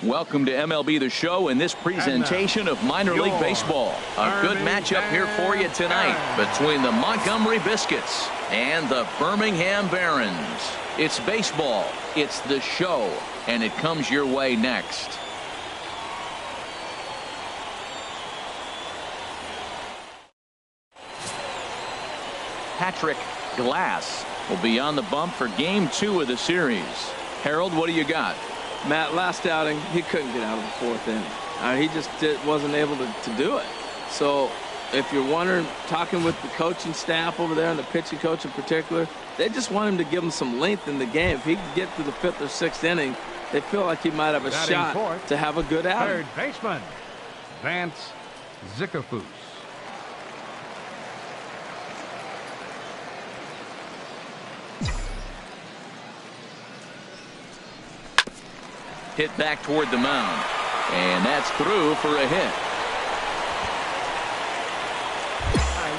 Welcome to MLB The Show and this presentation of minor league baseball. A good matchup here for you tonight between the Montgomery Biscuits and the Birmingham Barons. It's baseball, it's the show, and it comes your way next. Patrick Glass will be on the bump for Game 2 of the series. Harold, what do you got? Matt, last outing, he couldn't get out of the fourth inning. He just wasn't able to do it. So if you're wondering, talking with the coaching staff over there and the pitching coach in particular, they just want him to give him some length in the game. If he can get to the fifth or sixth inning, they feel like he might have a shot to have a good outing. Third baseman, Vance Zickafoose. Hit back toward the mound, and that's through for a hit.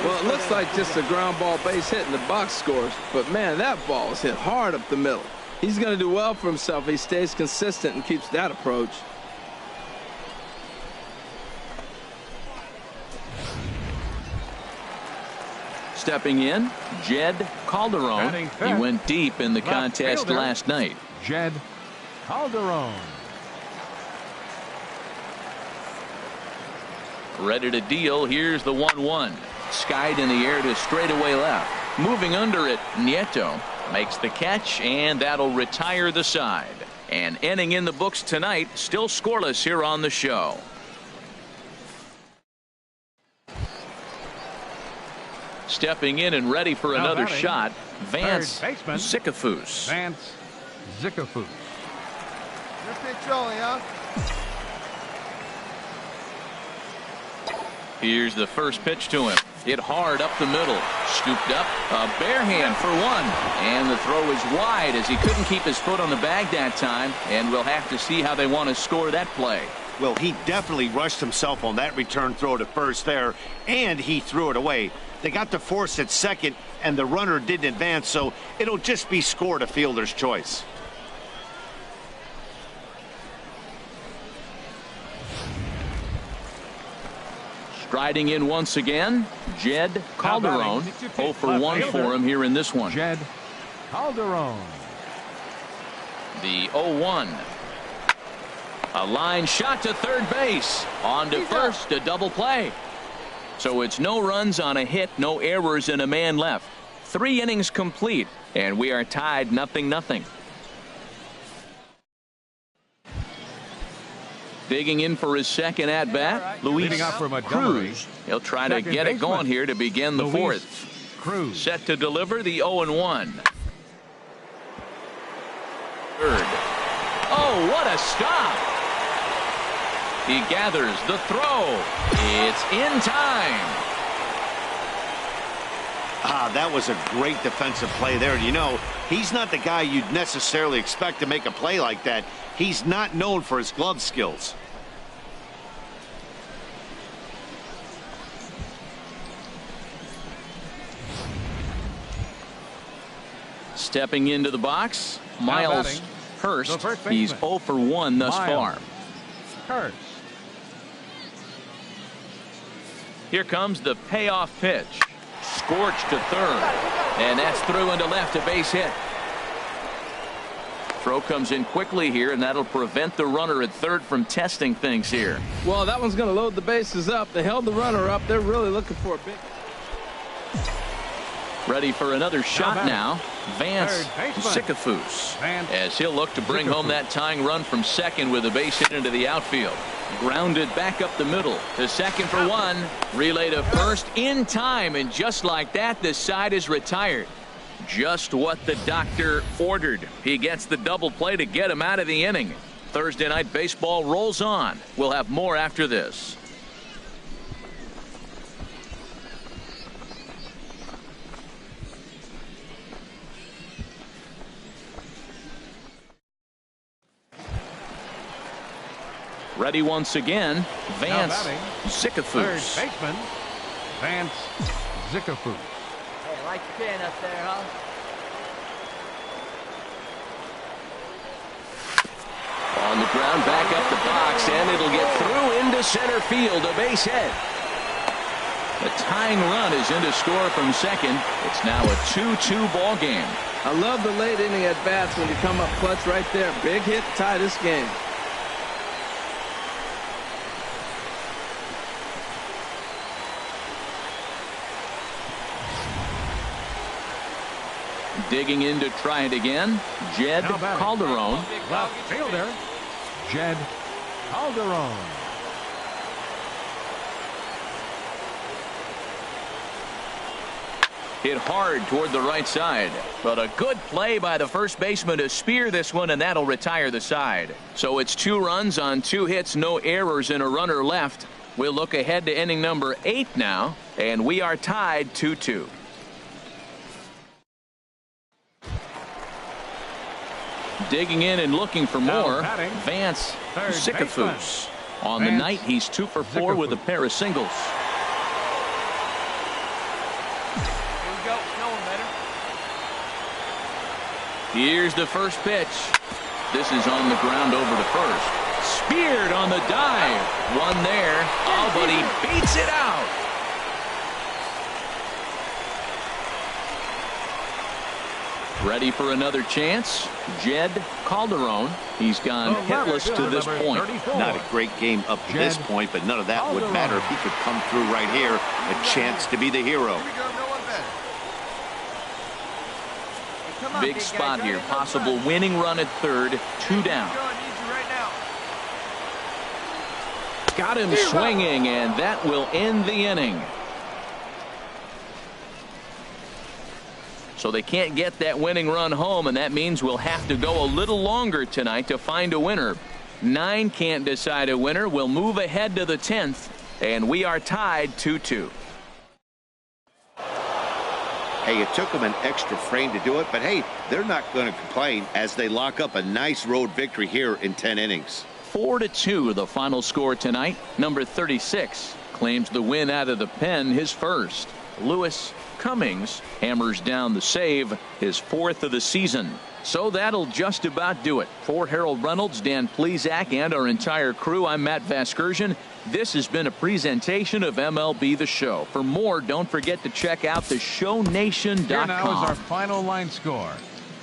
Well, it looks like just a ground ball base hit in the box scores, but man, that ball was hit hard up the middle. He's going to do well for himself if he stays consistent and keeps that approach. Stepping in, Jed Calderon. He went deep in the contest last night. Jed Calderon. Ready to deal. Here's the 1-1. Skied in the air to straightaway left. Moving under it, Nieto makes the catch, and that'll retire the side. An inning in the books tonight, still scoreless here on the show. Stepping in and ready for another shot, Vance Zickafoose. Vance Zickafoose. Here's the first pitch to him. Hit hard up the middle. Scooped up. A bare hand for one. And the throw is wide as he couldn't keep his foot on the bag that time. And we'll have to see how they want to score that play. Well, he definitely rushed himself on that return throw to first there, and he threw it away. They got to force at second, and the runner didn't advance, so it'll just be scored a fielder's choice. Striding in once again, Jed Calderon. 0 for 1 for him here in this one. Jed Calderon. The 0-1. A line shot to third base. On to first, a double play. So it's no runs on a hit, no errors, and a man left. 3 innings complete, and we are tied 0-0. Digging in for his second at-bat, Luis Cruz. He'll try to get it going here to begin the fourth. Cruz. Set to deliver the 0-1. Third. Oh, what a stop! He gathers the throw. It's in time. That was a great defensive play there. You know, he's not the guy you'd necessarily expect to make a play like that. He's not known for his glove skills. Stepping into the box, Miles Hurst. He's 0 for 1 thus far. Hurst. Here comes the payoff pitch. Scorched to third. And that's through into left, a base hit. Throw comes in quickly here, and that'll prevent the runner at third from testing things here. Well, that one's going to load the bases up. They held the runner up. They're really looking for a big... Ready for another shot now. Vance Zickafoose, as he'll look to bring home that tying run from second with a base hit into the outfield. Grounded back up the middle to second for one. Relay to first in time, and just like that, this side is retired. Just what the doctor ordered. He gets the double play to get him out of the inning. Thursday night baseball rolls on. We'll have more after this. Ready once again, Vance Zickafoose. Third baseman, Vance Zickafoose. Hey, like your pin up there, huh? On the ground back up the box, and it'll get through into center field, a base hit. The tying run is in to score from second. It's now a 2-2 ball game. I love the late inning at bats when you come up clutch right there. Big hit to tie this game. Digging in to try it again, Jed Calderon. Left fielder, Jed Calderon. Hit hard toward the right side, but a good play by the first baseman to spear this one, and that'll retire the side. So it's 2 runs on 2 hits, no errors, and a runner left. We'll look ahead to inning number 8 now, and we are tied 2-2. Digging in and looking for more, Vance Zickafoose. On the night, he's 2 for 4 with a pair of singles. Here's the first pitch. This is on the ground over to first. Speared on the dive. One there. Oh, but he beats it out. Ready for another chance? Jed Calderon. He's gone hitless to this point. Not a great game up to this point, but none of that would matter if he could come through right here. A chance to be the hero. Big spot here. Possible winning run at third. 2 down. Got him swinging, and that will end the inning. So they can't get that winning run home, and that means we'll have to go a little longer tonight to find a winner. 9 can't decide a winner. We'll move ahead to the 10th, and we are tied 2-2. Hey, it took them an extra frame to do it, but hey, they're not going to complain as they lock up a nice road victory here in 10 innings. 4-2 the final score tonight. Number 36 claims the win out of the pen, his first. Lewis Cummings hammers down the save, his 4th of the season. So that'll just about do it. For Harold Reynolds, Dan Plesac, and our entire crew, I'm Matt Vasgersian. This has been a presentation of MLB The Show. For more, don't forget to check out theshownation.com. Here now is our final line score.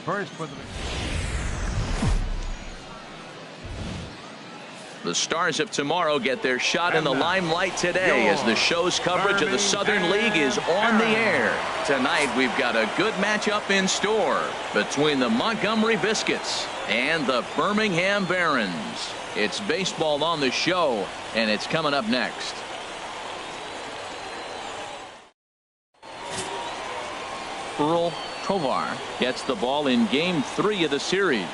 First for the Stars of tomorrow get their shot in the limelight today as the show's coverage of the Southern League is on the air. Tonight we've got a good matchup in store between the Montgomery Biscuits and the Birmingham Barons. It's baseball on the show, and it's coming up next. Earl Tovar gets the ball in game 3 of the series.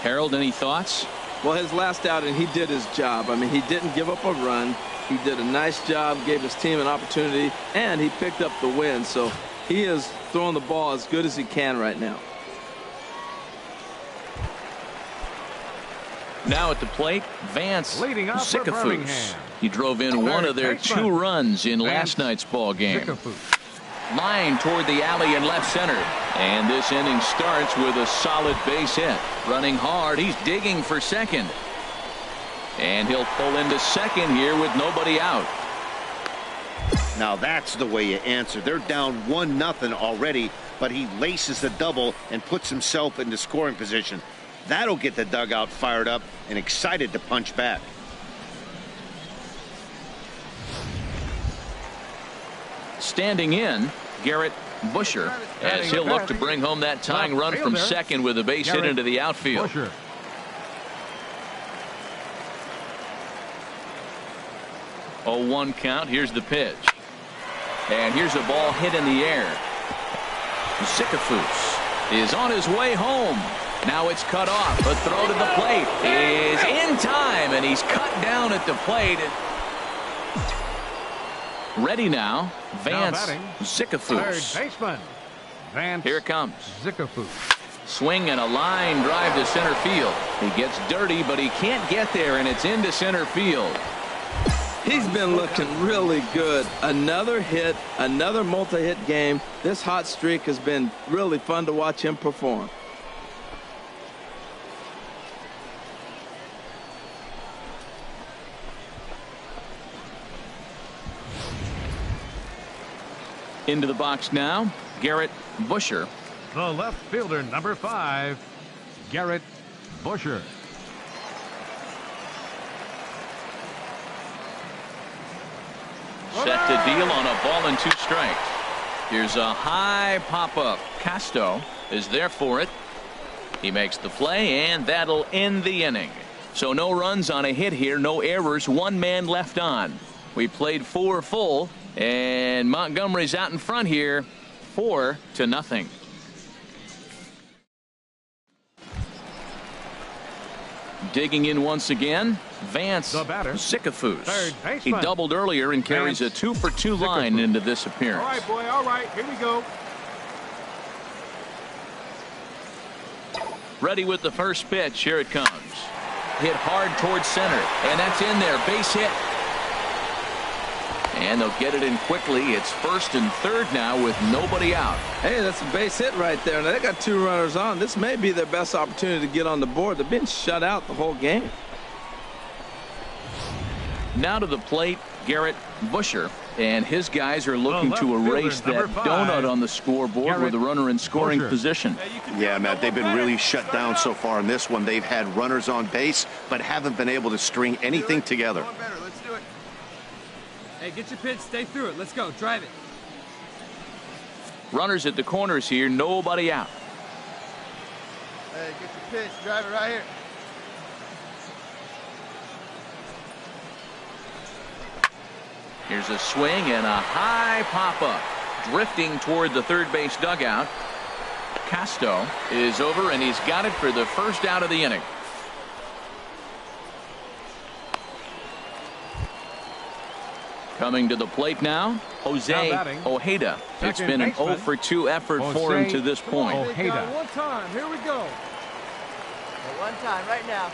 Harold, any thoughts? Well, his last outing, he did his job. I mean, he didn't give up a run. He did a nice job, gave his team an opportunity, and he picked up the win. So he is throwing the ball as good as he can right now. Now at the plate, Vance Zickafoose. He drove in one of their 2 runs in last night's ball game. Line toward the alley in left center. And this inning starts with a solid base hit. Running hard, he's digging for second. And he'll pull into second here with nobody out. Now that's the way you answer. They're down 1-0 already, but he laces the double and puts himself into scoring position. That'll get the dugout fired up and excited to punch back. Standing in, Garrett Busher, as he'll look to bring home that tying run from second with a base hit into the outfield. 0-1 count. Here's the pitch. And here's a ball hit in the air. Zickafoose is on his way home. Now it's cut off. A throw to the plate is in time, and he's cut down at the plate. Ready now, Vance Zickafoose. Third baseman, Vance. Here it comes. Zickafoose. Swing and a line drive to center field. He gets dirty, but he can't get there, and it's into center field. He's been looking really good. Another hit, another multi-hit game. This hot streak has been really fun to watch him perform. Into the box now, Garrett Busher. The left fielder, number 5, Garrett Busher. Set to deal on a ball and 2 strikes. Here's a high pop-up. Casto is there for it. He makes the play, and that'll end the inning. So no runs on a hit here, no errors, 1 man left on. We played 4 full, and Montgomery's out in front here, 4-0. Digging in once again, Vance Zickafoose. He doubled earlier and carries a 2-for-2 line into this appearance. All right, boy. All right. Here we go. Ready with the first pitch. Here it comes. Hit hard towards center, and that's in there. Base hit. And they'll get it in quickly. It's 1st and 3rd now with nobody out. Hey, that's a base hit right there. Now, they got 2 runners on. This may be their best opportunity to get on the board. They've been shut out the whole game. Now to the plate, Garrett Busher. And his guys are looking to erase that donut on the scoreboard with a runner in scoring position. Yeah, Matt, they've been really shut down so far in this one. They've had runners on base, but haven't been able to string anything together. Let's do it. Hey, get your pitch, stay through it. Let's go, drive it. Runners at the corners here, nobody out. Hey, get your pitch, drive it right here. Here's a swing and a high pop-up. Drifting toward the 3rd base dugout. Casto is over, and he's got it for the first out of the inning. Coming to the plate now, Jose Ojeda. It's been an 0-for-2 effort for him to this point. Ojeda. One time, here we go. One time, right now.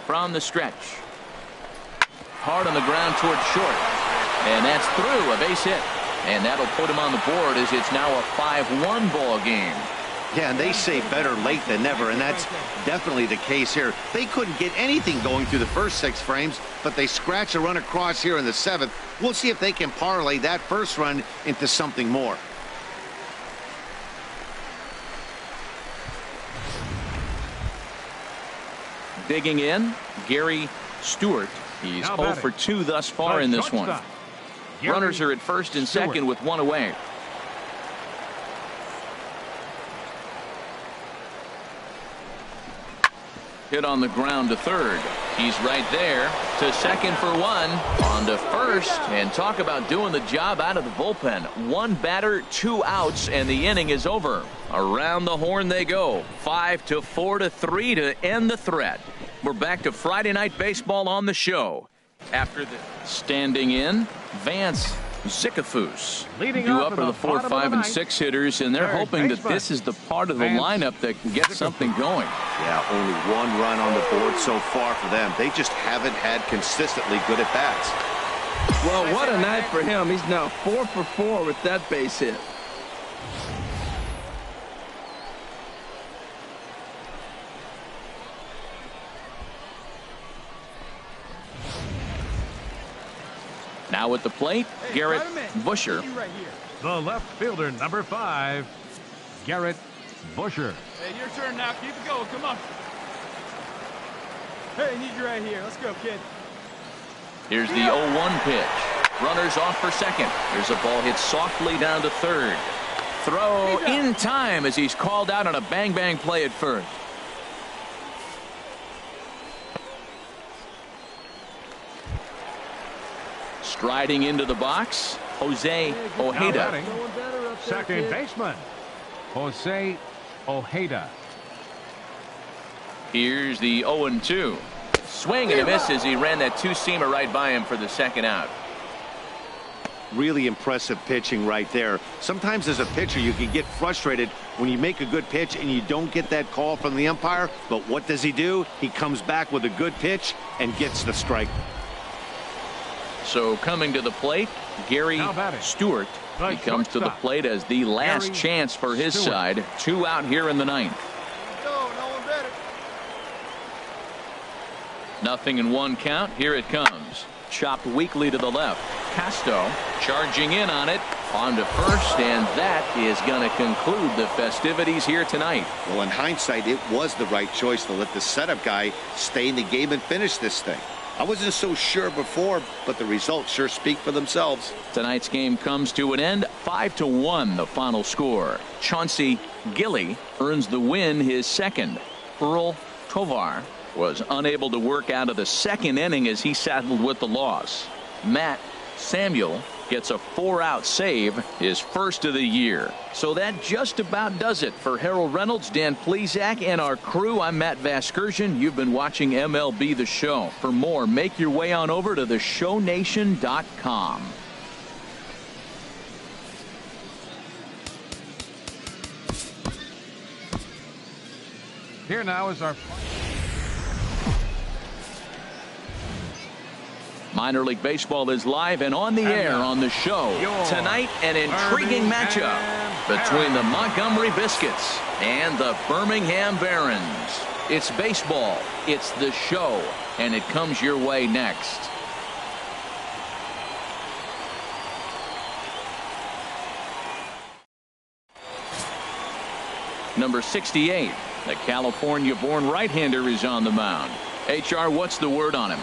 From the stretch. Hard on the ground toward short. And that's through, a base hit. And that'll put him on the board as it's now a 5-1 ball game. Yeah, and they say better late than never, and that's definitely the case here. They couldn't get anything going through the first 6 frames, but they scratch a run across here in the 7th. We'll see if they can parlay that first run into something more. Digging in, Gary Stewart. He's 0-for-2 thus far in this one. Runners are at 1st and 2nd with 1 away. Hit on the ground to 3rd. He's right there to 2nd for 1. On to 1st, and talk about doing the job out of the bullpen. 1 batter, 2 outs, and the inning is over. Around the horn they go. 5-4-3 to end the threat. We're back to Friday Night Baseball on the show. After the standing in, Vance Zickafoose. Due up for the 4, 5, and 6 hitters, and they're hoping that this is the part of the lineup that can get something going. Yeah, only 1 run on the board so far for them. They just haven't had consistently good at-bats. Well, what a night for him. He's now 4 for 4 with that base hit. Now at the plate, Garrett Busher. The left fielder, number 5, Garrett Busher. Hey, your turn now. Keep it going. Come on. Hey, need you right here. Let's go, kid. Here's the 0-1 pitch. Runners off for 2nd. There's a ball hit softly down to 3rd. Throw in time as he's called out on a bang-bang play at 1st. Striding into the box, Jose Ojeda. Second baseman, Jose Ojeda. Here's the 0-2. Swing and a miss as he ran that 2-seamer right by him for the 2nd out. Really impressive pitching right there. Sometimes as a pitcher you can get frustrated when you make a good pitch and you don't get that call from the umpire, but what does he do? He comes back with a good pitch and gets the strike. So coming to the plate, Gary Stewart. He comes to the plate as the last chance for his side. 2 out here in the 9th. Nothing in 1 count. Here it comes. Chopped weakly to the left. Casto charging in on it. On to first, and that is going to conclude the festivities here tonight. Well, in hindsight, it was the right choice to let the setup guy stay in the game and finish this thing. I wasn't so sure before, but the results sure speak for themselves. Tonight's game comes to an end. 5-1 the final score. Chauncey Gilly earns the win, his second. Earl Tovar was unable to work out of the second inning as he saddled with the loss. Matt Samuel gets a 4-out save, his first of the year. So that just about does it for Harold Reynolds, Dan Plesac, and our crew. I'm Matt Vasgersian. You've been watching MLB The Show. For more, make your way on over to theshownation.com. Here now is our Minor League Baseball is live and on the air on the show. Tonight, an intriguing matchup between the Montgomery Biscuits and the Birmingham Barons. It's baseball, it's the show, and it comes your way next. Number 68, the California-born right-hander, is on the mound. HR, what's the word on him?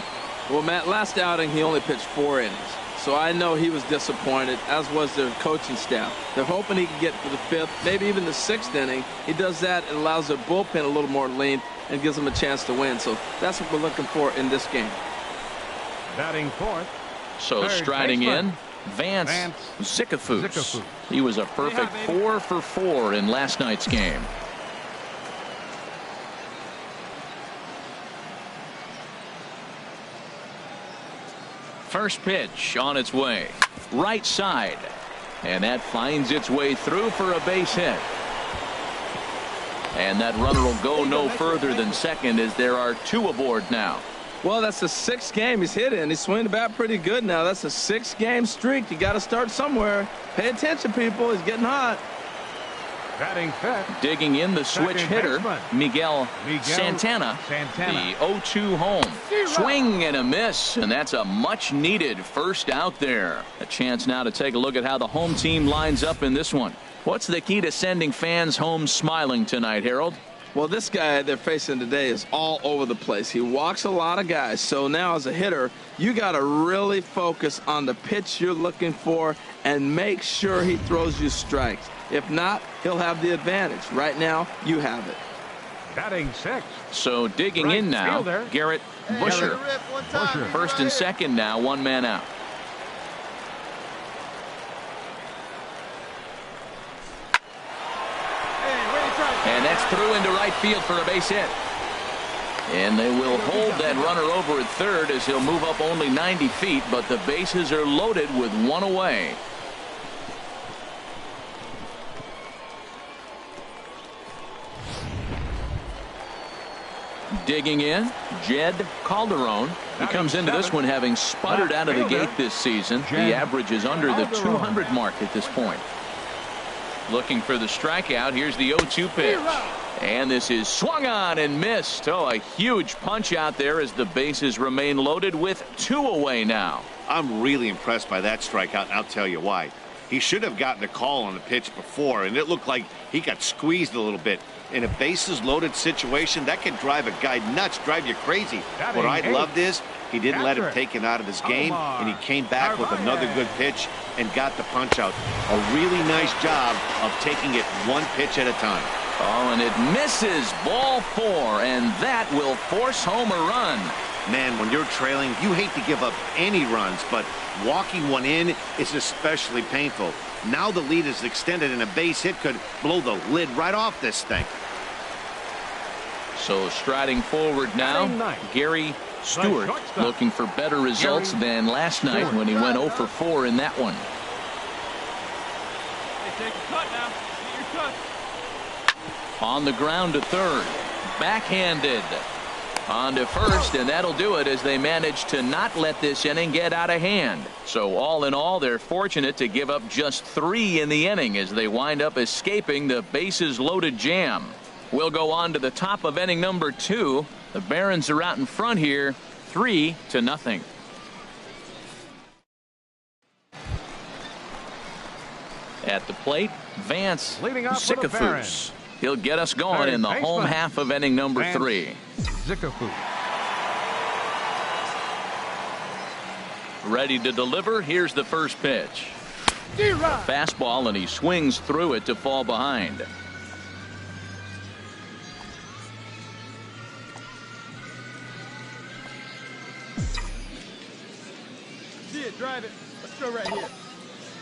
Well, Matt, last outing he only pitched 4 innings. So I know he was disappointed, as was their coaching staff. They're hoping he can get to the 5th, maybe even the 6th inning. He does that, it allows their bullpen a little more length and gives them a chance to win. So that's what we're looking for in this game. batting fourth. So Third striding baseman, in, Vance Zickafoose. He was a perfect 4 for 4 in last night's game. First pitch on its way, right side, and that finds its way through for a base hit. And that runner will go no further than second, as there are 2 aboard now. Well, that's the 6th game he's hit in. He's swinging the bat pretty good now. That's a 6-game streak. You got to start somewhere. Pay attention, people. He's getting hot. Batting fifth. Digging in, the switch hitter, Miguel Santana, the 0-2 home. Swing and a miss, and that's a much-needed first out there. A chance now to take a look at how the home team lines up in this one. What's the key to sending fans home smiling tonight, Harold? Well, this guy they're facing today is all over the place. He walks a lot of guys. So now as a hitter, you got to really focus on the pitch you're looking for and make sure he throws you strikes. If not, he'll have the advantage. Right now, you have it. Batting sixth. So digging in now, fielder, Garrett Busher. First and second now, 1 man out. And that's through into right field for a base hit. And they will hold that runner over at third as he'll move up only 90 feet, but the bases are loaded with 1 away. Digging in, Jed Calderon. He comes into this one having sputtered out of the gate this season. The average is under the 200 mark at this point. Looking for the strikeout. Here's the 0-2 pitch. And this is swung on and missed. Oh, a huge punch out there as the bases remain loaded with 2 away now. I'm really impressed by that strikeout, and I'll tell you why. He should have gotten a call on the pitch before, and it looked like he got squeezed a little bit. In a bases loaded situation, that can drive a guy nuts, drive you crazy. What I loved is he didn't let him take it out of his game, and he came back with another good pitch and got the punch out. A really nice job of taking it 1 pitch at a time. Oh, and it misses, ball 4, and that will force home a run. Man, when you're trailing, you hate to give up any runs, but walking one in is especially painful. Now the lead is extended, and a base hit could blow the lid right off this thing. So striding forward now, Gary Stewart, looking for better results than last night when he went 0 for 4 in that one. Hey, take a cut now. Get your cut. On the ground to third, backhanded. On to first, and that'll do it as they manage to not let this inning get out of hand. So all in all, they're fortunate to give up just 3 in the inning as they wind up escaping the bases loaded jam. We'll go on to the top of inning number 2. The Barons are out in front here, 3-0. At the plate, Vance Leading off for the Zickafoose. He'll get us going Third in the baseman, home half of inning number Vance 3. Zickafoose. Ready to deliver. Here's the first pitch. A fastball, and he swings through it to fall behind. See it, drive it. Let's go right here.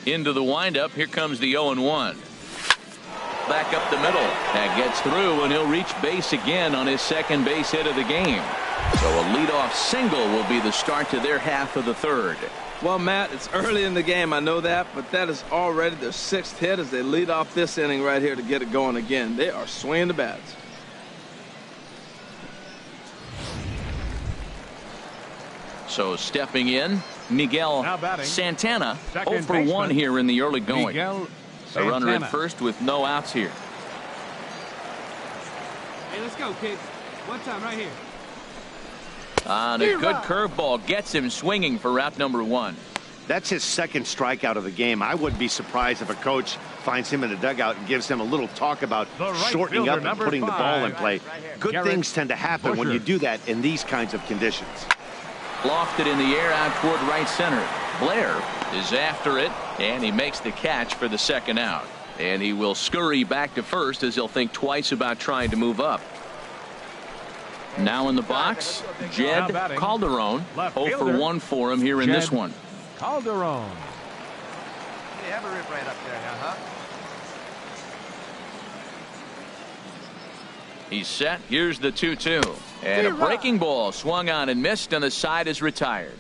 Into the windup. Here comes the 0-1. Back up the middle. That gets through, and he'll reach base again on his second base hit of the game. So a leadoff single will be the start to their half of the third. Well, Matt, it's early in the game, I know that, but that is already their 6th hit as they lead off this inning right here to get it going again. They are swinging the bats. So stepping in, Miguel Santana. 0 for 1 here in the early going. A runner at first with no outs here. Hey, let's go, kids. One time right here. And a good curveball gets him swinging for route number 1. That's his second strikeout of the game. I wouldn't be surprised if a coach finds him in the dugout and gives him a little talk about shortening up and putting the ball in play. Good things tend to happen when you do that in these kinds of conditions. Lofted in the air out toward right center. Blair is after it, and he makes the catch for the second out. And he will scurry back to first as he'll think twice about trying to move up. Now in the box, Jed Calderon. 0 for 1 for him here in this one. Calderon. You have a rip right up there now, huh? He's set. Here's the 2-2. And a breaking ball swung on and missed, and the side is retired.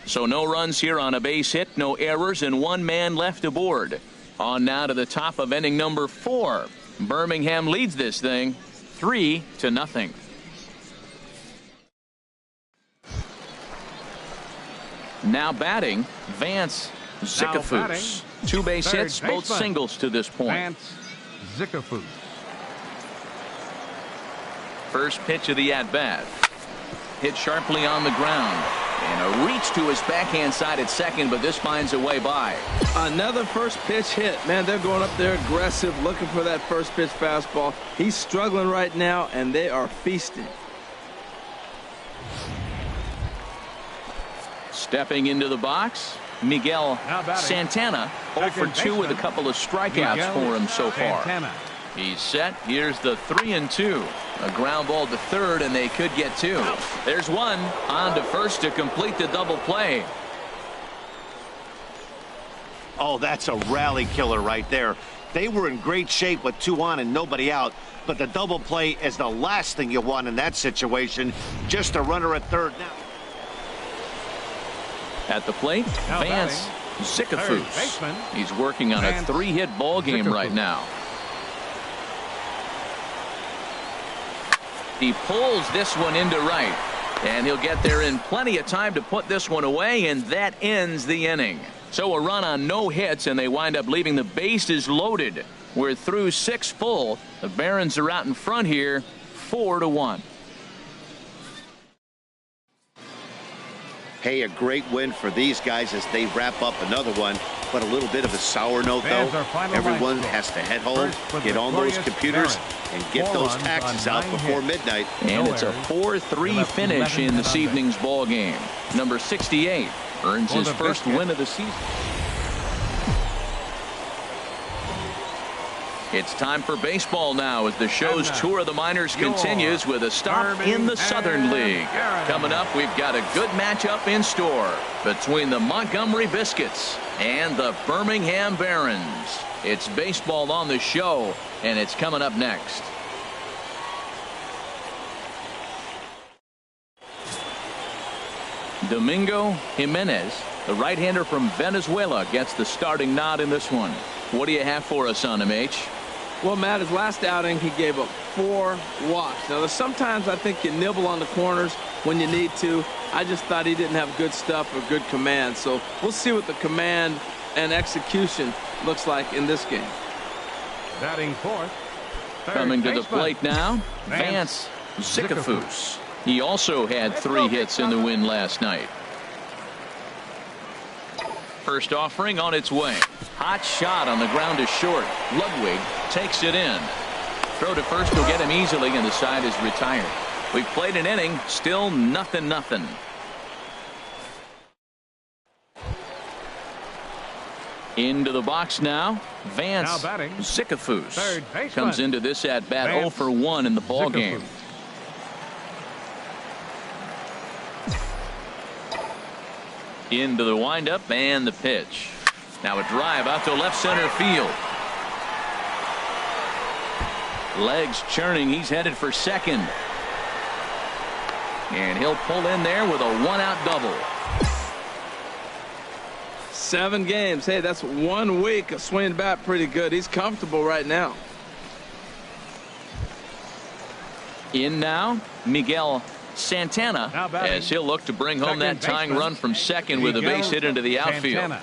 So no runs here on a base hit, no errors, and 1 man left aboard. On now to the top of inning number 4. Birmingham leads this thing 3-0. Now batting, Vance Zickafoose. 2 base hits, both singles to this point. Vance Zickafoose. First pitch of the at-bat. Hit sharply on the ground. And a reach to his backhand side at second, but this finds a way by. Another first pitch hit. Man, they're going up there aggressive, looking for that first pitch fastball. He's struggling right now, and they are feasting. Stepping into the box, Miguel Santana. 0 for 2 with a couple of strikeouts for him so far. He's set. Here's the 3-2. A ground ball to third, and they could get 2. There's 1 on to first to complete the double play. Oh, that's a rally killer right there. They were in great shape with 2 on and nobody out, but the double play is the last thing you want in that situation. Just a runner at third now. At the plate, Vance Zickafoose. He's working on a 3-hit ball game right now. He pulls this one into right, and he'll get there in plenty of time to put this one away, and that ends the inning. So a run on no hits, and they wind up leaving the bases loaded. We're through 6 full. The Barons are out in front here, 4-1. Hey, a great win for these guys as they wrap up another one, but a little bit of a sour note, though. Everyone has to head home, get on those computers, and get those taxes out before midnight. And it's a 4-3 finish in this evening's ball game. Number 68 earns his first win of the season. It's time for baseball now as the show's tour of the minors continues with a stop in the Southern League. Coming up, we've got a good matchup in store between the Montgomery Biscuits and the Birmingham Barons. It's baseball on the show, and it's coming up next. Domingo Jimenez, the right-hander from Venezuela, gets the starting nod in this one. What do you have for us on him, H? Well, Matt, his last outing, he gave up 4 walks. Now, sometimes I think you nibble on the corners when you need to. I just thought he didn't have good stuff or good command. So we'll see what the command and execution looks like in this game. Batting fourth. Coming to the plate now, Vance Zickafoose. He also had 3 hits in the win last night. First offering on its way. Hot shot on the ground is short. Ludwig takes it in. Throw to first will get him easily, and the side is retired. We've played an inning, still 0-0. Into the box now. Vance Zickafoose comes into this at bat 0 for 1 in the ball game. Into the windup and the pitch. Now a drive out to left center field. Legs churning. He's headed for second. And he'll pull in there with a 1-out double. 7 games. Hey, that's 1 week of swinging bat pretty good. He's comfortable right now. In now, Miguel Santana, as he'll look to bring home that tying run from second with a base hit into the outfield.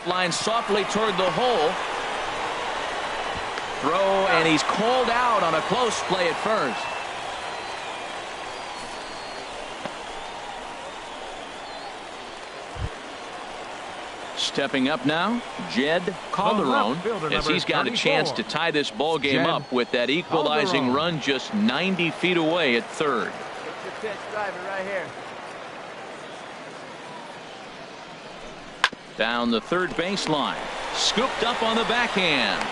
Line softly toward the hole. Throw, and he's called out on a close play at first. Stepping up now, Jed Calderon, as he's got a chance to tie this ball game up with that equalizing run just 90 feet away at third. Get your pitch, drive it right here. Down the third baseline, scooped up on the backhand.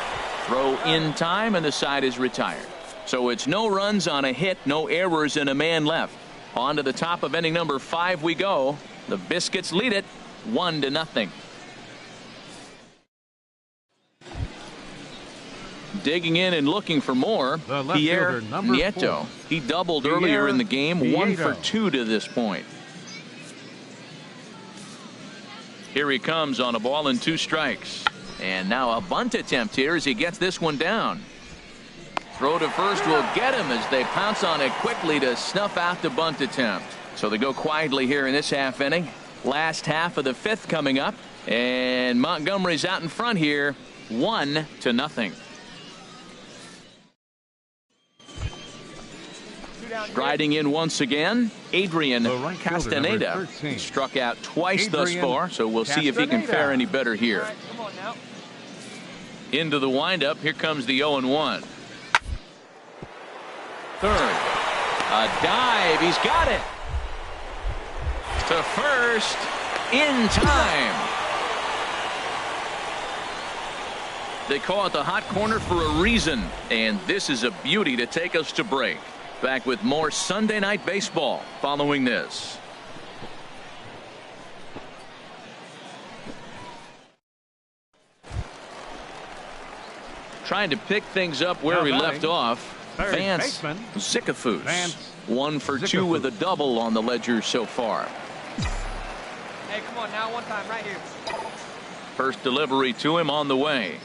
Throw in time, and the side is retired. So it's no runs on a hit, no errors, and a man left. On to the top of inning number 5 we go. The Biscuits lead it 1-0. Digging in and looking for more, Pierre Nieto. He doubled earlier in the game, 1 for 2 to this point. Here he comes on a ball and 2 strikes. And now a bunt attempt here as he gets this one down. Throw to first will get him as they pounce on it quickly to snuff out the bunt attempt. So they go quietly here in this half inning. Last half of the 5th coming up. And Montgomery's out in front here, 1-0. Striding in once again, Adrian Castaneda. Struck out twice thus far, so we'll see if he can fare any better here. Right, come on now. Into the windup, here comes the 0-1. Third, a dive, he's got it. To first, in time. They call it the hot corner for a reason, and this is a beauty to take us to break. Back with more Sunday Night Baseball following this. Trying to pick things up where we left off. Vance Zickafoose. 1 for 2 with a double on the ledger so far. Hey, come on now, one time right here. First delivery to him on the way.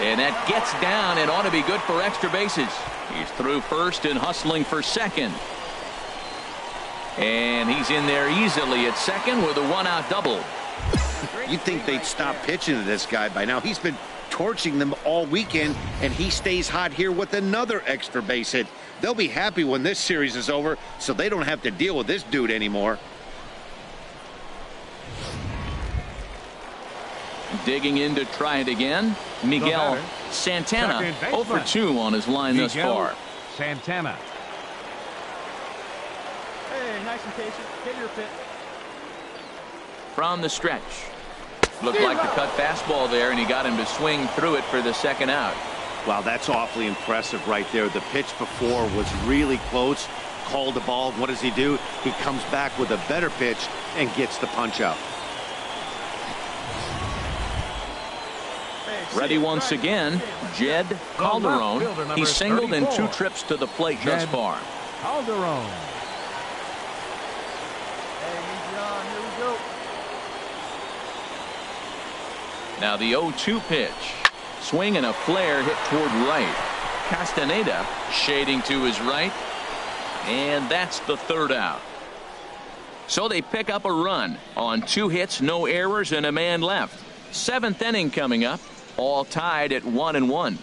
And that gets down and ought to be good for extra bases. He's through first and hustling for second. And he's in there easily at second with a 1-out double. You'd think they'd stop pitching to this guy by now. He's been torching them all weekend, and he stays hot here with another extra base hit. They'll be happy when this series is over, so they don't have to deal with this dude anymore. Digging in to try it again, Miguel Santana, 0 for 2 on his line thus far. Santana. Hey, nice and patient. Hit your pitch. From the stretch. Looked like the cut fastball there, and he got him to swing through it for the 2nd out. Wow, that's awfully impressive right there. The pitch before was really close. Called the ball. What does he do? He comes back with a better pitch and gets the punch out. Ready once again, Jed Calderon. He's singled in 2 trips to the plate thus far. Calderon. Hey, John, here we go. Now the 0-2 pitch. Swing and a flare hit toward right. Castaneda shading to his right. And that's the 3rd out. So they pick up a run on 2 hits, no errors, and a man left. 7th inning coming up. All tied at 1-1.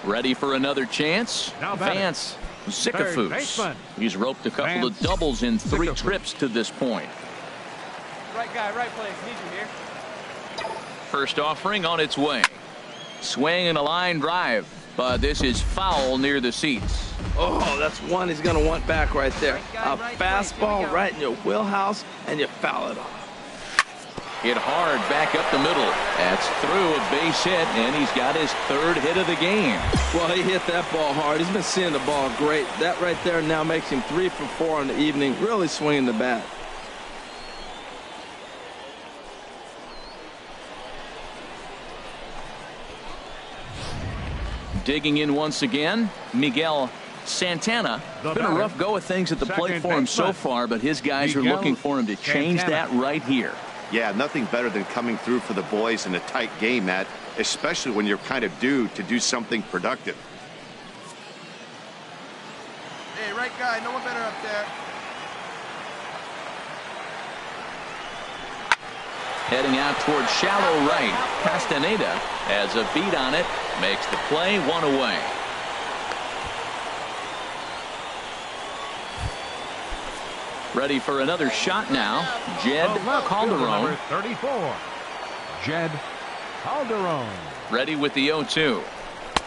Ready for another chance? Now batting. Vance Third Zickafoose. baseman. He's roped a couple of Vance doubles in 3 Zickafoose. trips to this point. Right guy, right place. Need you here. First offering on its way. Swing and a line drive, but this is foul near the seats. Oh, that's one he's going to want back right there. A fastball right in your wheelhouse, and you foul it off. Hit hard back up the middle. That's through a base hit, and he's got his 3rd hit of the game. Well, he hit that ball hard. He's been seeing the ball great. That right there now makes him 3 for 4 on the evening, really swinging the bat. Digging in once again, Miguel Santana. It's been a rough go of things at the plate for him so far, but his guys are looking for him to change that right here. Yeah, nothing better than coming through for the boys in a tight game, Matt, especially when you're kind of due to do something productive. Hey, right guy. No one better up there. Heading out towards shallow right. Castaneda has a beat on it. Makes the play, 1 away. Ready for another shot now. Jed Calderon. Number 34. Jed Calderon. Ready with the 0-2.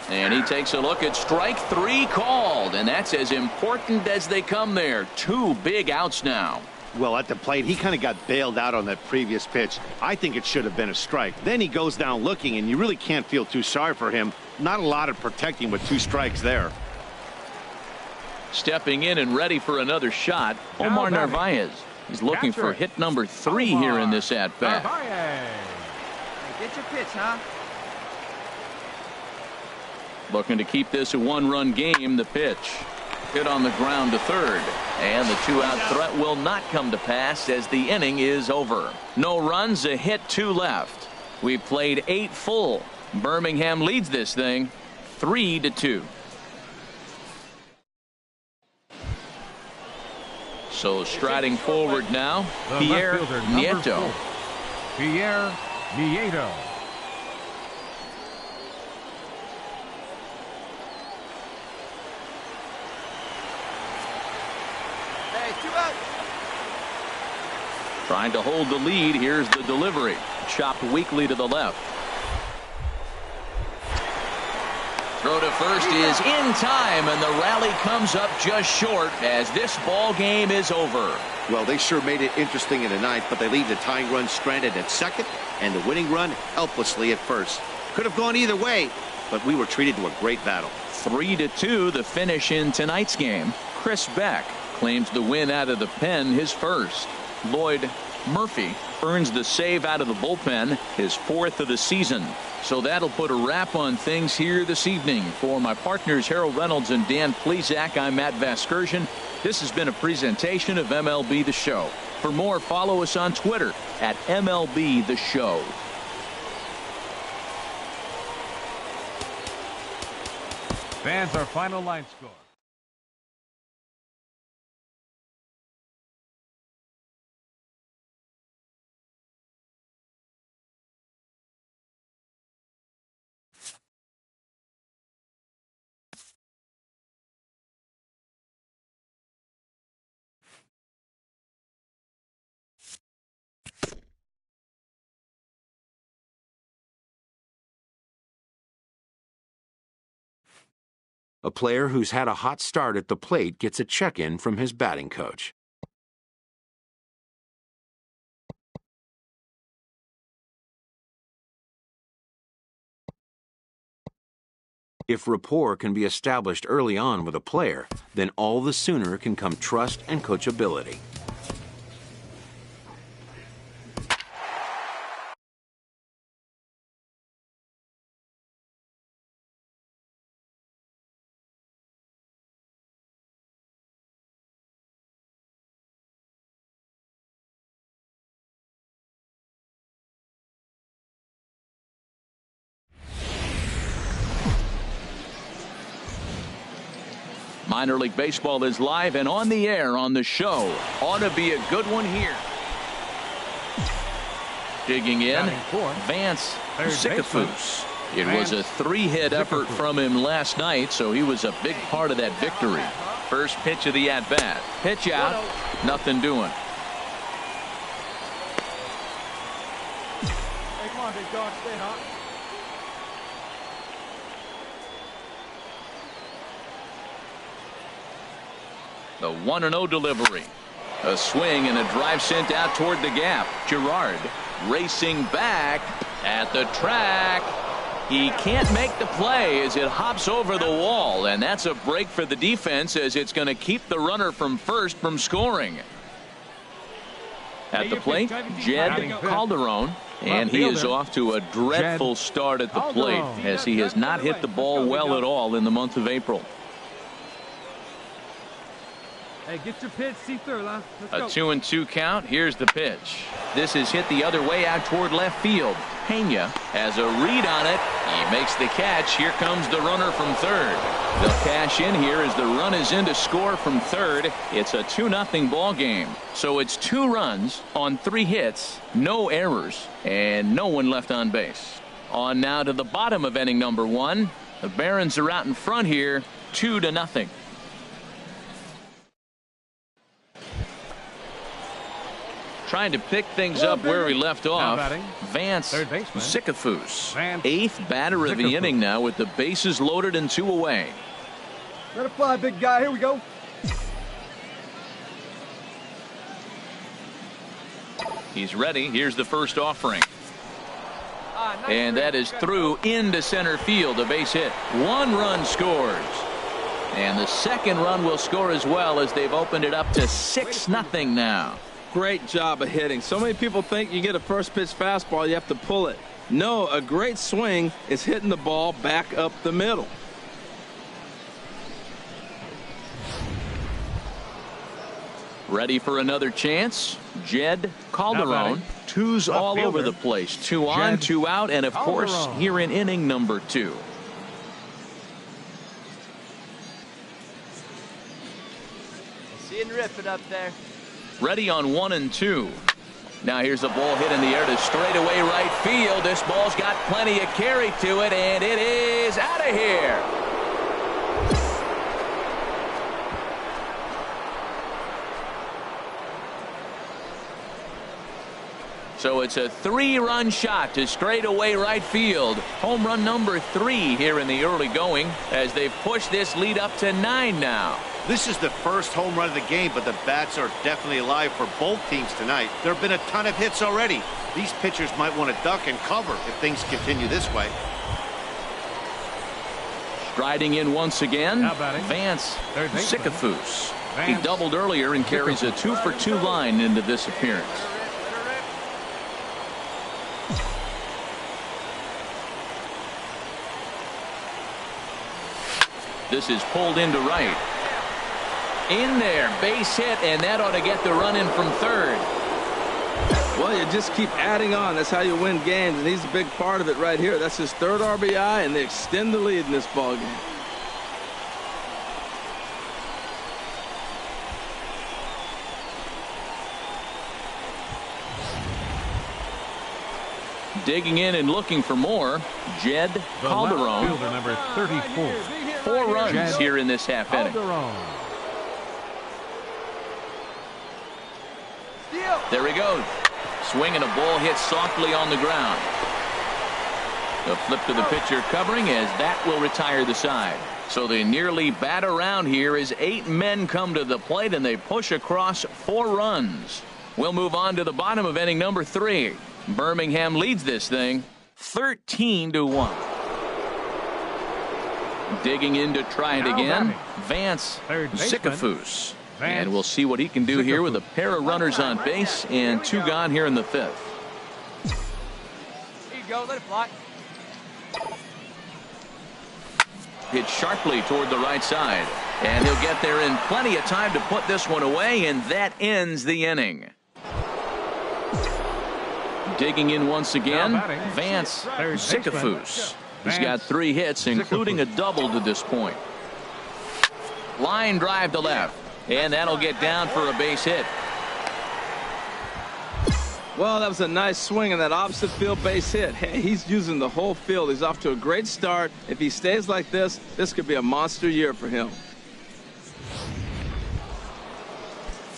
And he takes a look at strike 3 called. And that's as important as they come there. 2 big outs now. Well, at the plate, he kind of got bailed out on that previous pitch. I think it should have been a strike. Then he goes down looking, and you really can't feel too sorry for him. Not a lot of protecting with 2 strikes there. Stepping in and ready for another shot, Omar Narvaez. He's looking for hit number 3 here in this at-bat. Hey, get your pitch, huh? Looking to keep this a 1-run game. The pitch. Hit on the ground to third. And the 2-out threat will not come to pass as the inning is over. No runs, a hit, 2 left. We played 8 full. Birmingham leads this thing 3-2. So striding forward now, Pierre Nieto. Pierre Nieto. Trying to hold the lead. Here's the delivery. Chopped weakly to the left. Throw to first is in time, and the rally comes up just short as this ball game is over. Well, they sure made it interesting in the ninth, but they leave the tying run stranded at second and the winning run helplessly at first. Could have gone either way, but we were treated to a great battle. 3-2 the finish in tonight's game. Chris Beck claims the win out of the pen, his first. Lloyd Murphy earns the save out of the bullpen, his 4th of the season. So that'll put a wrap on things here this evening. For my partners Harold Reynolds and Dan Plesac, I'm Matt Vasgersian. This has been a presentation of MLB The Show. For more, follow us on Twitter at MLB The Show. Fans, our final line score. A player who's had a hot start at the plate gets a check-in from his batting coach. If rapport can be established early on with a player, then all the sooner can come trust and coachability. Minor League Baseball is live and on the air on the show. Ought to be a good one here. Digging in, Vance Zickafoose. It was a 3-hit effort from him last night, so he was a big part of that victory. First pitch of the at-bat. Pitch out. Nothing doing. Hey, come on, big dog. Stay hot. The 1-0 delivery. A swing and a drive sent out toward the gap. Girard racing back at the track. He can't make the play as it hops over the wall, and that's a break for the defense as it's going to keep the runner from first from scoring. At the plate, Jed Calderon, and he is off to a dreadful start at the plate as he has not hit the ball well at all in the month of April. Hey, get your pitch, see through, Let's go. A 2-2 count. Here's the pitch. This is hit the other way out toward left field. Pena has a read on it. He makes the catch. Here comes the runner from third. They'll cash in here as the run is in to score from third. It's a 2-0 ball game. So it's 2 runs on 3 hits, no errors, and no one left on base. On now to the bottom of inning number 1. The Barons are out in front here, 2-0. Trying to pick things up where we left off. Vance Zickafoose, 8th batter of the inning now with the bases loaded and 2 away. Let it fly, big guy. Here we go. He's ready. Here's the first offering. And that is through into center field. A base hit. 1 run scores. And the second run will score as well as they've opened it up to 6-0 now. Great job of hitting. So many people think you get a first pitch fastball, you have to pull it. No, a great swing is hitting the ball back up the middle. Ready for another chance. Jed Calderon. 2's all over the place. 2 on, 2 out, and of course here in inning number 2. Seeing rip it up there. Ready on 1 and 2. Now here's a ball hit in the air to straightaway right field. This ball's got plenty of carry to it, and it is out of here. So it's a 3-run shot to straightaway right field. Home run number 3 here in the early going as they've pushed this lead up to 9 now. This is the first home run of the game, but the bats are definitely alive for both teams tonight. There have been a ton of hits already. These pitchers might want to duck and cover if things continue this way. Striding in once again, Vance Zickafoose. He doubled earlier and carries a 2-for-2 line into this appearance. This is pulled into right. In there, base hit, and that ought to get the run in from third. Well, you just keep adding on. That's how you win games, and he's a big part of it right here. That's his 3rd RBI, and they extend the lead in this ball game. Digging in and looking for more, Jed Calderon. Fielder number 34. 4 runs Jed here in this half inning. Calderon. There he goes. Swinging a ball hit softly on the ground. The flip to the pitcher covering as that will retire the side. So they nearly bat around here as 8 men come to the plate and they push across 4 runs. We'll move on to the bottom of inning number 3. Birmingham leads this thing 13-1. Digging in to try it again. Vance Zickafoose. And we'll see what he can do here with a pair of runners on base and 2 gone here in the 5th. Here you go. Let it fly. Hit sharply toward the right side. And he'll get there in plenty of time to put this one away, and that ends the inning. Digging in once again, Vance Zickafoose. He's got 3 hits, including a double to this point. Line drive to left. And that'll get down for a base hit. Well, that was a nice swing and that opposite field base hit. Hey, he's using the whole field. He's off to a great start. If he stays like this could be a monster year for him.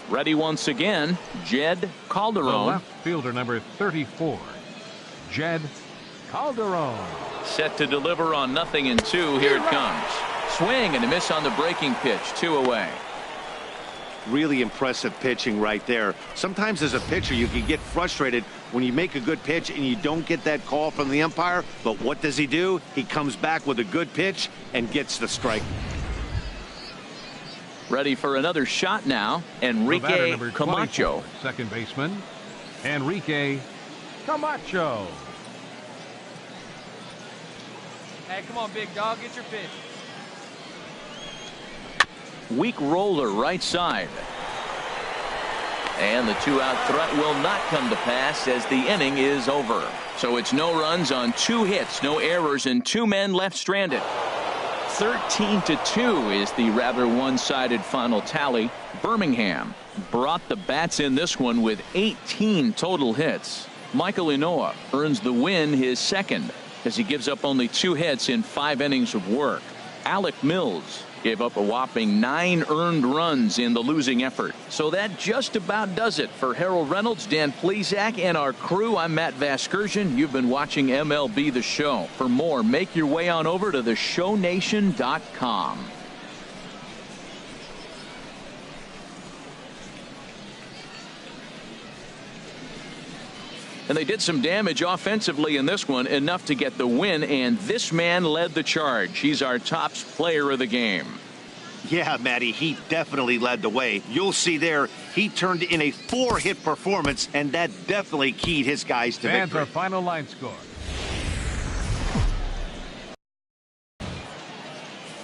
Ready once again, Jed Calderon. The left fielder, number 34, Jed Calderon. Set to deliver on 0-2. Here it comes. Swing and a miss on the breaking pitch. 2 away. Really impressive pitching right there. Sometimes as a pitcher you can get frustrated when you make a good pitch and you don't get that call from the umpire. But what does he do? He comes back with a good pitch and gets the strike. Ready for another shot now, Enrique Camacho. Second baseman, Enrique Camacho. Hey, come on, big dog, get your pitch. Weak roller right side. And the 2-out threat will not come to pass as the inning is over. So it's no runs on 2 hits, no errors, and 2 men left stranded. 13-2 is the rather one-sided final tally. Birmingham brought the bats in this one with 18 total hits. Michael Inoa earns the win, his second, as he gives up only 2 hits in 5 innings of work. Alec Mills gave up a whopping 9 earned runs in the losing effort. So that just about does it for Harold Reynolds, Dan Plesac, and our crew. I'm Matt Vasgersian. You've been watching MLB The Show. For more, make your way on over to theshownation.com. And they did some damage offensively in this one, enough to get the win, and this man led the charge. He's our top player of the game. Yeah, Matty, he definitely led the way. You'll see there, he turned in a 4-hit performance, and that definitely keyed his guys to And victory. our final line score.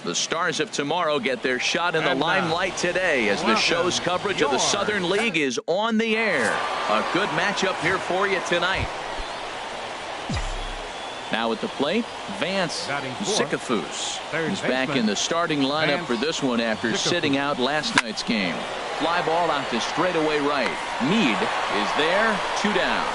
The Stars of tomorrow get their shot in the And now, limelight today as the show's coverage of the Southern League is on the air. A good matchup here for you tonight. Now at the plate, Vance Zickafoose. He's back in the starting lineup for this one after sitting out last night's game. Fly ball out to straightaway right. Meade is there, 2 down.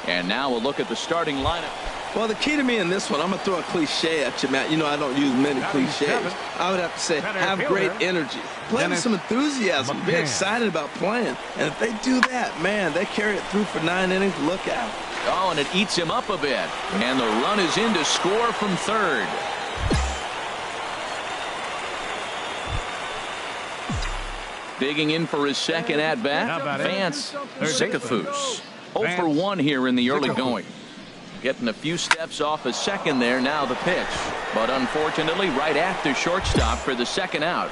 And now we'll look at the starting lineup. Well, the key to me in this one, I'm going to throw a cliche at you, Matt. You know I don't use many cliches. I would have to say have great energy. Play with some enthusiasm. Be excited about playing. And if they do that, man, they carry it through for 9 innings. Look out. Oh, and it eats him up a bit. And the run is in to score from third. Digging in for his second at-bat, Vance Zickafoose. 0 for 1 here in the early going. Getting a few steps off a second there, now the pitch. But unfortunately, right after shortstop for the second out.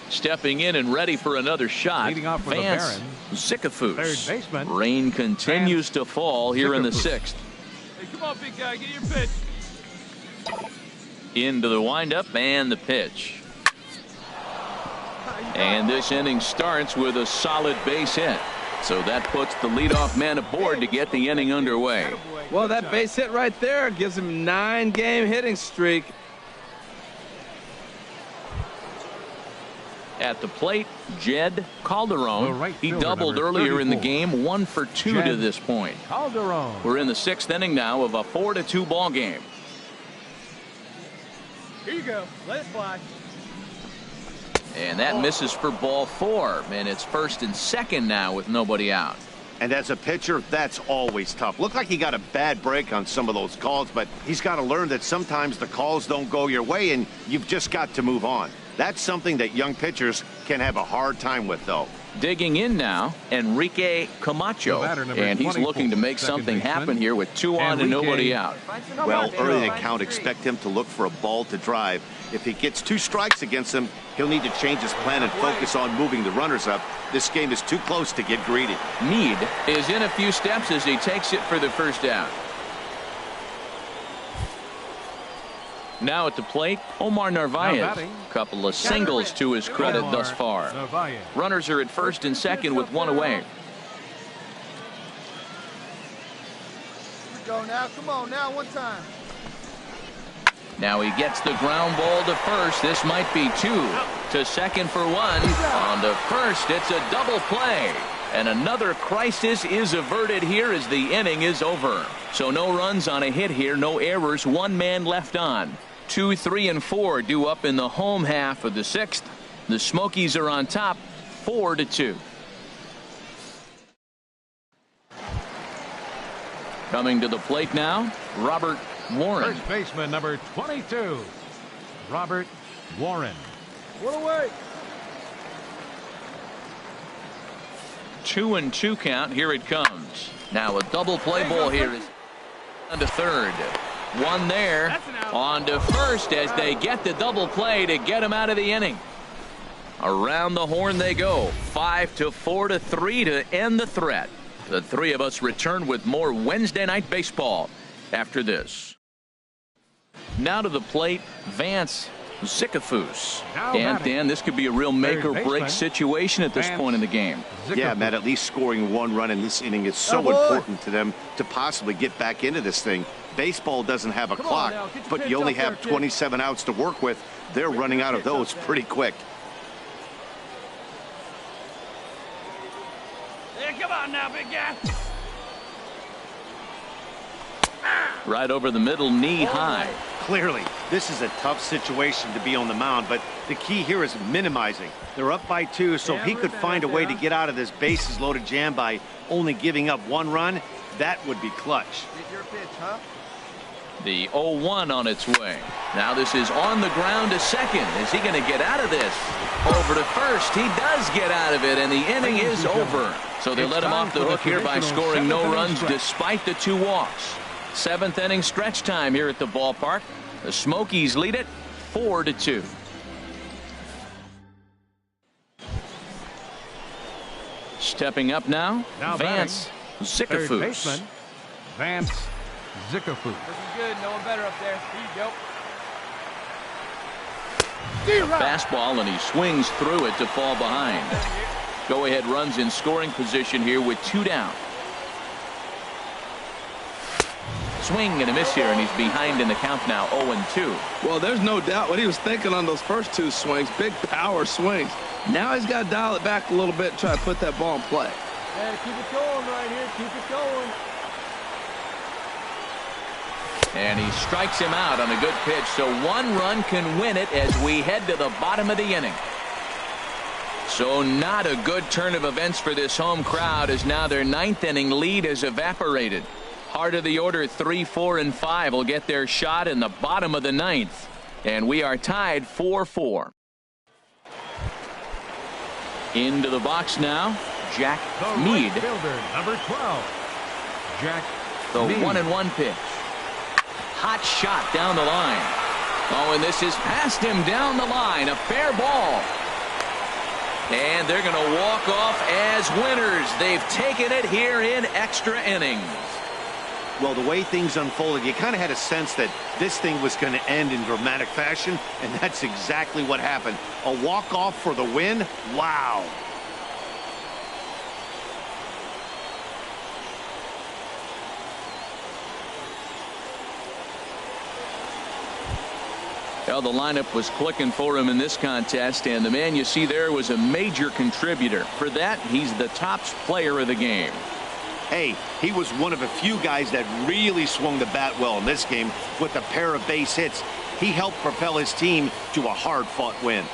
Stepping in and ready for another shot, Leading off for Vance the Zickafoose. Third baseman, Rain continues to fall here in the 6th. Hey, come on, big guy, get your pitch. Into the windup and the pitch. And this inning starts with a solid base hit. So that puts the leadoff man aboard to get the inning underway. Well, that base hit right there gives him a 9-game hitting streak. At the plate, Jed Calderon. He doubled earlier in the game, 1 for 2 to this point. Calderon. We're in the 6th inning now of a 4-2 ball game. Here you go. Let it fly. And that misses for ball 4. And it's 1st and 2nd now with nobody out. And as a pitcher, that's always tough. Looked like he got a bad break on some of those calls, but he's got to learn that sometimes the calls don't go your way and you've just got to move on. That's something that young pitchers can have a hard time with, though. Digging in now, Enrique Camacho, and he's looking to make something happen here with 2 on and nobody out. Well, early in the count, expect him to look for a ball to drive. If he gets 2 strikes against him, he'll need to change his plan and focus on moving the runners up. This game is too close to get greedy. Meade is in a few steps as he takes it for the first out. Now at the plate, Omar Narvaez. Couple of singles to his credit thus far. Runners are at 1st and 2nd with 1 away. Here we go now. Come on now, one time. Now he gets the ground ball to first. This might be 2. To second for 1. On to first. It's a double play. And another crisis is averted here as the inning is over. So no runs on a hit here. No errors. 1 man left on. 2, 3, and 4 due up in the home half of the 6th. The Smokies are on top 4-2. Coming to the plate now, Robert Warren. First baseman number 22, Robert Warren. What away? 2-2 count. Here it comes. Now a double play ball here is on to third. 1 there. On to first as they get the double play to get him out of the inning. Around the horn they go. 5-4-3 to end the threat. The 3 of us return with more Wednesday Night Baseball after this. Now to the plate, Vance Zickafoose. Dan, this could be a real make-or-break situation at this point in the game. Yeah, Matt, at least scoring 1 run in this inning is so important to them to possibly get back into this thing. Baseball doesn't have a clock, but you only have 27 outs to work with. They're running out of those pretty quick. Yeah, come on now, big guy. Right over the middle, knee high. Clearly, this is a tough situation to be on the mound, but the key here is minimizing. They're up by 2, so if he could find a way to get out of this bases loaded jam by only giving up 1 run, that would be clutch. Get your pitch, huh? The 0-1 on its way. Now this is on the ground to second. Is he going to get out of this? Over to first. He does get out of it, and the inning is over. So they let him off the hook here by scoring no runs despite the 2 walks. 7th inning stretch time here at the ballpark. The Smokies lead it 4-2. Stepping up now Vance Zickafoose. Third baseman, Vance Zickafoose. This is good. No one better up there. Here you go. Fastball, and he swings through it to fall behind. Go-ahead runs in scoring position here with 2 down. Swing and a miss here, and he's behind in the count now, 0-2. Well, there's no doubt what he was thinking on those first 2 swings. Big power swings. Now he's got to dial it back a little bit and try to put that ball in play. Yeah, keep it going right here. Keep it going. And he strikes him out on a good pitch, so 1 run can win it as we head to the bottom of the inning. So not a good turn of events for this home crowd, as now their 9th inning lead has evaporated. Heart of the order, 3, 4, and 5 will get their shot in the bottom of the 9th. And we are tied 4-4. Into the box now, Jack Mead. Right fielder, number 12, Jack The Mead. 1-1 pitch. Hot shot down the line. Oh, and this is past him down the line. A fair ball. And they're going to walk off as winners. They've taken it here in extra innings. Well, the way things unfolded, you kind of had a sense that this thing was going to end in dramatic fashion, and that's exactly what happened. A walk-off for the win? Wow. Well, the lineup was clicking for him in this contest, and the man you see there was a major contributor. For that, he's the top player of the game. Hey, he was one of a few guys that really swung the bat well in this game with a pair of base hits. He helped propel his team to a hard-fought win.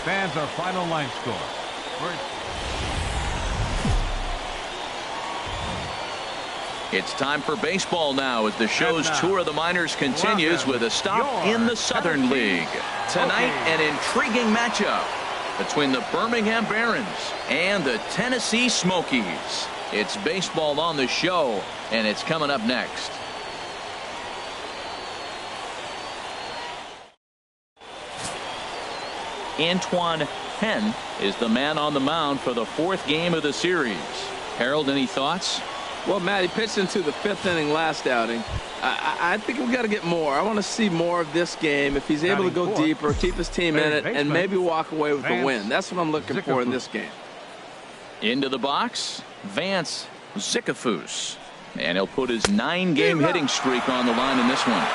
Fans, our final line score. It's time for baseball now as the show's tour of the minors continues with a stop in the Southern League. Tonight, an intriguing matchup between the Birmingham Barons and the Tennessee Smokies. It's baseball on the show, and it's coming up next. Antoine Penn is the man on the mound for the 4th game of the series. Harold, any thoughts? Well, Matt, he pitched into the 5th inning last outing. I think we've got to get more. I want to see more of this game. If he's able to go deeper, keep his team in it, and maybe walk away with a win. That's what I'm looking for in this game. Into the box, Vance Zickafoose. And he'll put his 9-game hitting streak on the line in this one.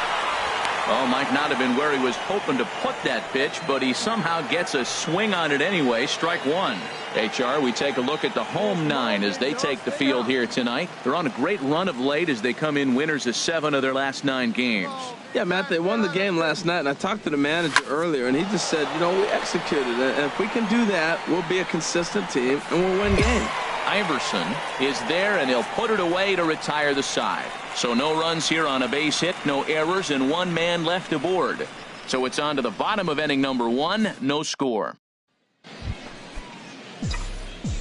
Well, might not have been where he was hoping to put that pitch, but he somehow gets a swing on it anyway. Strike one. HR, we take a look at the home 9 as they take the field here tonight. They're on a great run of late as they come in winners of 7 of their last 9 games. Yeah, Matt, they won the game last night, and I talked to the manager earlier, and he just said, you know, we executed it, and if we can do that, we'll be a consistent team, and we'll win games. Iverson is there, and he'll put it away to retire the side. So no runs here on a base hit, no errors, and 1 man left aboard. So it's on to the bottom of inning number 1, no score.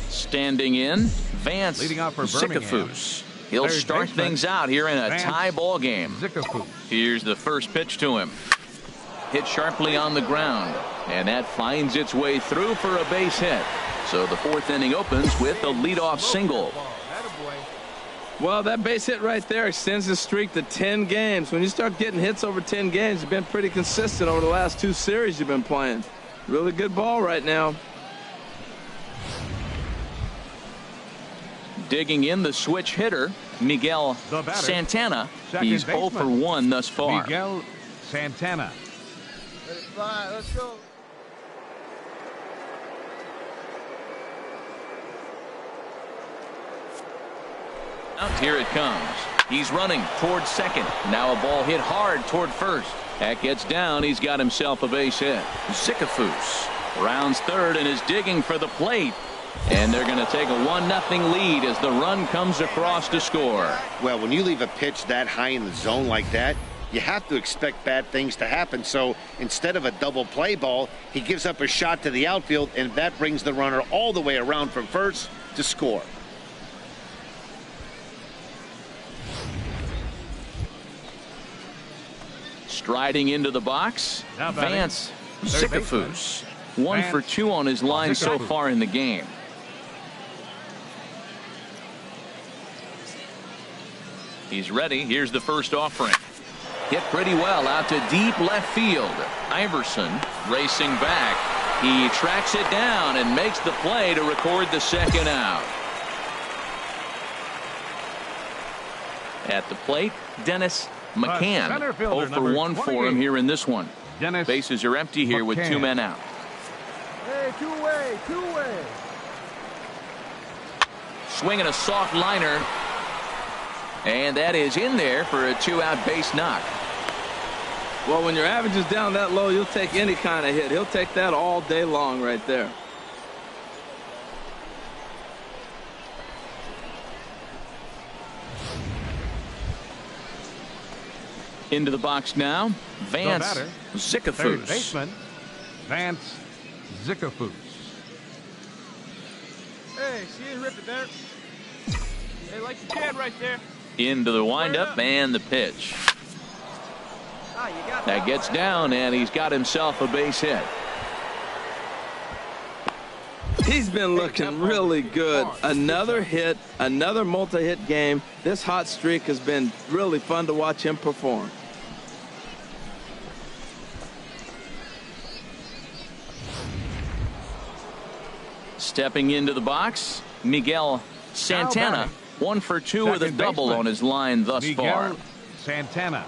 Standing in, Vance Zickafoose. He'll start things out here in a tie ball game. Here's the first pitch to him. Hit sharply on the ground, and that finds its way through for a base hit. So the 4th inning opens with a leadoff single. Well, that base hit right there extends the streak to 10 games. When you start getting hits over 10 games, you've been pretty consistent over the last 2 series you've been playing. Really good ball right now. Digging in, the switch hitter, Miguel Santana. He's 0 for 1 thus far. Miguel Santana. Let it fly. Let's go. Out here it comes. He's running toward second. Now a ball hit hard toward first. That gets down. He's got himself a base hit. Zickafoose rounds third and is digging for the plate. And they're going to take a 1-0 lead as the run comes across to score. Well, when you leave a pitch that high in the zone like that, you have to expect bad things to happen. So instead of a double play ball, he gives up a shot to the outfield, and that brings the runner all the way around from first to score. Striding into the box, Vance Zickafoose. 1 for 2 on his line so far in the game. He's ready. Here's the first offering. Hit pretty well out to deep left field. Iverson racing back. He tracks it down and makes the play to record the second out. At the plate, Dennis McCann. 0 for 1 for him here in this one. Bases are empty here with 2 men out. Hey, two-way. Swinging a soft liner. And that is in there for a 2-out base knock. Well, when your average is down that low, you'll take any kind of hit. He'll take that all day long right there. Into the box now, Vance Zickafoose. Baseman, Vance Zickafoose. Hey, see you rip it there. Hey, like you can right there. Into the windup and the pitch. That gets down, and he's got himself a base hit. He's been looking really good. Another hit, another multi-hit game. This hot streak has been really fun to watch him perform. Stepping into the box, Miguel Santana. 1 for 2 with a double on his line thus far. Santana.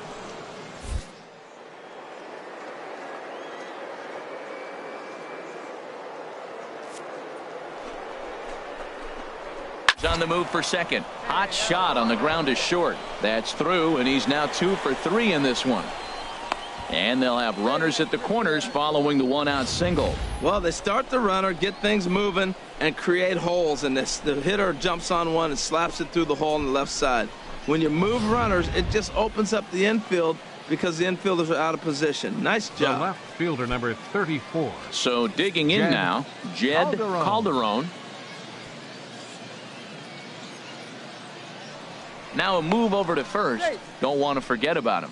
He's on the move for second. Hot shot on the ground is short. That's through, and he's now 2 for 3 in this one. And they'll have runners at the corners following the 1-out single. Well, they start the runner, get things moving, and create holes. And the hitter jumps on one and slaps it through the hole on the left side. When you move runners, it just opens up the infield because the infielders are out of position. Nice job. The left fielder, number 34. So digging in now, Jed Calderon. Now a move over to first. Don't want to forget about him.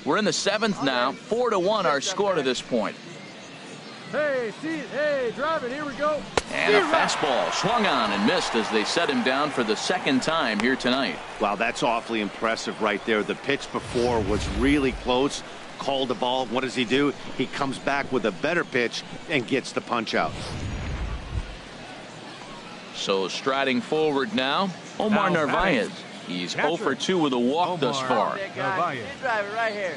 We're in the 7th now. 4-1 our score to this point. Hey, see it. Hey, drive it. Here we go. And a fastball swung on and missed as they set him down for the 2nd time here tonight. Wow, that's awfully impressive right there. The pitch before was really close. Called the ball. What does he do? He comes back with a better pitch and gets the punch out. So striding forward now, Omar Now Narvaez. batting. He's Catcher. 0 for 2 with a walk thus Omar far. Narvaez. Drive it right here.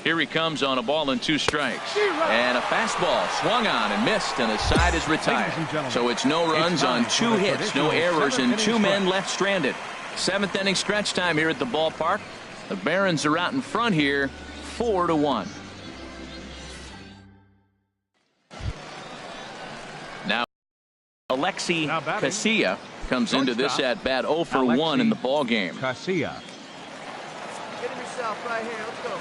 Here he comes on a ball and 2 strikes. And a fastball swung on and missed, and the side is retired. Ladies and gentlemen, So it's no runs on time 2 for the hits, no traditional errors, and 2 seventh-inning men stretch. left stranded. 7th inning stretch time here at the ballpark. The Barons are out in front here, 4-1. Now Alexi Now batting. Casilla comes into this Shortstop, at bat 0 for 1 in the ball game. Casilla. Get him yourself right here. Let's go.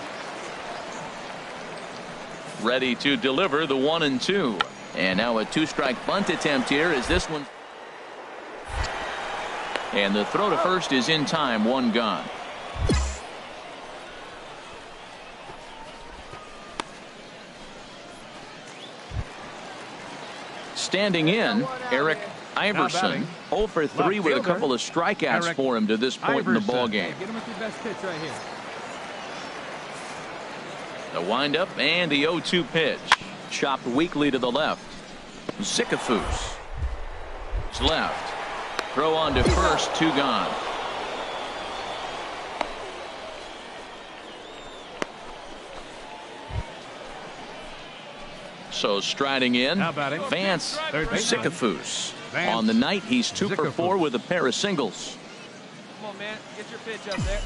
Ready to deliver the 1-2. And now a 2-strike bunt attempt here as this one. And the throw to first is in time, 1 gone. Standing in, Eric Iverson, batting. 0 for 3 Left with a fielder, couple of strikeouts Eric for him to this point in the Iverson. ball game. Get him with your best pitch right here. The windup and the 0-2 pitch. Chopped weakly to the left. Zickafoose. It's left. Throw on to first, 2 gone. So striding in, Now batting. Vance Third baseman. Zickafoose. Vance On the night, he's 2 for 4 Zickafoose. with a pair of singles. Come on, man. Get your pitch up there.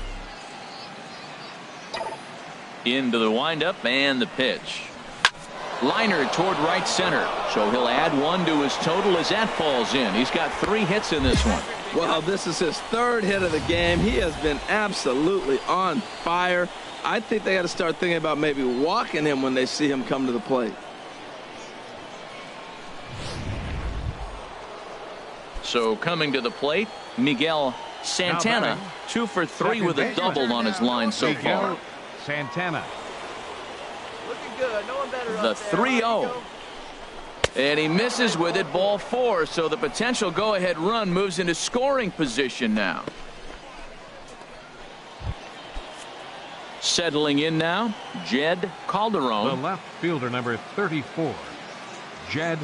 Into the windup and the pitch. Liner toward right center. So he'll add 1 to his total as that falls in. He's got 3 hits in this one. Well, this is his 3rd hit of the game. He has been absolutely on fire. I think they got to start thinking about maybe walking him when they see him come to the plate. So coming to the plate, Miguel Santana, batting. 2 for 3 Second with a baseman. double on his line so Miguel far. Santana. Looking good. No one better The up there. 3-0. And he misses with it, ball 4. So the potential go-ahead run moves into scoring position now. Settling in now, Jed The Calderon. left fielder, number 34, Jed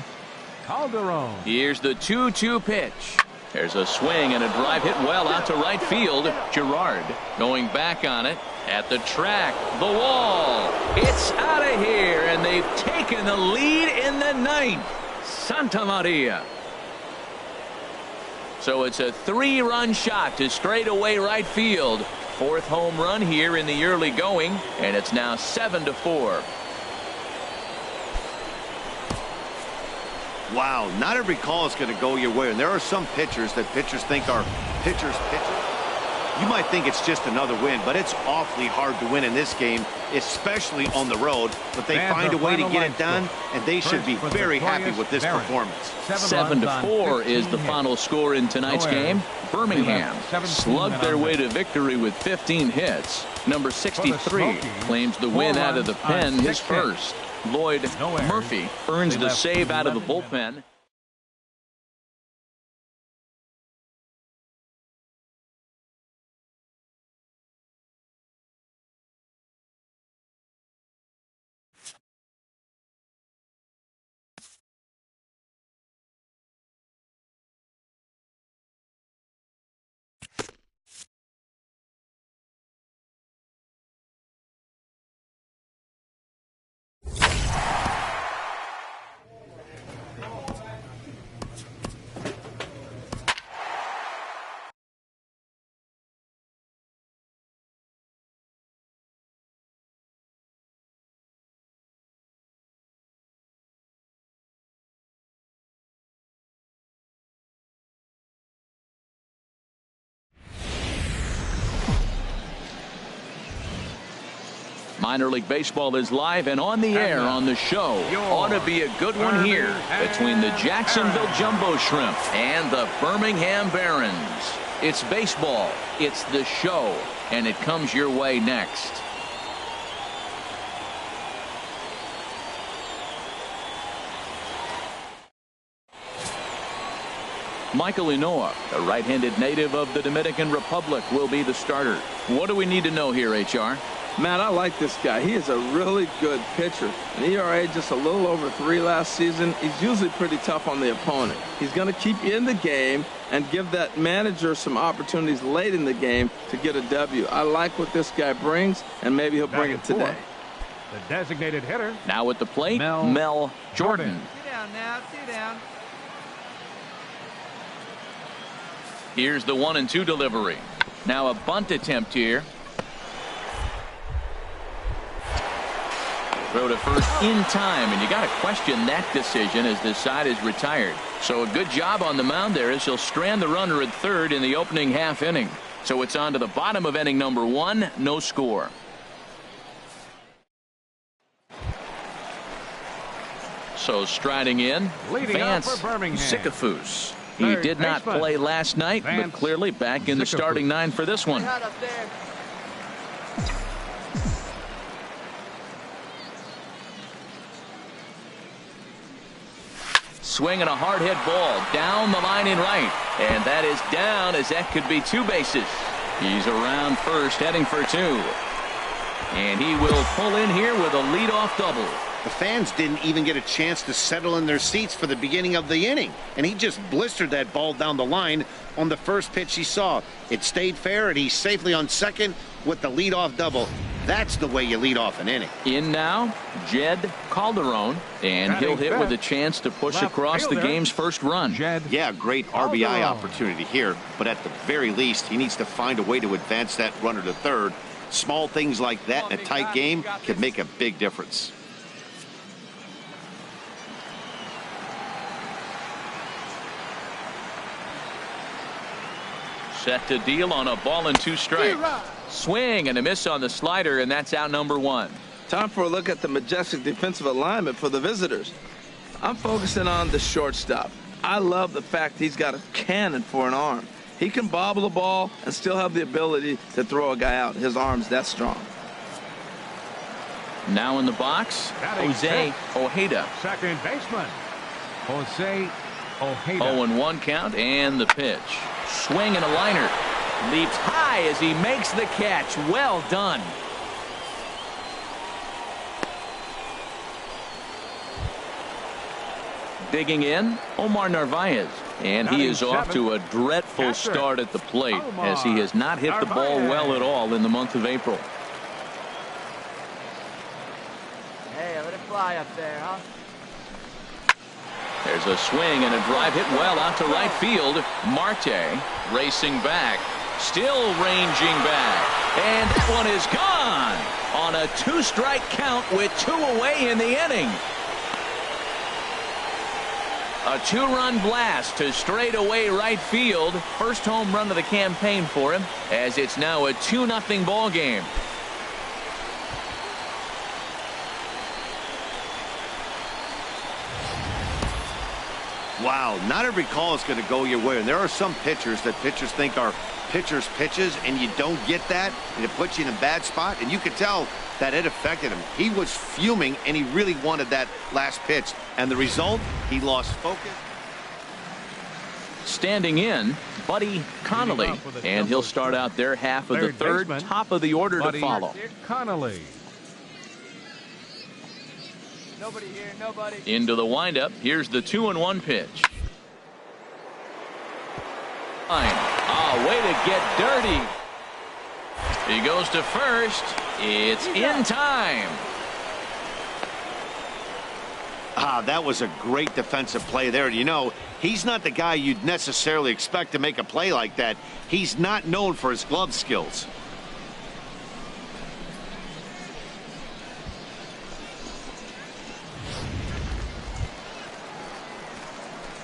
Calderon. Here's the 2-2 pitch. There's a swing and a drive hit well out to right field. Gerard going back on it at the track. The wall. It's out of here, and they've taken the lead in the 9th. Santa Maria. So it's a 3-run shot to straightaway right field. 4th home run here in the early going, and it's now 7-4. Wow, not every call is going to go your way. And there are some pitchers that pitchers think are pitchers. You might think it's just another win, but it's awfully hard to win in this game, especially on the road. But they Fans find a are way to final get line it done, score. and they should be First for the very happy victorious with this Barons. performance. 7-4 is the final score in tonight's No errors. game. Birmingham They left 17 slugged men their on way base. to victory with 15 hits. Number 63 Smokies, claims the 4 win out of the runs on pen, 6 his hits. first. Lloyd No errors. Murphy earns They the left save out of the 11 bullpen. Minor League Baseball is live and on the air on the show. Ought to be a good one here between the Jacksonville Jumbo Shrimp and the Birmingham Barons. It's baseball, it's the show, and it comes your way next. Michael Inoa, the right-handed native of the Dominican Republic, will be the starter. What do we need to know here, HR? Matt, I like this guy. He is a really good pitcher. An ERA just a little over 3 last season. He's usually pretty tough on the opponent. He's going to keep you in the game and give that manager some opportunities late in the game to get a W. I like what this guy brings, and maybe he'll bring it today. The designated hitter. Now at the plate, Mel Jordan. Sit down now. Sit down. Here's the 1-2 delivery. Now a bunt attempt here. Throw to first in time, and you got to question that decision as this side is retired. So a good job on the mound there as he'll strand the runner at third in the opening half inning. So it's on to the bottom of inning number 1, no score. So striding in, Vance Zickafoose. He did not play last night, but clearly back in the starting 9 for this one. Swinging a hard hit ball down the line in right, and that is down as that could be 2 bases. He's around first, heading for 2, and he will pull in here with a leadoff double. The fans didn't even get a chance to settle in their seats for the beginning of the inning, and he just blistered that ball down the line on the first pitch he saw. It stayed fair, and he's safely on second with the leadoff double. That's the way you lead off an inning. In now, Jed Calderon, and he'll hit with a chance to push across the game's first run. Yeah, great RBI opportunity here, but at the very least, he needs to find a way to advance that runner to third. Small things like that in a tight game could make a big difference. Set to deal on a ball and 2 strikes. Swing and a miss on the slider, and that's out number 1. Time for a look at the majestic defensive alignment for the visitors. I'm focusing on the shortstop. I love the fact he's got a cannon for an arm. He can bobble the ball and still have the ability to throw a guy out. His arm's that strong. Now in the box, Jose Ojeda. Second baseman, Jose Ojeda. 0-1 count, and the pitch. Swing and a liner. Leaps high as he makes the catch. Well done. Digging in, Omar Narvaez. And he is off to a dreadful start at the plate as he has not hit the ball well at all in the month of April. Hey, let it fly up there, huh? There's a swing and a drive hit well out to right field. Marte racing back. Still ranging back. And that one is gone on a 2-strike count with 2 away in the inning. A 2-run blast to straightaway right field. First home run of the campaign for him, as it's now a 2-0 ball game. Wow, not every call is going to go your way, and there are some pitchers that pitchers think are pitchers' pitches, and you don't get that, and it puts you in a bad spot, and you could tell that it affected him. He was fuming, and he really wanted that last pitch, and the result, he lost focus. Standing in, Buddy Connolly, and he'll start out their half of the third, top of the order to follow. Connolly. Nobody here, nobody. Into the windup. Here's the 2-1 pitch. Way to get dirty. He goes to first. It's in time. That was a great defensive play there. You know, he's not the guy you'd necessarily expect to make a play like that. He's not known for his glove skills.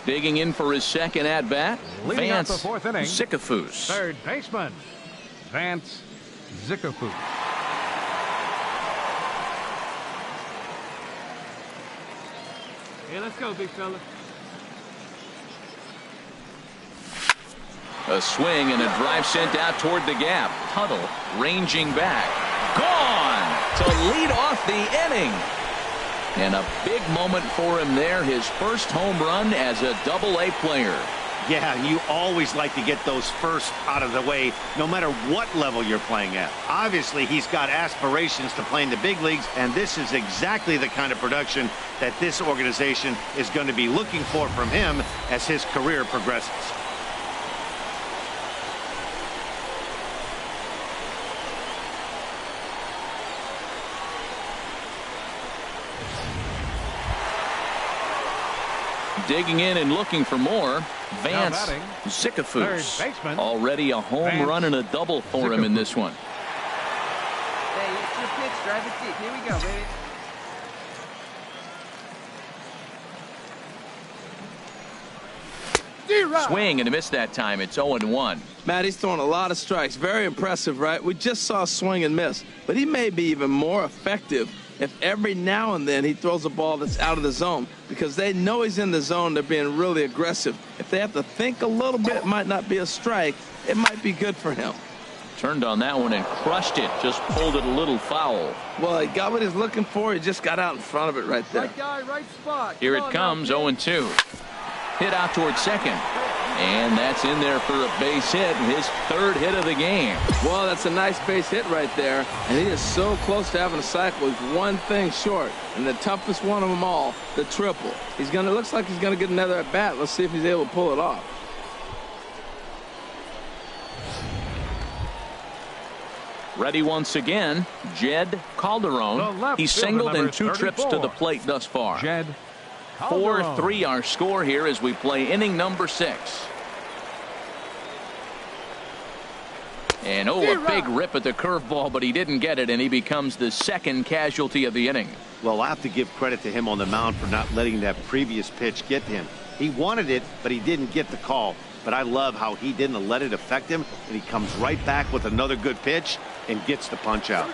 Digging in for his second at-bat, Vance the 4th inning, Zickafoose. Third baseman, Vance Zickafoose. Hey, let's go, big fella. A swing and a drive sent out toward the gap. Tuttle ranging back. Gone to lead off the inning. And a big moment for him there. His first home run as a Double-A player. Yeah, and you always like to get those first out of the way, no matter what level you're playing at. Obviously, he's got aspirations to play in the big leagues, and this is exactly the kind of production that this organization is going to be looking for from him as his career progresses. Digging in and looking for more. Vance Zickafoose. Already a home run and a double for him in this one. Hey, it's your pitch. Drive it deep. Here we go, baby. Swing and a miss that time. It's 0-1. Matt, he's throwing a lot of strikes. Very impressive, right? We just saw swing and miss. But he may be even more effective if every now and then he throws a ball that's out of the zone, because they know he's in the zone. They're being really aggressive. If they have to think a little bit, it might not be a strike. It might be good for him. Turned on that one and crushed it. Just pulled it a little foul. Well, he got what he's looking for. He just got out in front of it right there. Right guy, right spot. Here it comes, 0-2. Hit out towards second. And that's in there for a base hit, his third hit of the game. Well, that's a nice base hit right there. And he is so close to having a cycle. He's one thing short. And the toughest one of them all, the triple. Looks like he's going to get another at bat. Let's see if he's able to pull it off. Ready once again, Jed Calderon. He's singled in 2 trips to the plate thus far. 4-3 our score here as we play inning number 6. And a big rip at the curveball, but he didn't get it, and he becomes the second casualty of the inning. Well, I have to give credit to him on the mound for not letting that previous pitch get to him. He wanted it, but he didn't get the call. But I love how he didn't let it affect him, and he comes right back with another good pitch and gets the punch out.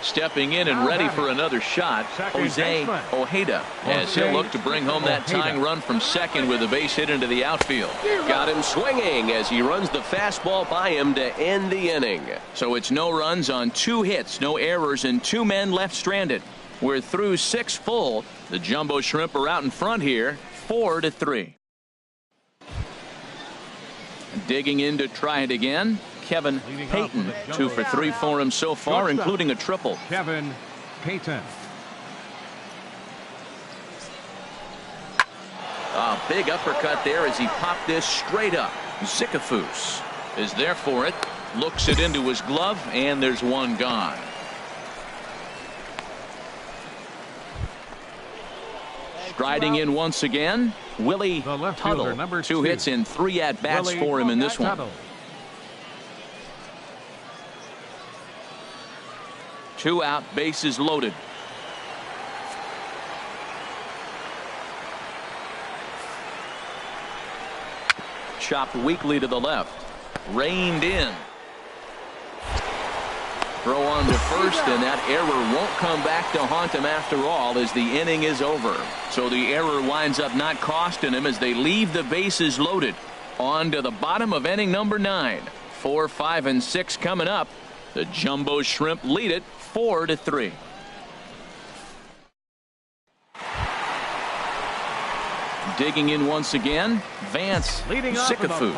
Stepping in and ready for another shot, Jose Ojeda, as he'll look to bring home that tying run from second with a base hit into the outfield. Got him swinging as he runs the fastball by him to end the inning. So it's no runs on 2 hits, no errors, and 2 men left stranded. We're through 6 full. The Jumbo Shrimp are out in front here, 4-3. Digging in to try it again, Kevin Payton. 2 for 3 for him so far, including a triple. Kevin Payton. A big uppercut there as he popped this straight up. Zickafoose is there for it. Looks it into his glove, and there's one gone. Striding in once again, Willie Tuttle. 2 hits and 3 at-bats for him in this one. 2 out, bases loaded. Chopped weakly to the left. Reined in. Throw on to first, and that error won't come back to haunt him after all as the inning is over. So the error winds up not costing him as they leave the bases loaded. On to the bottom of inning number 9. 4, 5, and 6 coming up. The Jumbo Shrimp lead it 4-3. Digging in once again, Vance Zickafoose.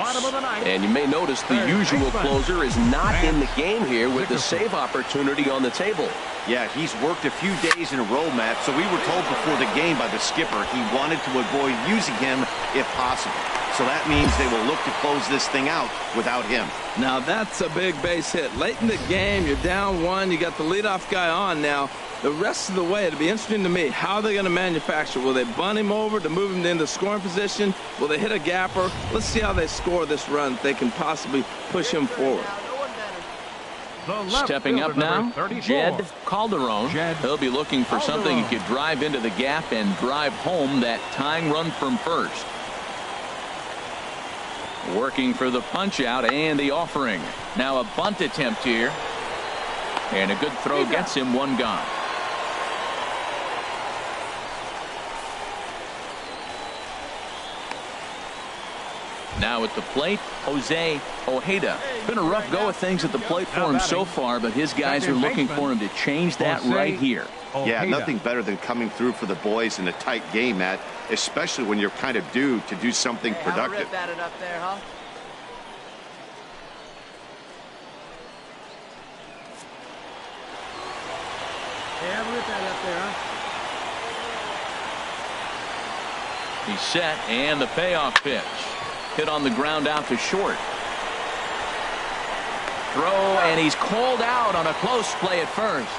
And you may notice the usual closer is not in the game here with the save opportunity on the table. Yeah, he's worked a few days in a row, Matt, so we were told before the game by the skipper he wanted to avoid using him if possible. So that means they will look to close this thing out without him. Now that's a big base hit. Late in the game, you're down 1. You got the leadoff guy on now. The rest of the way, it'll be interesting to me. How are they going to manufacture? Will they bunt him over to move him into scoring position? Will they hit a gapper? Let's see how they score this run. If they can possibly push him forward. Stepping up now, Jed Calderon. He'll be looking for something he could drive into the gap and drive home that tying run from first. Working for the punch out and the offering. Now a bunt attempt here. And a good throw gets him 1 gone. Now at the plate, Jose Ojeda. Been a rough go of things at the plate for him so far, but his guys are looking for him to change that right here. Yeah, nothing better than coming through for the boys in a tight game, Matt, especially when you're kind of due to do something productive. How it up there, huh? Yeah, rip that up there, huh? He's set, and the payoff pitch. Hit on the ground out to short. Throw, and he's called out on a close play at first.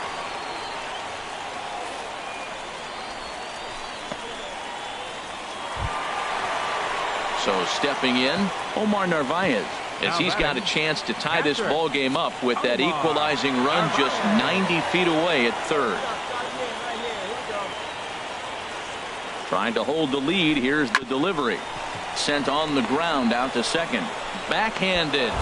So stepping in, Omar Narvaez, as he's got a chance to tie this ball game up with that equalizing run just 90 feet away at third. Trying to hold the lead. Here's the delivery. Sent on the ground out to second. Backhanded.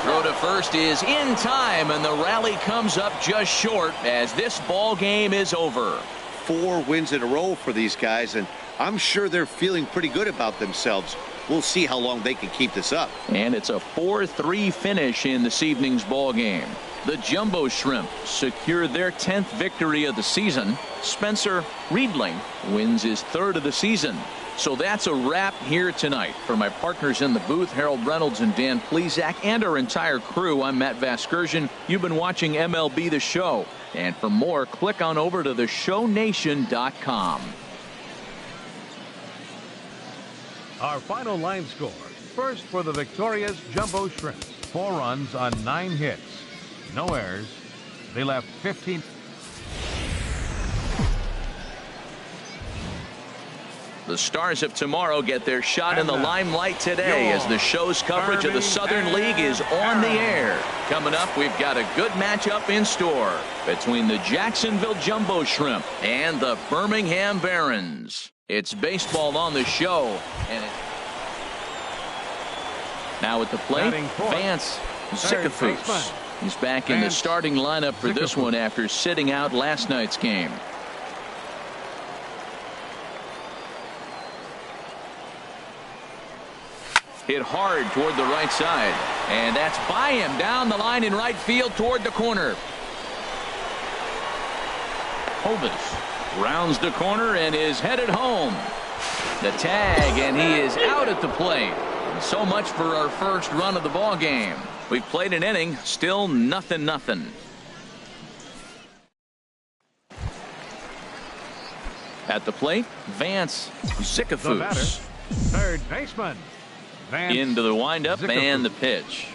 Throw to first is in time, and the rally comes up just short as this ball game is over. 4 wins in a row for these guys, and I'm sure they're feeling pretty good about themselves. We'll see how long they can keep this up. And it's a 4-3 finish in this evening's ball game. The Jumbo Shrimp secure their 10th victory of the season. Spencer Riedling wins his 3rd of the season. So that's a wrap here tonight. For my partners in the booth, Harold Reynolds and Dan Plesac, and our entire crew, I'm Matt Vasgersian. You've been watching MLB The Show. And for more, click on over to theshownation.com. Our final line score. First for the victorious Jumbo Shrimps. 4 runs on 9 hits. No errors. They left 15. The Stars of tomorrow get their shot in the limelight today as the show's coverage of the Southern League is on the air. Coming up, we've got a good matchup in store between the Jacksonville Jumbo Shrimp and the Birmingham Barons. It's baseball on the show. And now at the plate, Vance Zickafoose. He's back in the starting lineup for this one after sitting out last night's game. Hit hard toward the right side, and that's by him down the line in right field toward the corner. Hovis rounds the corner and is headed home. The tag, and he is out at the plate. So much for our first run of the ball game. We've played an inning, still nothing. At the plate, Vance Zickafoose. Third baseman. Vance into the windup Zickafoose. And the pitch.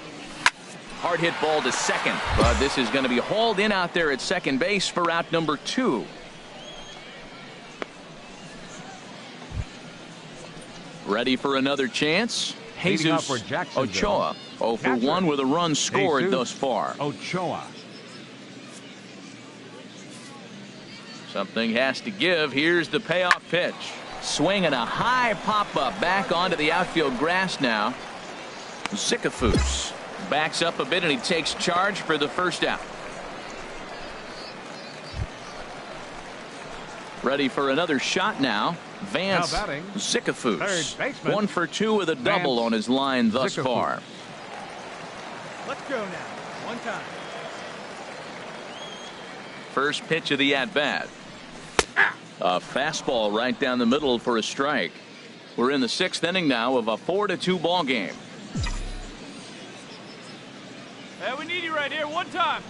Hard hit ball to second, but this is going to be hauled in out there at second base for out number 2. Ready for another chance. Jesus Ochoa 0 for 1 with a run scored Jesus thus far. Ochoa. Something has to give. Here's the payoff pitch. Swinging a high pop-up back onto the outfield grass now. Zickafoose backs up a bit and he takes charge for the first out. Ready for another shot now. Vance Zickafoose. 1 for 2 with a double on his line thus far. Let's go now. One time. First pitch of the at-bat. A fastball right down the middle for a strike. We're in the 6th inning now of a 4-2 ball game. Hey, we need you right here. One time.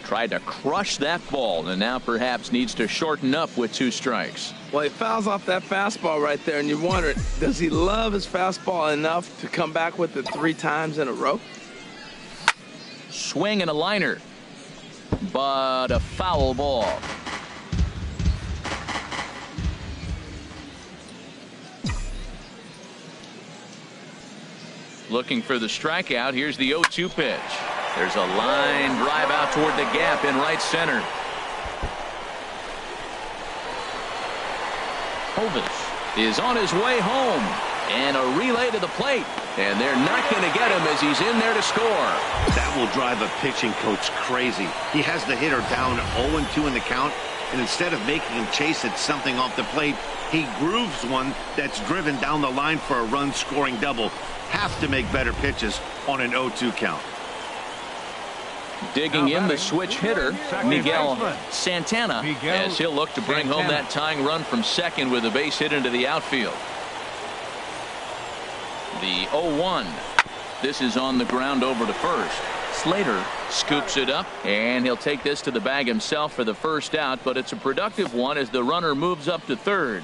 Tried to crush that ball and now perhaps needs to shorten up with 2 strikes. Well, he fouls off that fastball right there, and you wonder, does he love his fastball enough to come back with it 3 times in a row? Swing and a liner, but a foul ball. Looking for the strikeout. Here's the 0-2 pitch. There's a line drive out toward the gap in right center. Hovis is on his way home, and a relay to the plate. And they're not going to get him as he's in there to score. That will drive a pitching coach crazy. He has the hitter down 0-2 in the count, and instead of making him chase at something off the plate, he grooves one that's driven down the line for a run-scoring double. Have to make better pitches on an 0-2 count. Digging in the switch hitter, Miguel Santana, as he'll look to bring home that tying run from second with a base hit into the outfield. The 0-1. This is on the ground over to first. Slater scoops it up, and he'll take this to the bag himself for the first out, but it's a productive one as the runner moves up to third.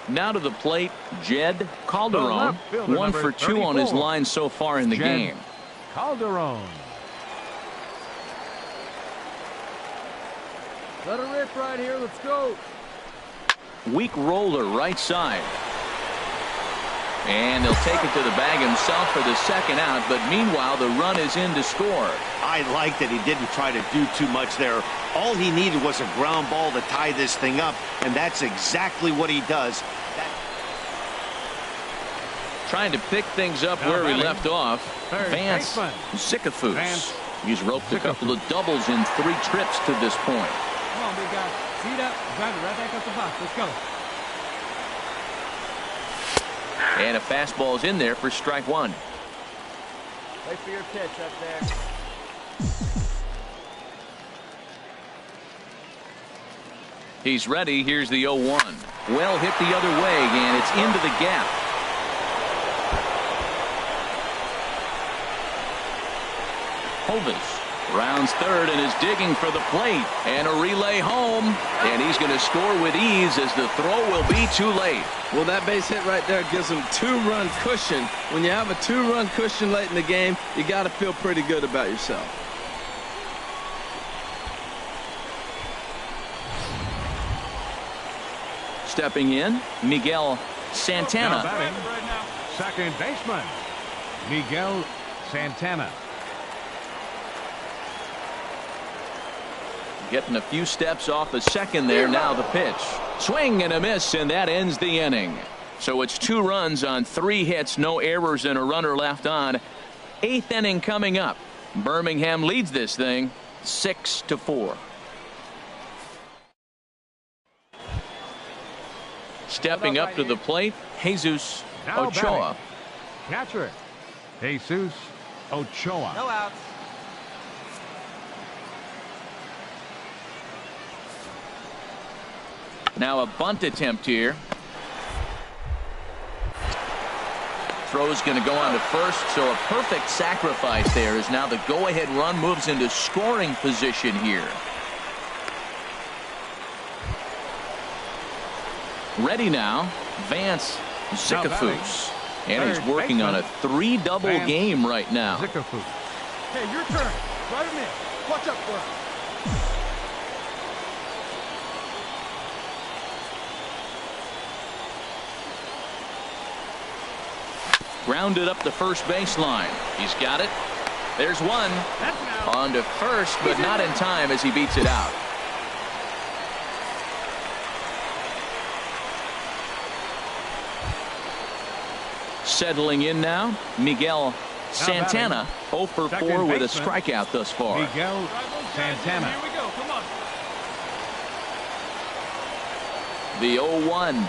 Now to the plate, Jed Calderon, 1 for 2 on his line so far in the game. Calderon. Let her rip right here. Let's go. Weak roller right side. And he'll take it to the bag himself for the second out, but meanwhile the run is in to score. I like that he didn't try to do too much there. All he needed was a ground ball to tie this thing up, and that's exactly what he does. Trying to pick things up where he left off, Vance Zickafoose. He's roped a couple of doubles in 3 trips to this point. Come on, big guy. Seat up. Drive it right back up the box. Let's go. And a fastball's in there for strike 1. Wait for your pitch up there. He's ready. Here's the 0-1. Well hit the other way, and it's into the gap. Hovis rounds third and is digging for the plate, and a relay home, and he's going to score with ease as the throw will be too late. Well, that base hit right there gives him 2-run cushion. When you have a 2-run cushion late in the game, you got to feel pretty good about yourself. Stepping in, Miguel Santana. Now batting, second baseman, Miguel Santana. Getting a few steps off the second there. Now the pitch. Swing and a miss, and that ends the inning. So it's 2 runs on 3 hits, no errors, and a runner left on. 8th inning coming up. Birmingham leads this thing 6-4. Stepping up to the plate, Jesus Now Ochoa. batting, catcher, Jesus Ochoa. No outs. Now a bunt attempt here. Throw's going to go on to first, so a perfect sacrifice there as now the go-ahead run moves into scoring position here. Ready now, Vance Zickafoose. And he's working on a 3-double game right now. Zickafoose. Hey, your turn. Drive him in. Watch up for him. Grounded up the first baseline. He's got it. There's one. On to first, but not in time as he beats it out. Settling in now, Miguel Santana, 0 for 4 with a strikeout thus far. Miguel Santana. Here we go. Come on. The 0-1.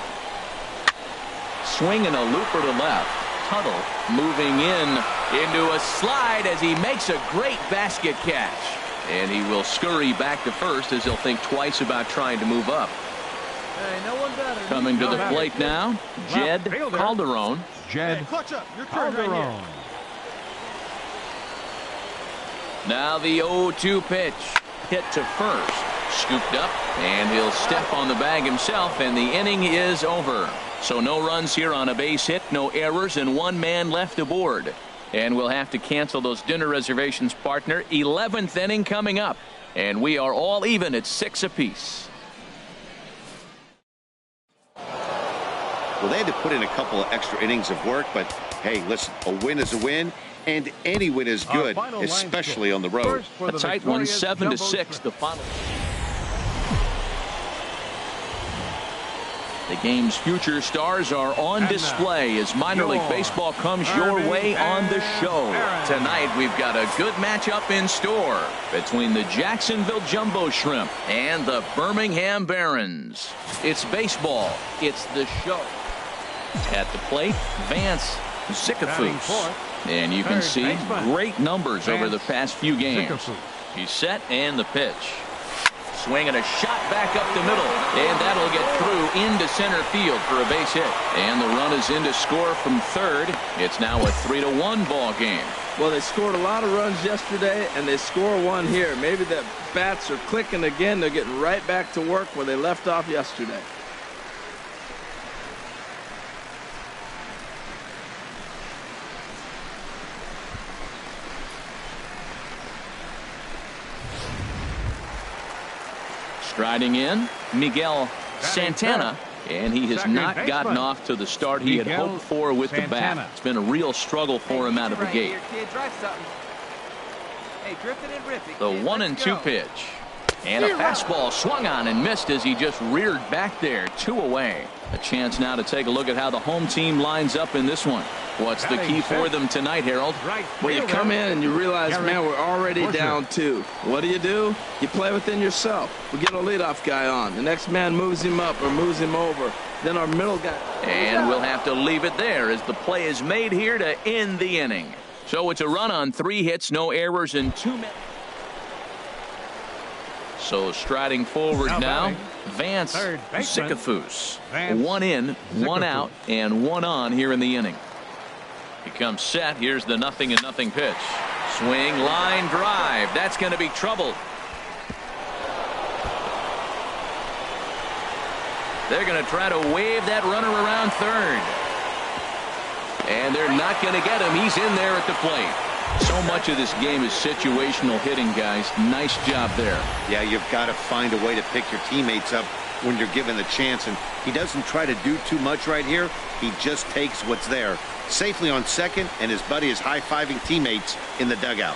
Swinging a looper to left. Tuttle moving into a slide as he makes a great basket catch. And he will scurry back to first as he'll think twice about trying to move up. Hey, no one better. Coming to the plate now, Jed Calderon. Jed Hey, clutch up. Your turn right Calderon. here. Now the 0-2 pitch. Hit to first. Scooped up, and he'll step on the bag himself, and the inning is over. So no runs here on a base hit, no errors, and 1 man left aboard. And we'll have to cancel those dinner reservations, partner. 11th inning coming up, and we are all even at 6 apiece. Well, they had to put in a couple of extra innings of work, but hey, listen, a win is a win, and any win is good, especially on the road. A tight one, 7-6, the final. The game's future stars are on display as minor league baseball comes your way on the show. Tonight we've got a good matchup in store between the Jacksonville Jumbo Shrimp and the Birmingham Barons. It's baseball. It's the show. At the plate, Vance, Zickafoose. And you can see great numbers over the past few games. He's set and the pitch. Swing and a shot back up the middle, and that'll get through into center field for a base hit. And the run is in to score from third. It's now a 3-1 ball game. Well, they scored a lot of runs yesterday, and they score one here. Maybe the bats are clicking again. They're getting right back to work where they left off yesterday. Striding in, Miguel Santana, and he has not gotten off to the start he had hoped for with the bat. It's been a real struggle for him out of the gate. The 1-2 pitch. And a fastball swung on and missed as he just reared back there. 2 away. A chance now to take a look at how the home team lines up in this one. What's the key for them tonight, Harold? Well, you come in and you realize, man, we're already down 2. What do? You play within yourself. We get a leadoff guy on. The next man moves him up or moves him over. Then our middle guy. And we'll have to leave it there as the play is made here to end the inning. So it's a run on 3 hits, no errors, and 2 minutes. So striding forward now, Vance Zickafoose. 1 in, 1 out, and 1 on here in the inning. He comes set. Here's the 0-0 pitch. Swing, line drive. That's going to be trouble. They're going to try to wave that runner around third. And they're not going to get him. He's in there at the plate. So much of this game is situational hitting, guys. Nice job there. Yeah, you've got to find a way to pick your teammates up when you're given the chance. And he doesn't try to do too much right here. He just takes what's there. Safely on second, and his buddy is high-fiving teammates in the dugout.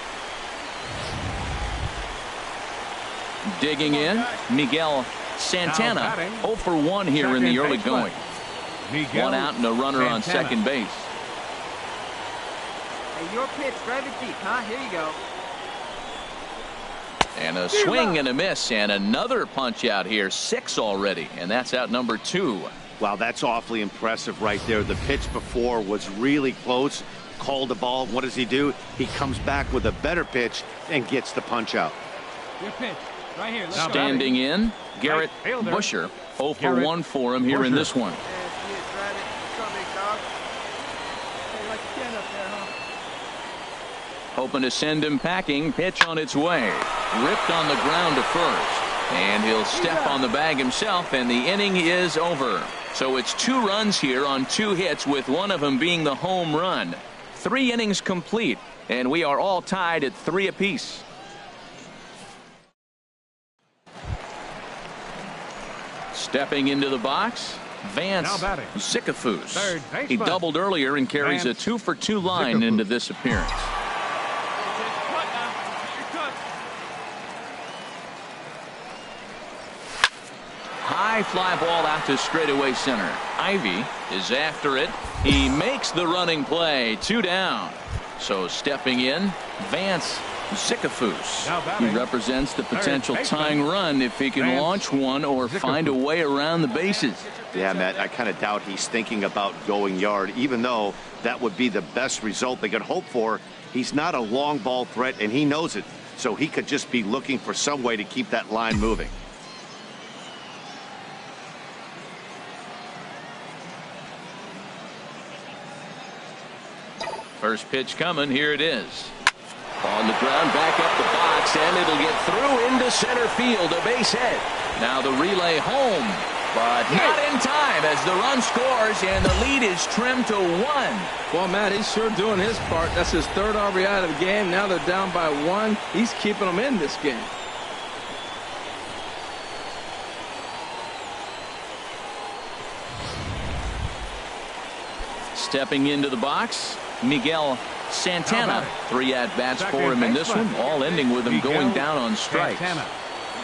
Digging in, Miguel Santana. 0 for 1 here in the early going. 1 out and a runner on second base. Hey, your pitch, drive it deep, huh? Here you go. And a swing and a miss, and another punch out here. 6 already, and that's out number 2. Wow, that's awfully impressive right there. The pitch before was really close. Called the ball. What does he do? He comes back with a better pitch and gets the punch out. Your pitch, right here. Let's Standing in, Garrett Busher. 0 for 1 for him here in this one. Hoping to send him packing. Pitch on its way. Ripped on the ground to first. And he'll step on the bag himself, and the inning is over. So it's 2 runs here on 2 hits, with one of them being the home run. 3 innings complete, and we are all tied at 3 apiece. Stepping into the box, Vance Zickafoose. He doubled earlier and carries a 2 for 2 line into this appearance. High fly ball out to straightaway center. Ivy is after it. He makes the running play. 2 down. So stepping in, Vance Zickafoose. He represents the potential tying run if he can launch one or find a way around the bases. Yeah, Matt, I kind of doubt he's thinking about going yard, even though that would be the best result they could hope for. He's not a long ball threat, and he knows it. So he could just be looking for some way to keep that line moving. First pitch coming. Here it is. On the ground, back up the box, and it'll get through into center field. A base hit. Now the relay home, but not in time as the run scores, and the lead is trimmed to 1. Well, Matt, he's sure doing his part. That's his 3rd RBI of the game. Now they're down by 1. He's keeping them in this game. Stepping into the box, Miguel Santana. 3 at-bats for him in this one, all ending with him going down on strikes.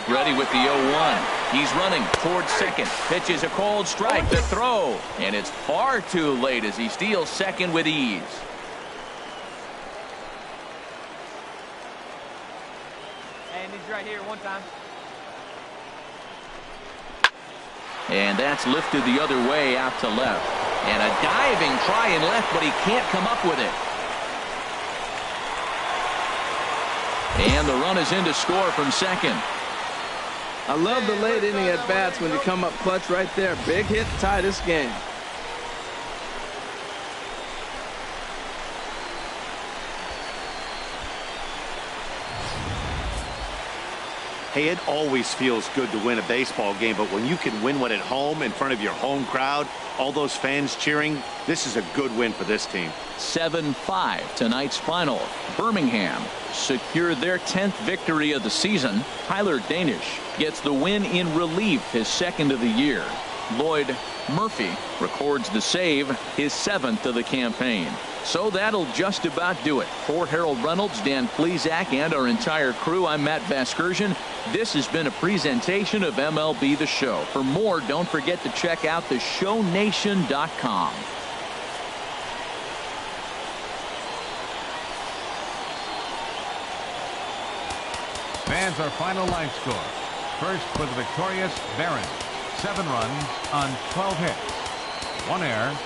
Ready with the 0-1. He's running towards second. Pitch is a cold strike. The throw. And it's far too late as he steals second with ease. Hey, he's right here one time. And that's lifted the other way out to left. And a diving try in left, but he can't come up with it. And the run is in to score from second. I love the late inning at bats when you come up clutch right there. Big hit to tie this game. Hey, it always feels good to win a baseball game, but when you can win one at home in front of your home crowd, all those fans cheering, this is a good win for this team. 7-5 tonight's final. Birmingham secured their 10th victory of the season. Tyler Danish gets the win in relief, his second of the year. Lloyd Murphy records the save, his 7th of the campaign. So that'll just about do it. For Harold Reynolds, Dan Plesac, and our entire crew, I'm Matt Vasgersian. This has been a presentation of MLB The Show. For more, don't forget to check out theshownation.com. Fans, our final line score. First for the victorious Barons. 7 runs on 12 hits. 1 error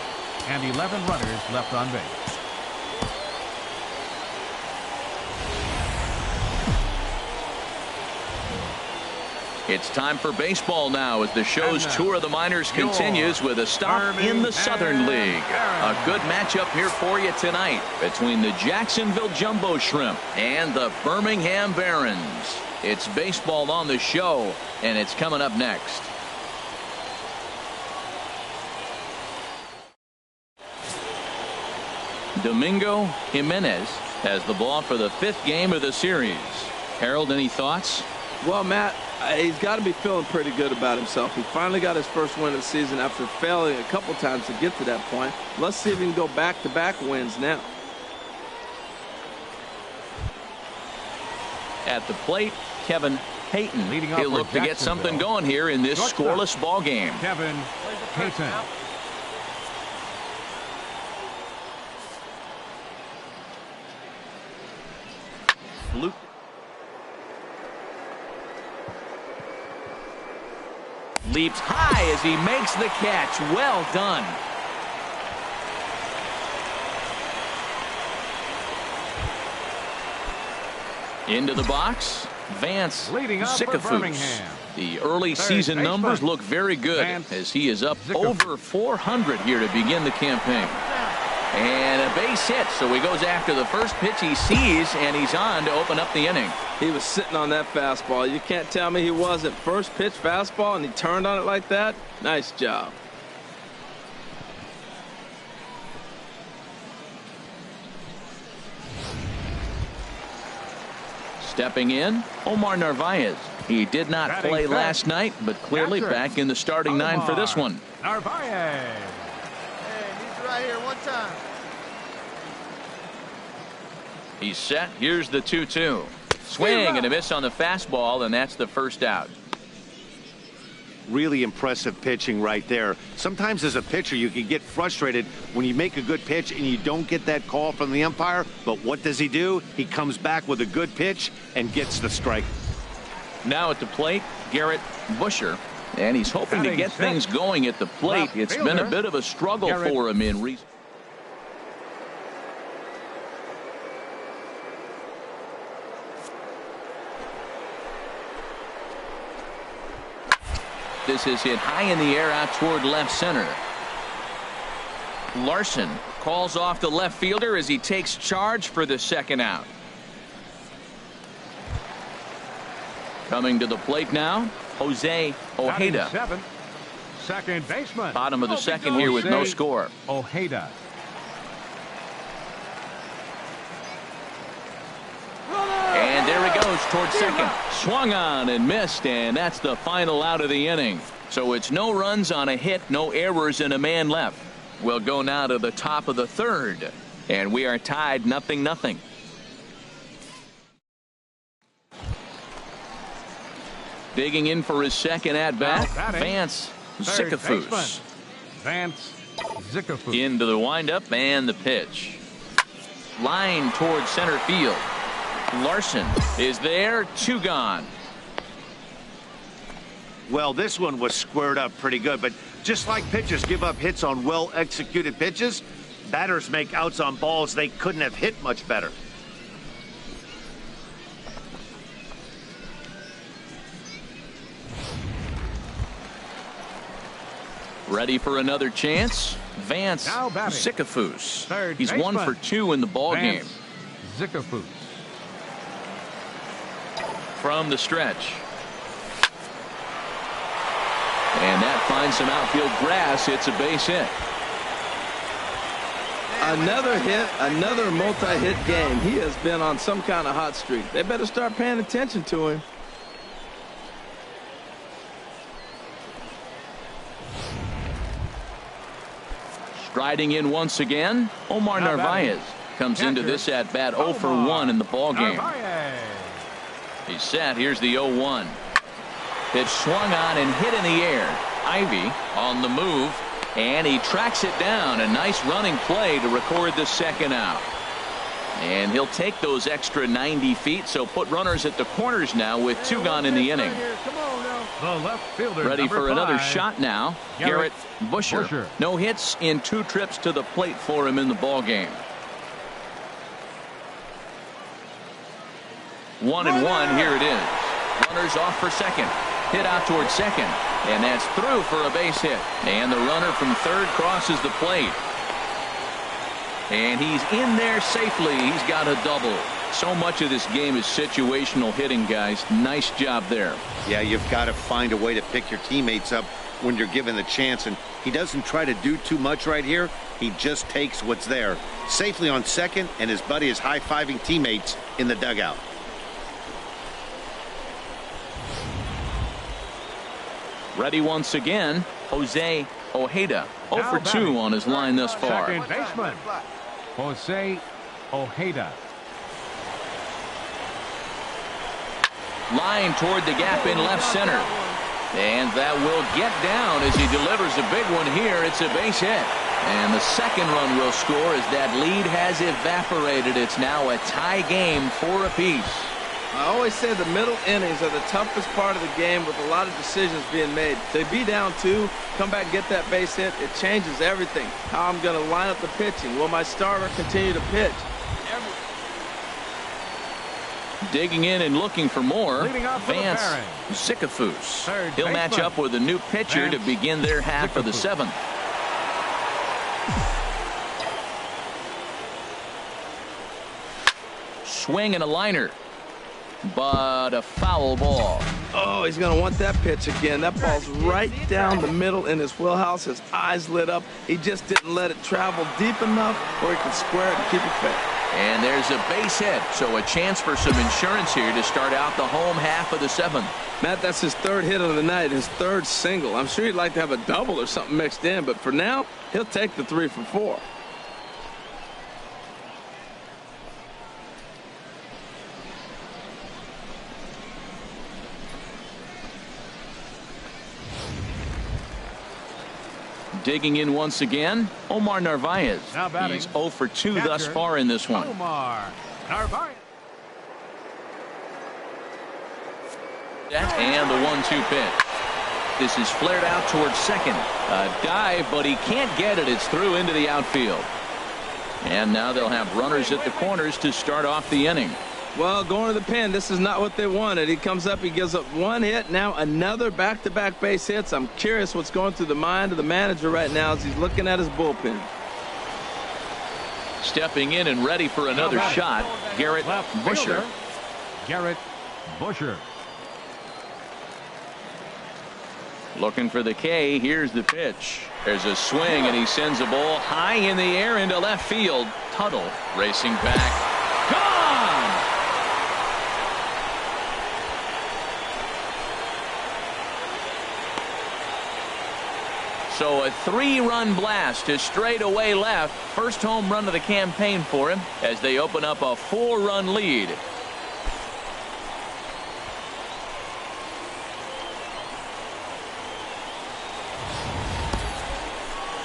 and 11 runners left on base. It's time for baseball now as the show's tour of the minors continues with a stop in the Southern League. A good matchup here for you tonight between the Jacksonville Jumbo Shrimp and the Birmingham Barons. It's baseball on the show, and it's coming up next. Domingo Jimenez has the ball for the 5th game of the series. Harold, any thoughts? Well, Matt, he's got to be feeling pretty good about himself. He finally got his first win of the season after failing a couple times to get to that point. Let's see if he can go back-to-back wins now. At the plate, Kevin Payton. Leading off He'll for look to get something going here in this scoreless ball game. Kevin Payton. Luke. Leaps high as he makes the catch. Well done. Into the box, Vance Zickafoose. The early season numbers look very good as he is up over 400 here to begin the campaign. And a base hit, so he goes after the first pitch he sees, and he's on to open up the inning. He was sitting on that fastball. You can't tell me he wasn't. First pitch fastball, and he turned on it like that. Nice job. Stepping in, Omar Narvaez. He did not play last night, but clearly back in the starting 9 for this one. Narvaez. Right here one time. He's set. Here's the 2-2. Swing and a miss on the fastball, and that's the first out. Really impressive pitching right there. Sometimes as a pitcher you can get frustrated when you make a good pitch and you don't get that call from the umpire, but what does he do? He comes back with a good pitch and gets the strike. Now at the plate, Garrett Busher. And he's hoping to get things going at the plate. It's been a bit of a struggle for him in recent. This is hit high in the air out toward left center. Larson calls off the left fielder as he takes charge for the second out. Coming to the plate now, Jose Ojeda. Second baseman. Bottom of the second here with no score. Ojeda. And there he goes towards second. Swung on and missed, and that's the final out of the inning. So it's no runs on a hit, no errors, and a man left. We'll go now to the top of the 3rd, and we are tied 0-0. Digging in for his second at-bat, Vance Zickafoose. Vance Zickafoose. Into the windup and the pitch. Line towards center field. Larson is there, 2 gone. Well, this one was squared up pretty good, but just like pitchers give up hits on well-executed pitches, batters make outs on balls they couldn't have hit much better. Ready for another chance? Vance Zickafoose. He's 1 for 2 in the ball game. Zickafoose. From the stretch. And that finds some outfield grass. It's a base hit. Another hit, another multi-hit game. He has been on some kind of hot streak. They better start paying attention to him. Striding in once again, Omar Narvaez comes into this at-bat 0 for 1 in the ball game. He's set. Here's the 0-1. Pitch swung on and hit in the air. Ivy on the move, and he tracks it down. A nice running play to record the second out. And he'll take those extra 90 feet, so put runners at the corners now with 2 gone in the inning. The left fielder, ready for another 5, shot now. Garrett Busher. No hits in 2 trips to the plate for him in the ball game. 1-1. Here it is. Runners off for second. Hit out towards second, and that's through for a base hit. And the runner from third crosses the plate. And he's in there safely. He's got a double. So much of this game is situational hitting, guys. Nice job there. Yeah, you've got to find a way to pick your teammates up when you're given the chance, and he doesn't try to do too much right here. He just takes what's there. Safely on second, and his buddy is high-fiving teammates in the dugout. Ready once again, Jose Ojeda. 0 for 2 on his line thus far. Second baseman, Jose Ojeda. Line toward the gap in left center. And that will get down as he delivers a big one here. It's a base hit. And the second run will score as that lead has evaporated. It's now a tie game, 4 apiece. I always say the middle innings are the toughest part of the game with a lot of decisions being made. They be down 2, come back and get that base hit. It changes everything. How I'm going to line up the pitching. Will my starter continue to pitch? Digging in and looking for more, Vance Zickafoose. He'll match up with a new pitcher to begin their half of the 7th. Swing and a liner, but a foul ball. Oh, he's going to want that pitch again. That ball's right down the middle in his wheelhouse. His eyes lit up. He just didn't let it travel deep enough where he could square it and keep it fair. And there's a base hit, so a chance for some insurance here to start out the home half of the 7th. Matt, that's his 3rd hit of the night, his 3rd single. I'm sure he'd like to have a double or something mixed in, but for now, he'll take the 3 for 4. Digging in once again, Omar Narvaez. He's 0 for 2 thus far in this one. Omar Narvaez. And the 1-2 pitch. This is flared out towards second. A dive, but he can't get it. It's through into the outfield. And now they'll have runners at the corners to start off the inning. Well, going to the pen, this is not what they wanted. He comes up, he gives up 1 hit, now another back-to-back base hits. I'm curious what's going through the mind of the manager right now as he's looking at his bullpen. Stepping in and ready for another shot, Garrett Busher. Garrett Busher. Looking for the K. Here's the pitch. There's a swing, and he sends a ball high in the air into left field. Tuttle racing back. Gone! So a 3-run blast to straightaway left. First home run of the campaign for him as they open up a 4-run lead.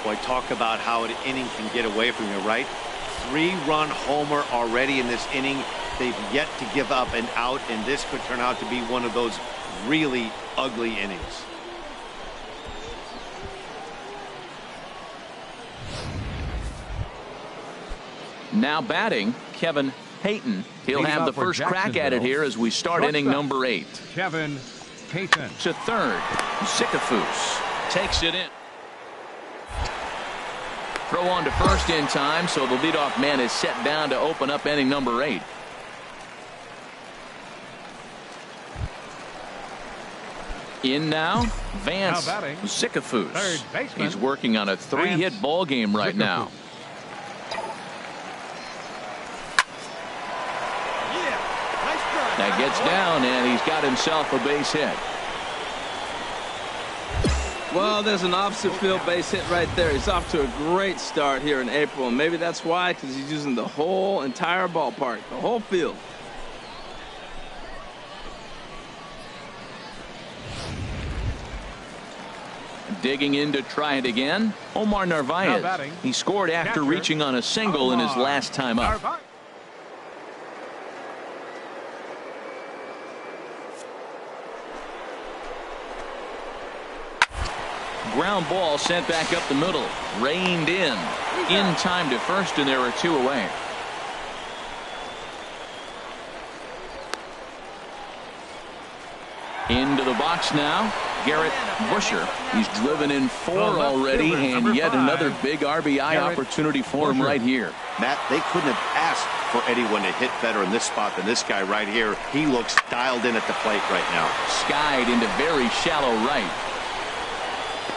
Boy, talk about how an inning can get away from you, right? 3-run homer already in this inning. They've yet to give up an out, and this could turn out to be one of those really ugly innings. Now batting, Kevin Payton. He'll have the first crack at it here as we start inning number 8. Kevin Payton. To third, Zickafoose takes it in. Throw on to first in time, so the leadoff man is set down to open up inning number 8. In now, Vance Zickafoose. He's working on a 3-hit ball game right now. That gets down, and he's got himself a base hit. Well, there's an opposite field base hit right there. He's off to a great start here in April, and maybe that's why, because he's using the whole entire ballpark, the whole field. Digging in to try it again, Omar Narvaez. He scored after reaching on a single in his last time up. Ground ball sent back up the middle, reined in time to first, and there are 2 away. Into the box now, Garrett Busher. He's driven in 4 already, and yet another big RBI opportunity for him right here. Matt, they couldn't have asked for anyone to hit better in this spot than this guy right here. He looks dialed in at the plate right now. Skied into very shallow right.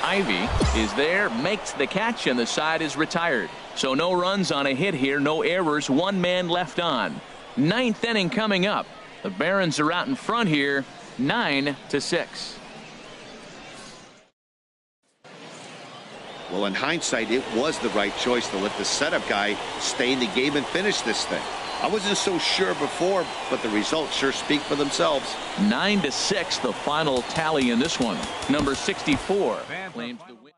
Ivy is there, makes the catch, and the side is retired. So no runs on a hit here, no errors, 1 man left on. 9th inning coming up. The Barons are out in front here, 9-6. Well, in hindsight, it was the right choice to let the setup guy stay in the game and finish this thing. I wasn't so sure before, but the results sure speak for themselves. 9-6, the final tally in this one. Number 64 claims the win.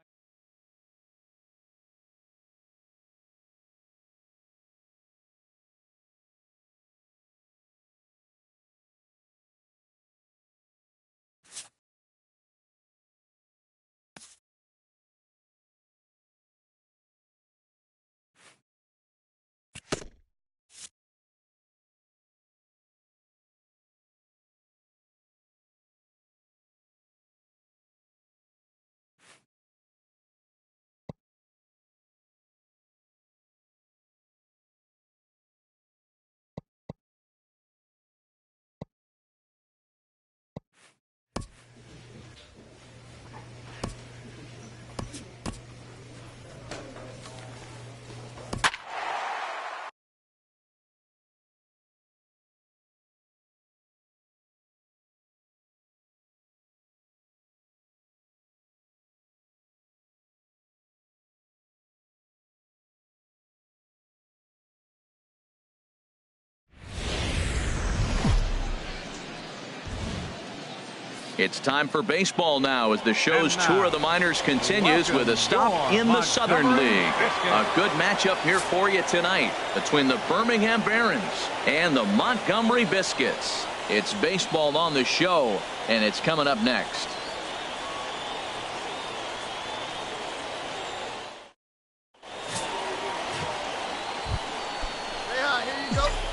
It's time for baseball now as the show's tour of the minors continues with a stop in the Southern League. A good matchup here for you tonight between the Birmingham Barons and the Montgomery Biscuits. It's baseball on the show, and it's coming up next.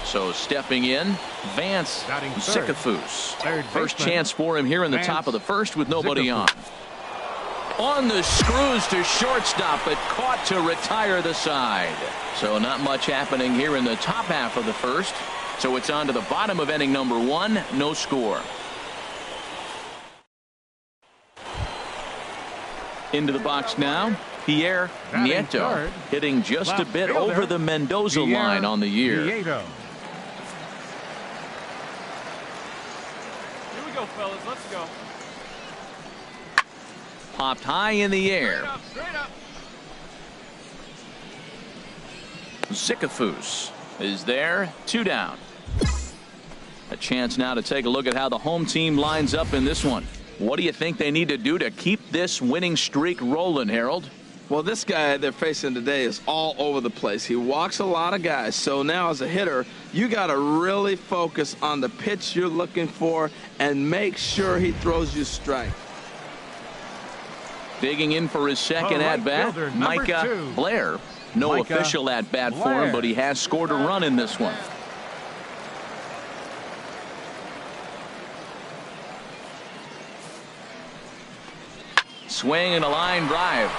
So stepping in, Vance Zickafoose. First chance for him here in the top of the first with nobody on. On the screws to shortstop, but caught to retire the side. So not much happening here in the top half of the first. So it's on to the bottom of inning number 1, no score. Into the box now, Pierre Nieto, hitting just a bit over the Mendoza line on the year. Fellas, let's go. Popped high in the air. Straight up. Zickafoose is there, 2 down. A chance now to take a look at how the home team lines up in this one. What do you think they need to do to keep this winning streak rolling, Harold? Well, this guy they're facing today is all over the place. He walks a lot of guys. So now as a hitter, you got to really focus on the pitch you're looking for and make sure he throws you strike. Digging in for his second at-bat, Micah Blair. No official at-bat for him, but he has scored a run in this one. Swing and a line drive.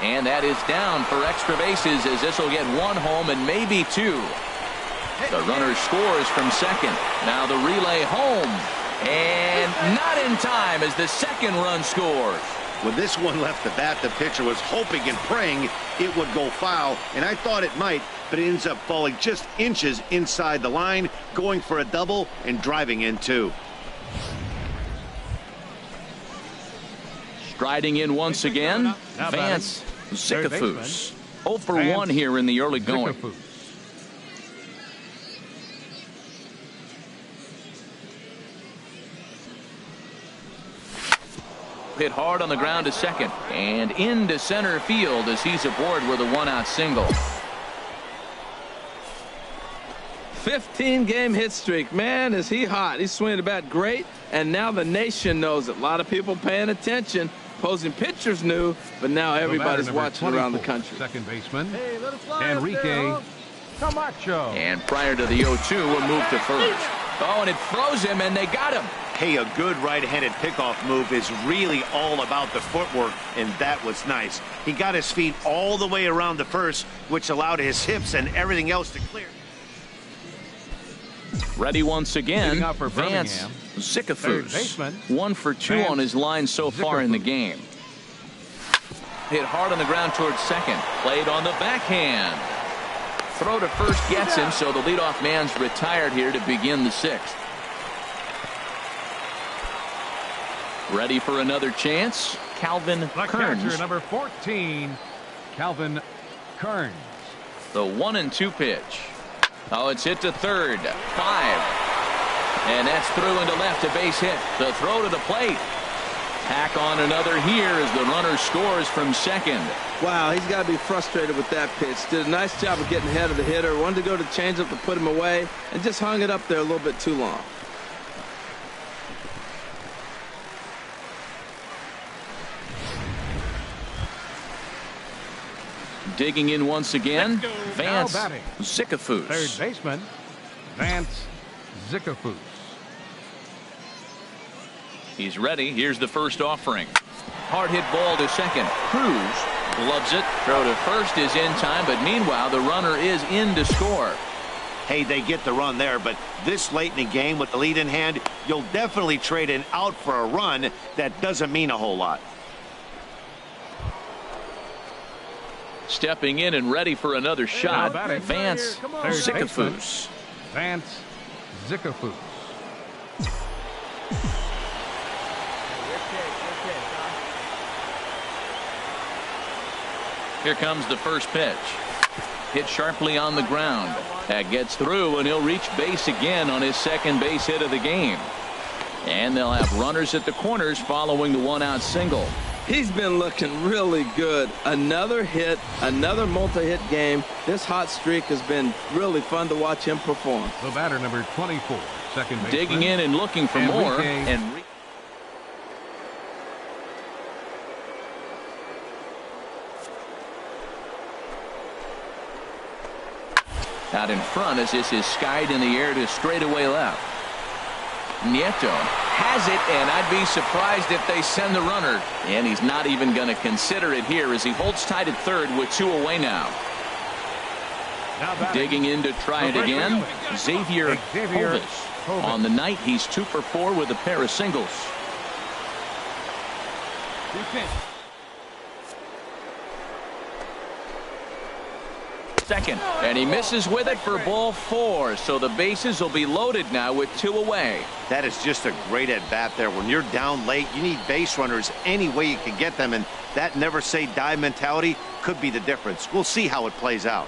And that is down for extra bases, as this will get one home and maybe two. The runner scores from second. Now the relay home. And not in time as the second run scores. When this one left the bat, the pitcher was hoping and praying it would go foul, and I thought it might, but it ends up falling just inches inside the line, going for a double and driving in two. Striding in once again, Vance Zickafoose. 0 for 1 here in the early going. Hit hard on the ground to second and into center field as he's aboard with a one-out single. 15-game hit streak. Man, is he hot. He's swinging the bat great, and now the nation knows it. A lot of people paying attention. Opposing pitchers knew, but now everybody's watching around the country. Second baseman, Enrique Camacho. And prior to the 0-2, we'll move to first. Oh, and it froze him, and they got him. Hey, a good right-handed pickoff move is really all about the footwork, and that was nice. He got his feet all the way around the first, which allowed his hips and everything else to clear. Ready once again, Vance Zickafoose. 1 for 2 on his line so far in the game. Hit hard on the ground towards second. Played on the backhand. Throw to first gets him, so the leadoff man's retired here to begin the 6th. Ready for another chance, Calvin Kearns. Catcher, number 14, Calvin Kearns. The 1-2 pitch. Oh, it's hit to third. 5. And that's through into left, a base hit. The throw to the plate. Tack on another here as the runner scores from second. Wow, he's got to be frustrated with that pitch. Did a nice job of getting ahead of the hitter. Wanted to go to changeup to put him away, and just hung it up there a little bit too long. Digging in once again, Vance Zickafoose. Third baseman, Vance Zickafoose. He's ready. Here's the first offering. Hard hit ball to second. Cruz gloves it. Throw to first is in time, but meanwhile the runner is in to score. Hey, they get the run there, but this late in the game with the lead in hand, you'll definitely trade an out for a run. That doesn't mean a whole lot. Stepping in and ready for another shot, Vance Zickafoose. Vance Zickafoose. Here comes the first pitch. Hit sharply on the ground. That gets through, and he'll reach base again on his second base hit of the game. And they'll have runners at the corners following the one-out single. He's been looking really good. Another hit, another multi-hit game. This hot streak has been really fun to watch him perform. The batter, number 24, second baseman. Digging in and looking for more. Out in front as this is skied in the air to straightaway left. Nieto has it, and I'd be surprised if they send the runner. And he's not even going to consider it here as he holds tight at third with 2 away now. Digging in to try it again, Xavier Hovis. On the night, he's 2 for 4 with a pair of singles. Second, and he misses with it for ball 4, so the bases will be loaded now with 2 away. That is just a great at bat there. When you're down late, you need base runners any way you can get them, and that never say die mentality could be the difference. We'll see how it plays out.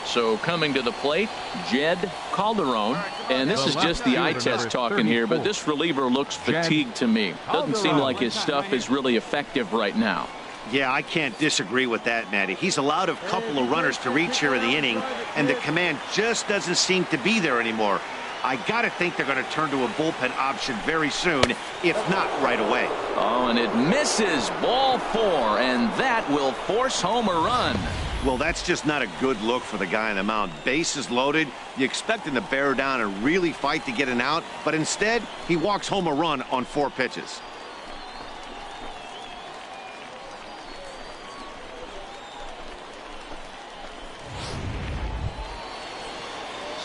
So coming to the plate, Jed Calderon, and this is just the eye test talking here, but this reliever looks fatigued to me. Doesn't seem like his stuff is really effective right now. Yeah, I can't disagree with that, Matty. He's allowed a couple of runners to reach here in the inning, and the command just doesn't seem to be there anymore. I got to think they're going to turn to a bullpen option very soon, if not right away. Oh, and it misses. Ball 4, and that will force home a run. Well, that's just not a good look for the guy on the mound. Bases loaded. You expect him to bear down and really fight to get an out, but instead, he walks home a run on 4 pitches.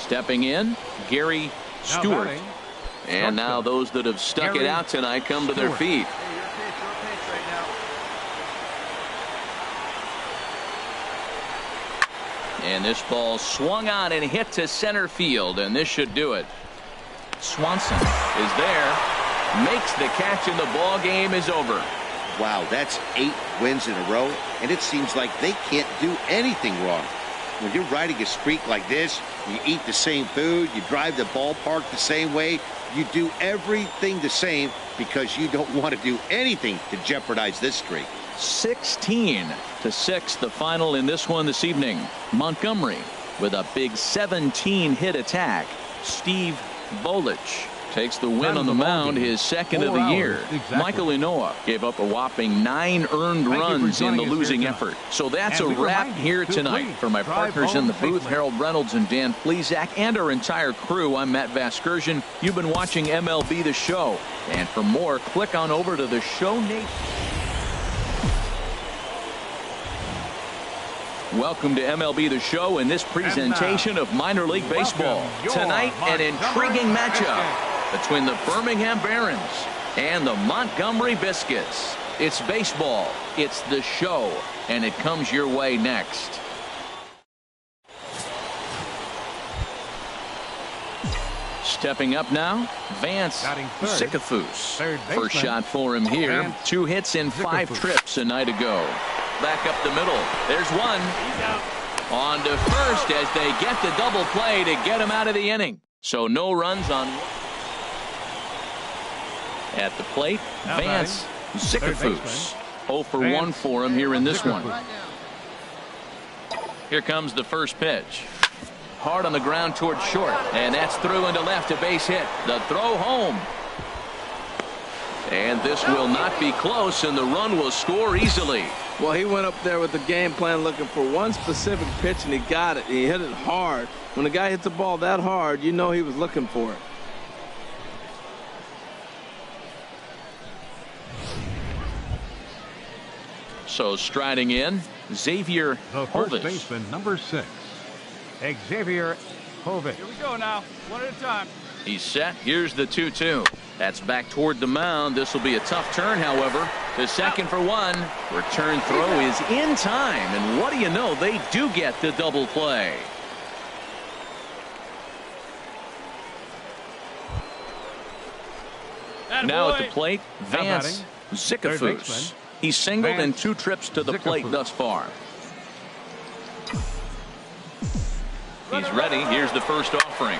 Stepping in, Gary Stewart. And now those that have stuck it out tonight come to their feet. And this ball swung on and hit to center field, and this should do it. Swanson is there, makes the catch, and the ball game is over. Wow, that's 8 wins in a row, and it seems like they can't do anything wrong. When you're riding a streak like this, you eat the same food, you drive the ballpark the same way, you do everything the same because you don't want to do anything to jeopardize this streak. 16-6 the final in this one this evening. Montgomery with a big 17-hit attack. Steve Bolich takes the win on the mound, his second of the year. Michael Inoa gave up a whopping 9 earned runs in the losing effort. So that's a wrap here tonight. For my partners in the booth, Harold Reynolds and Dan Plesac, and our entire crew, I'm Matt Vasgersian. You've been watching MLB The Show. And for more, click on over to the Show Nation. Welcome to MLB The Show in this presentation of minor league baseball. Tonight, an intriguing matchup between the Birmingham Barons and the Montgomery Biscuits. It's baseball, it's the show, and it comes your way next. Stepping up now, Vance Zickafoose. First shot for him here. 2 hits in 5 trips a night ago. Back up the middle. There's one. On to first as they get the double play to get him out of the inning. So no runs on. At the plate, Vance Zickafoose. 0 for 1 for him here in this one. Here comes the first pitch. Hard on the ground towards short, and that's through into left, a base hit. The throw home. And this will not be close, and the run will score easily. Well, he went up there with the game plan looking for one specific pitch, and he got it. He hit it hard. When a guy hits the ball that hard, you know he was looking for it. So striding in, Xavier The first Hovis. baseman, number 6, Xavier Hovis. Here we go now, one at a time. He's set. Here's the 2-2. That's back toward the mound. This will be a tough turn, however. The second for 1. Return throw is in time. And what do you know? They do get the double play. Now at the plate, Vance Zickafoose. He's singled in 2 trips to the plate thus far. He's ready. Here's the first offering.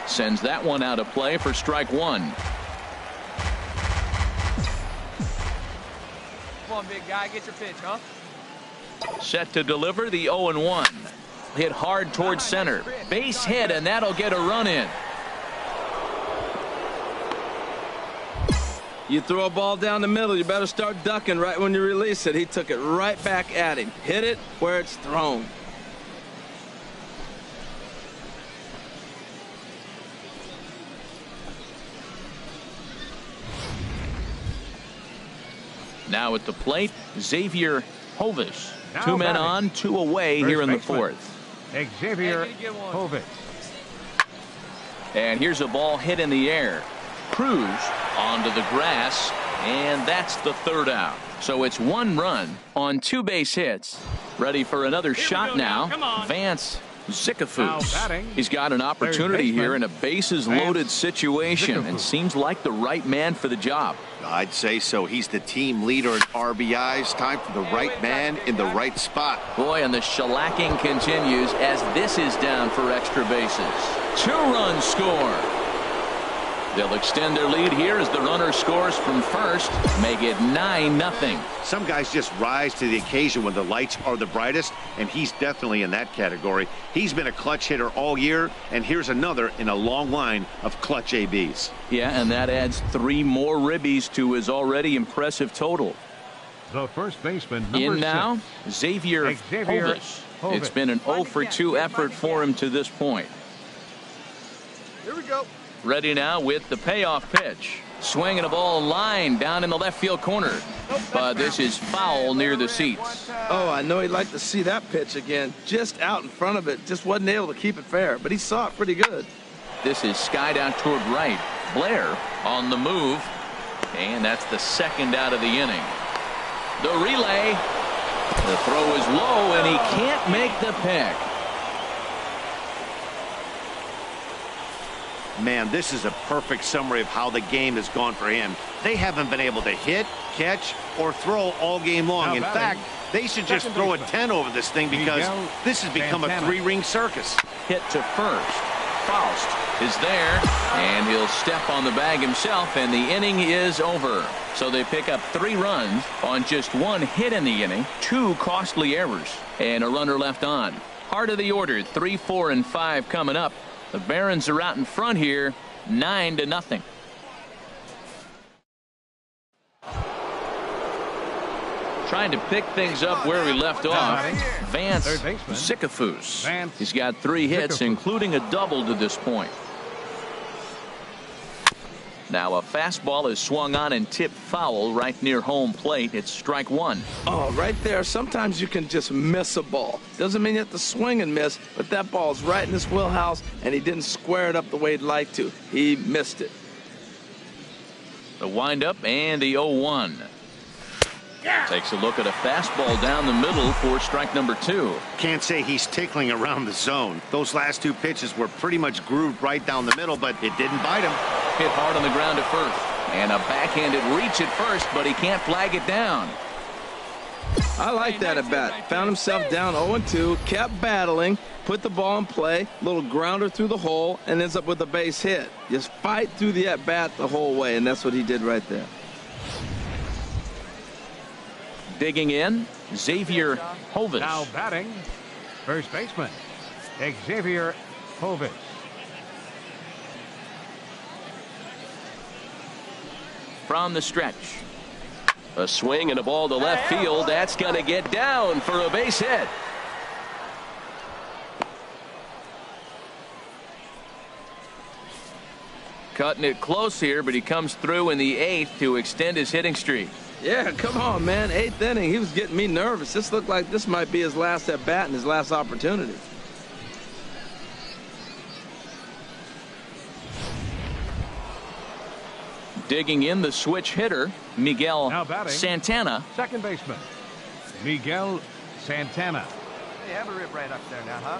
Sends that one out of play for strike 1. Come on, big guy, get your pitch, huh? Set to deliver the 0-1. Hit hard towards center. Base hit, and that'll get a run in. You throw a ball down the middle, you better start ducking right when you release it. He took it right back at him. Hit it where it's thrown. Now at the plate, Xavier Hovis. Now 2 men batting. on, 2 away First here in the baseman. 4th. Xavier Hovis. And here's a ball hit in the air. Cruz onto the grass, and that's the 3rd out. So it's 1 run on 2 base hits. Ready for another shot now. Vance Zickafoose. He's got an opportunity here in a bases-loaded situation and seems like the right man for the job. I'd say so. He's the team leader in RBIs. Time for the right man in the right spot. Boy, and the shellacking continues as this is down for extra bases. 2 runs score. They'll extend their lead here as the runner scores from first, make it 9-0. Some guys just rise to the occasion when the lights are the brightest, and he's definitely in that category. He's been a clutch hitter all year, and here's another in a long line of clutch ABs. Yeah, and that adds 3 more ribbies to his already impressive total. The first baseman, number In 6. now, Xavier Hovis. It's been an 0 for 2 effort for him to this point. Here we go. Ready now with the payoff pitch. Swinging a ball line down in the left field corner. But this is foul near the seats. Oh, I know he'd like to see that pitch again. Just out in front of it. Just wasn't able to keep it fair. But he saw it pretty good. This is skied out toward right. Blair on the move. And that's the second out of the inning. The relay. The throw is low, and he can't make the pick. Man, this is a perfect summary of how the game has gone for him. They haven't been able to hit, catch, or throw all game long. In fact, they should just throw a 10 over this thing because this has become a 3-ring circus. Hit to first. Faust is there, and he'll step on the bag himself, and the inning is over. So they pick up 3 runs on just 1 hit in the inning, 2 costly errors, and a runner left on. Heart of the order, 3, 4, and 5 coming up. The Barons are out in front here, 9-0. Trying to pick things up where we left off. Vance Zickafoose. He's got 3 hits, including a double to this point. Now a fastball is swung on and tipped foul right near home plate. It's strike 1. Oh, right there. Sometimes you can just miss a ball. Doesn't mean you have to swing and miss, but that ball's right in his wheelhouse, and he didn't square it up the way he'd like to. He missed it. The windup and the 0-1. Takes a look at a fastball down the middle for strike number 2. Can't say he's tickling around the zone. Those last 2 pitches were pretty much grooved right down the middle, but it didn't bite him. Hit hard on the ground at first. And a backhanded reach at first, but he can't flag it down. I like that at bat. Found himself down 0-2, kept battling, put the ball in play, little grounder through the hole, and ends up with a base hit. Just fight through the at bat the whole way, and that's what he did right there. Digging in, Xavier Hovis. Now batting, first baseman, Xavier Hovis. From the stretch. A swing and a ball to left field. That's going to get down for a base hit. Cutting it close here, but he comes through in the 8th to extend his hitting streak. Yeah, come on, man. 8th inning. He was getting me nervous. This looked like this might be his last at bat and his last opportunity. Digging in, the switch hitter, Miguel Santana. Second baseman, Miguel Santana. Hey, have a rip right up there now, huh?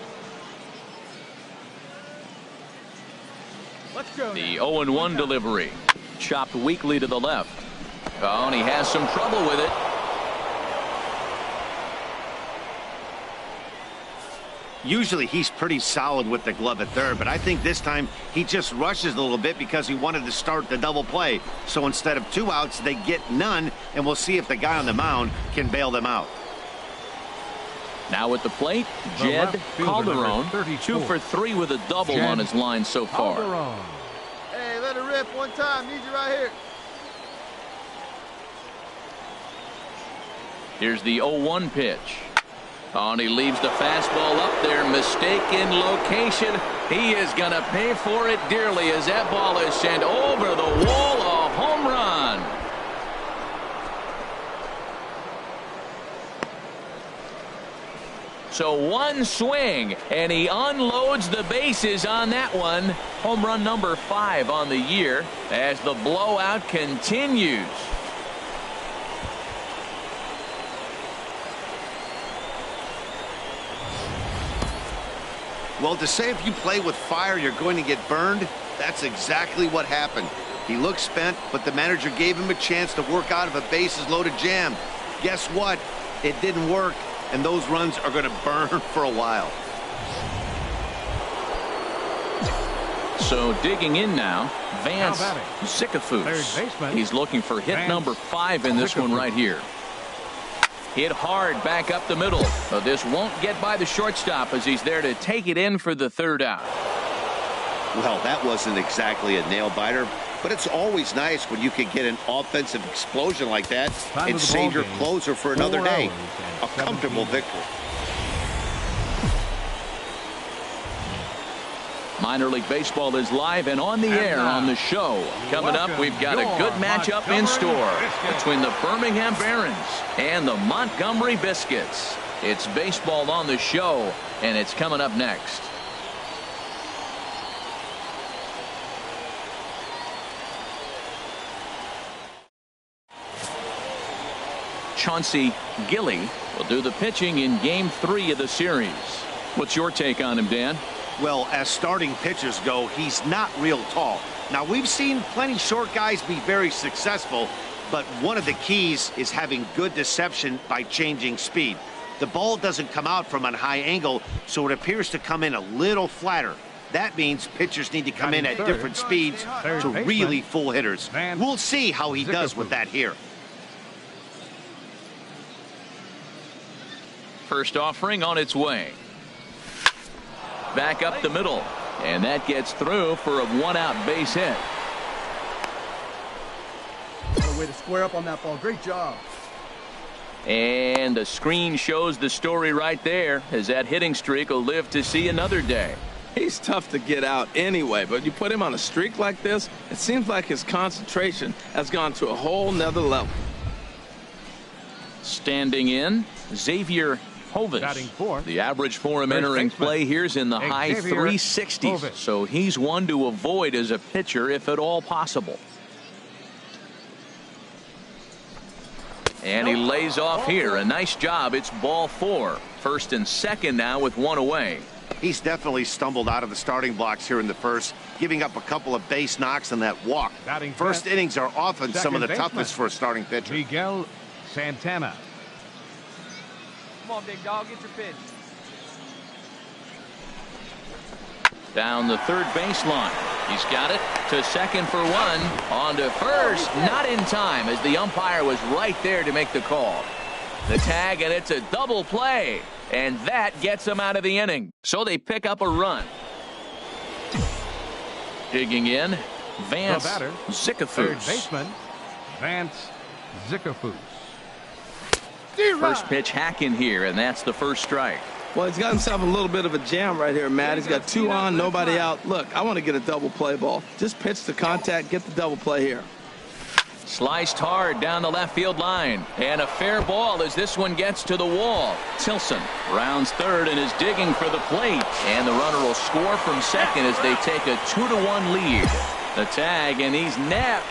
Let's go. The 0-1 delivery. Chopped weakly to the left. Oh, and he has some trouble with it. Usually he's pretty solid with the glove at third, but I think this time he just rushes a little bit because he wanted to start the double play. So instead of 2 outs, they get none, and we'll see if the guy on the mound can bail them out. Now at the plate, Jed Calderon, 2 for 3 with a double on his line so far. Calderon. Hey, let it rip one time. Need you right here. Here's the 0-1 pitch. Oh, and he leaves the fastball up there. Mistaken location. He is going to pay for it dearly as that ball is sent over the wall. A home run. So 1 swing, and he unloads the bases on that one. Home run number 5 on the year as the blowout continues. Well, to say if you play with fire, you're going to get burned, that's exactly what happened. He looked spent, but the manager gave him a chance to work out of a bases-loaded jam. Guess what? It didn't work, and those runs are going to burn for a while. So digging in now, Vance Zickafoose. He's looking for hit number 5 in this one right here. Hit hard back up the middle. But this won't get by the shortstop as he's there to take it in for the 3rd out. Well, that wasn't exactly a nail-biter, but it's always nice when you can get an offensive explosion like that and save your closer for another day. A comfortable victory. Minor League Baseball is live and on the air on the show. Coming up, we've got a good matchup in store between the Birmingham Barons and the Montgomery Biscuits. It's baseball on the show, and it's coming up next. Chauncey Gilly will do the pitching in Game 3 of the series. What's your take on him, Dan? Well, as starting pitchers go, he's not real tall. Now, we've seen plenty short guys be very successful, but one of the keys is having good deception by changing speed. The ball doesn't come out from a high angle, so it appears to come in a little flatter. That means pitchers need to come in at different speeds to really fool hitters. We'll see how he does with that here. First offering on its way. Back up the middle, and that gets through for a 1-out base hit. What a way to square up on that ball. Great job. And the screen shows the story right there, as that hitting streak will live to see another day. He's tough to get out anyway, but you put him on a streak like this, it seems like his concentration has gone to a whole nother level. Standing in, Xavier Hovis. The average for him entering play here's in the high 360s, so he's one to avoid as a pitcher if at all possible. And he lays off here. A nice job. It's ball 4. First and second now with 1 away. He's definitely stumbled out of the starting blocks here in the first, giving up a couple of base knocks and that walk. First innings are often some of the toughest for a starting pitcher. Miguel Santana. Come on, big dog, get your pitch. Down the third baseline. He's got it to second for 1. On to first. Not in time as the umpire was right there to make the call. The tag, and it's a double play. And that gets him out of the inning. So they pick up a run. Digging in, Vance Zickafoose. Third baseman, Vance Zickafoose. First pitch hack in here, and that's the first strike. Well, he's got himself a little bit of a jam right here, Matt. He's got 2 on, nobody out. Look, I want to get a double play ball. Just pitch the contact, get the double play here. Sliced hard down the left field line, and a fair ball as this one gets to the wall. Tilson rounds third and is digging for the plate, and the runner will score from second as they take a 2-1 lead. The tag, and he's napped.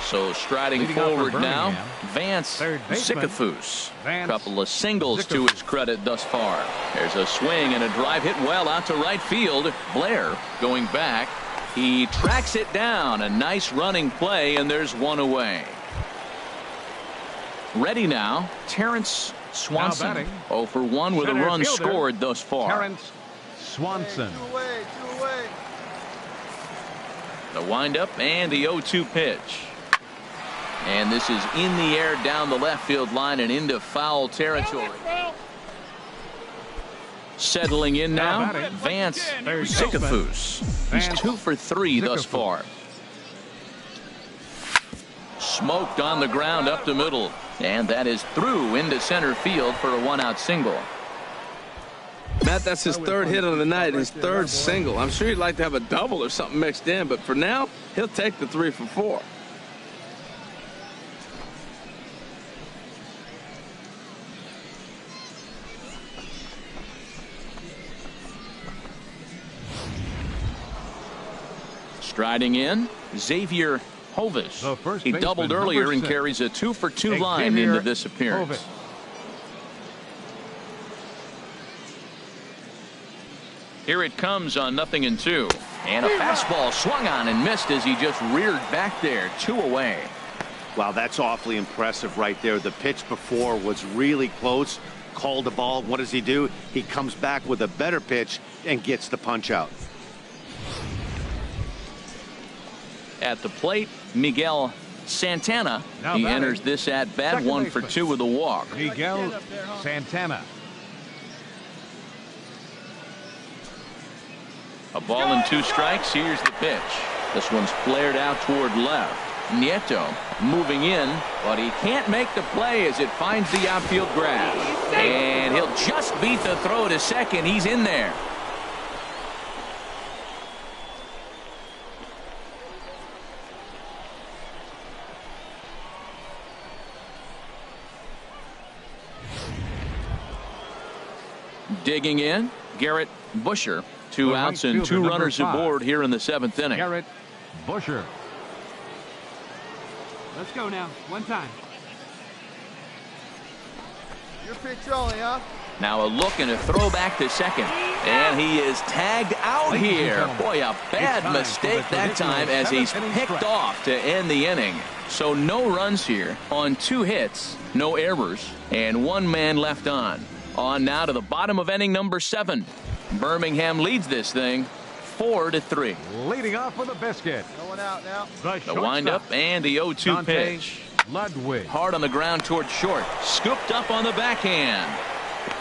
So striding forward now, Vance Zickafoose. A couple of singles to his credit thus far. There's a swing and a drive hit well out to right field. Blair going back. He tracks it down. A nice running play, and there's 1 away. Ready now, Terrence Swanson. 0 for 1 with a run scored thus far. Terrence Swanson. 2 away, 2 away. The windup and the 0-2 pitch. And this is in the air down the left field line and into foul territory. Settling in now, Vance Zickafoose. He's 2 for 3 thus far. Smoked on the ground up the middle. And that is through into center field for a 1-out single. Matt, that's his 3rd hit of the night, his 3rd single. I'm sure he'd like to have a double or something mixed in, but for now, he'll take the 3 for 4. Striding in, Xavier Hovis. He doubled earlier and carries a 2 for 2 line into this appearance. Here it comes on 0-2. And a fastball swung on and missed as he just reared back there. 2 away. Wow, that's awfully impressive right there. The pitch before was really close, called the ball. What does he do? He comes back with a better pitch and gets the punch out. At the plate, Miguel Santana. Now He batting. enters this at bat, Second 1 for baseman. 2 with a walk. Miguel Santana. A ball and 2 strikes. Here's the pitch. This one's flared out toward left. Nieto moving in, but he can't make the play as it finds the outfield grass. And he'll just beat the throw to second. He's in there. Digging in, Garrett Busher. 2 The outs right and 2 fielder, runners number 5. aboard here in the 7th inning. Garrett Busher. Let's go now. One time. Your pitch only, huh? Now a look and a throw back to second. And he is tagged out Ladies and here. gentlemen, Boy, a bad it's time mistake for the that time as he's traditional 7th inning picked stretch. off to end the inning. So no runs here on 2 hits, no errors, and 1 man left on. On now to the bottom of inning number 7. Birmingham leads this thing 4-3. Leading off with a biscuit. No one out now. The windup and the 0-2 Dante pitch. Ludwig. Hard on the ground toward short. Scooped up on the backhand.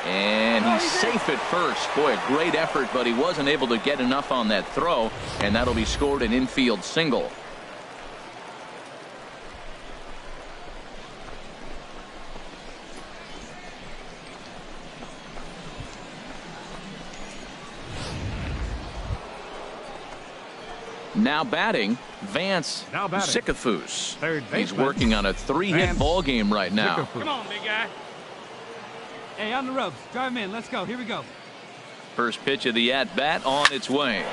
And he's safe at first. Boy, a great effort, but he wasn't able to get enough on that throw, and that'll be scored an infield single. Now batting, Vance Now batting. Zickafoose. Third He's baseman. working on a 3-hit Vance ball game right now. Zickafoose. Come on, big guy. Hey, on the ropes. Drive him in. Let's go. Here we go. First pitch of the at-bat on its way.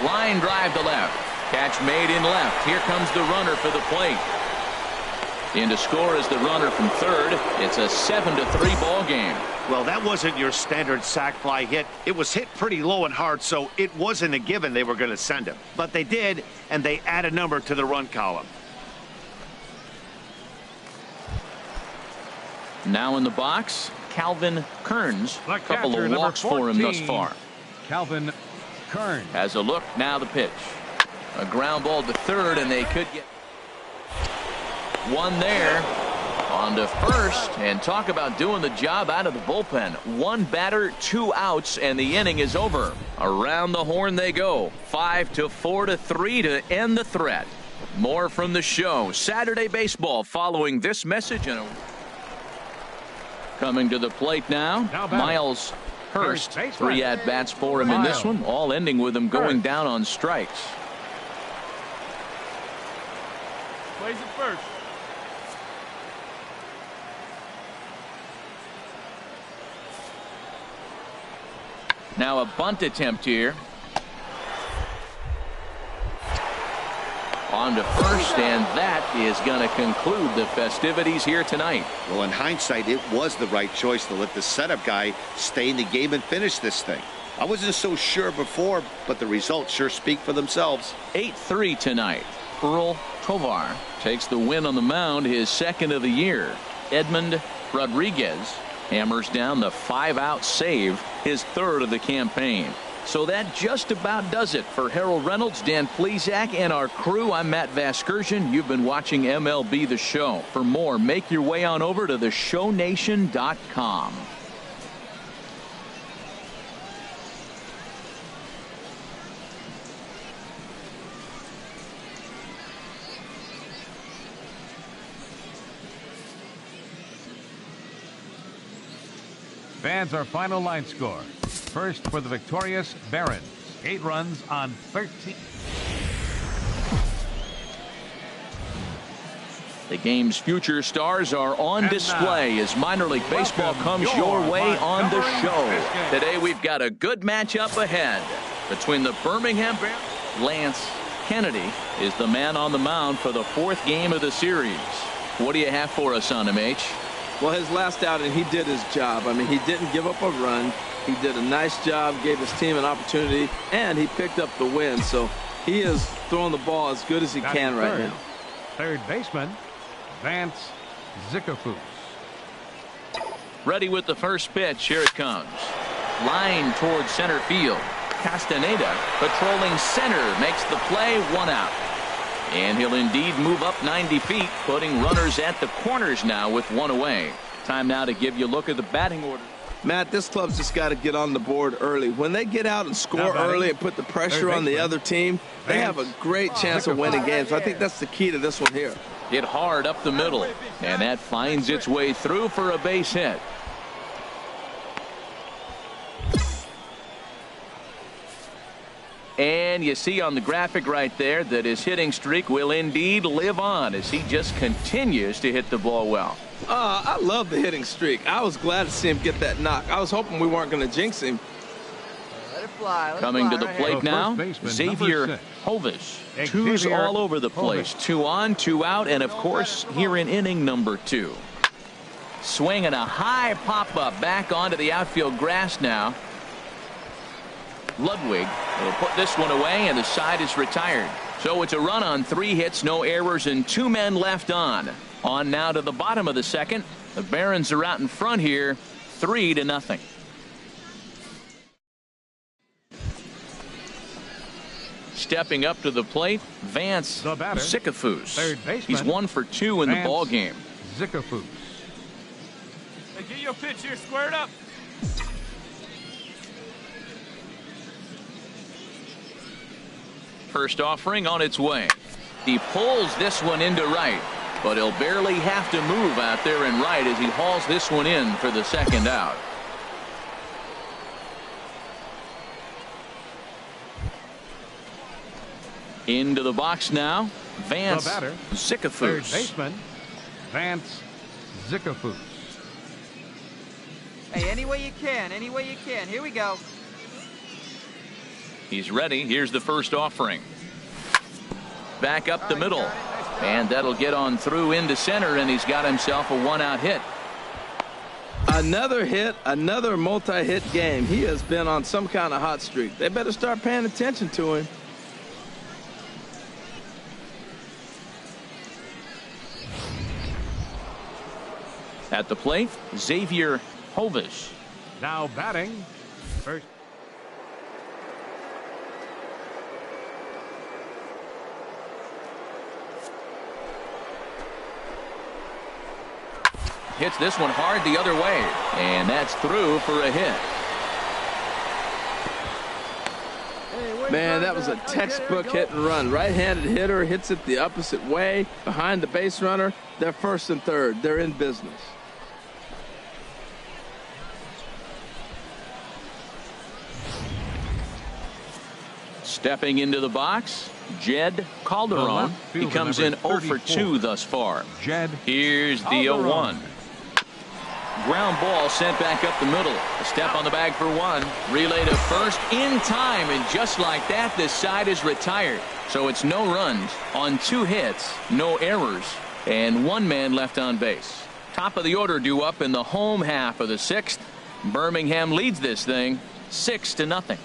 Line drive to left. Catch made in left. Here comes the runner for the plate. In to score is the runner from third. It's a 7-3 ball game. Well, that wasn't your standard sac fly hit. It was hit pretty low and hard, so it wasn't a given they were going to send him. But they did, and they add a number to the run column. Now in the box, Calvin Kearns. The A couple catcher, of number walks for him thus 14, far. Calvin Kearns. Has a look, now the pitch. A ground ball to third, and they could get one there. On to first, and talk about doing the job out of the bullpen. 1 batter, 2 outs, and the inning is over. Around the horn they go. 5-4-3 to end the threat. More from the show. Saturday baseball following this message. And coming to the plate now Miles Hurst. 3 at-bats for him in this one, all ending with him going down on strikes. Plays it first. Now a bunt attempt here. On to first, and that is going to conclude the festivities here tonight. Well, in hindsight, it was the right choice to let the setup guy stay in the game and finish this thing. I wasn't so sure before, but the results sure speak for themselves. 8-3 tonight. Earl Tovar takes the win on the mound, his 2nd of the year. Edmund Rodriguez hammers down the 5-out save, his 3rd of the campaign. So that just about does it for Harold Reynolds, Dan Plesac, and our crew. I'm Matt Vasgersian. You've been watching MLB The Show. For more, make your way on over to theshownation.com. Fans, our final line score. First for the victorious Barons. 8 runs on 13. The game's future stars are on display as minor league baseball comes your way on the show. Today we've got a good matchup ahead between the Birmingham Barons. Lance Kennedy is the man on the mound for the 4th game of the series. What do you have for us on him, H? Well, his last outing, he did his job. I mean, he didn't give up a run. He did a nice job, gave his team an opportunity, and he picked up the win. So he is throwing the ball as good as he can right now. Third baseman, Vance Zickafoose. Ready with the first pitch. Here it comes. Line towards center field. Castaneda patrolling center makes the play. 1 out. And he'll indeed move up 90 feet, putting runners at the corners now with 1 away. Time now to give you a look at the batting order. Matt, this club's just got to get on the board early. When they get out and score early and put the pressure on the other team, they have a great chance of winning games. I think that's the key to this one here. Hit hard up the middle, and that finds its way through for a base hit. And you see on the graphic right there that his hitting streak will indeed live on as he just continues to hit the ball well. I love the hitting streak. I was glad to see him get that knock. I was hoping we weren't going to jinx him. Let it fly. Coming to the plate now, Xavier Hovis. Twos all over the place. 2 on, 2 out, and of course here in inning number 2. Swinging a high pop-up back onto the outfield grass now. Ludwig will put this one away, and the side is retired. So it's a run on 3 hits, no errors, and 2 men left on. On now to the bottom of the second. The Barons are out in front here, 3-0. Stepping up to the plate, Vance Zickafoose. He's 1 for 2 in the ball game. Zickafoose. Hey, get your pitch here squared up. First offering on its way. He pulls this one into right, but he'll barely have to move out there in right as he hauls this one in for the second out. Into the box now, Vance Zickafoose. Third baseman, Vance Zickafoose. Hey, any way you can, any way you can. Here we go. He's ready. Here's the first offering. Back up the middle. And that'll get on through into center, and he's got himself a 1-out hit. Another hit, another multi-hit game. He has been on some kind of hot streak. They better start paying attention to him. At the plate, Xavier Hovis. Now batting, first. Hits this one hard the other way, and that's through for a hit. Man, that was a textbook hit and run. Right-handed hitter hits it the opposite way behind the base runner. They're first and third. They're in business. Stepping into the box, Jed Calderon. He comes in 0 for 2 thus far. Here's the 0-1. Ground ball sent back up the middle. A step on the bag for 1. Relay to first in time, and just like that, this side is retired. So it's no runs on 2 hits, no errors, and 1 man left on base. Top of the order due up in the home half of the 6th. Birmingham leads this thing 6-0.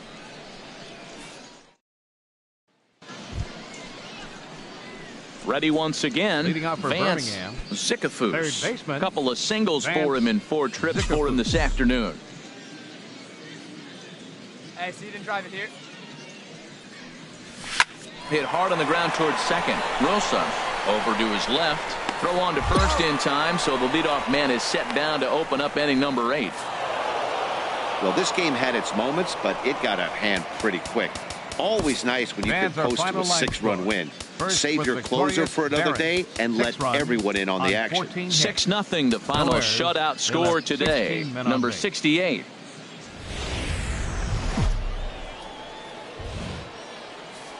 Ready once again, Vance Zickafoose. A couple of singles for him in 4 trips for him this afternoon. Hey, so you didn't drive it here? Hit hard on the ground towards second. Rosa over to his left. Throw on to first in time, so the leadoff man is set down to open up inning number 8. Well, this game had its moments, but it got out of hand pretty quick. Always nice when you can post to a 6-run win. Save your closer for another day and let everyone in on the action. 6-0 the final shutout score today. Number 68.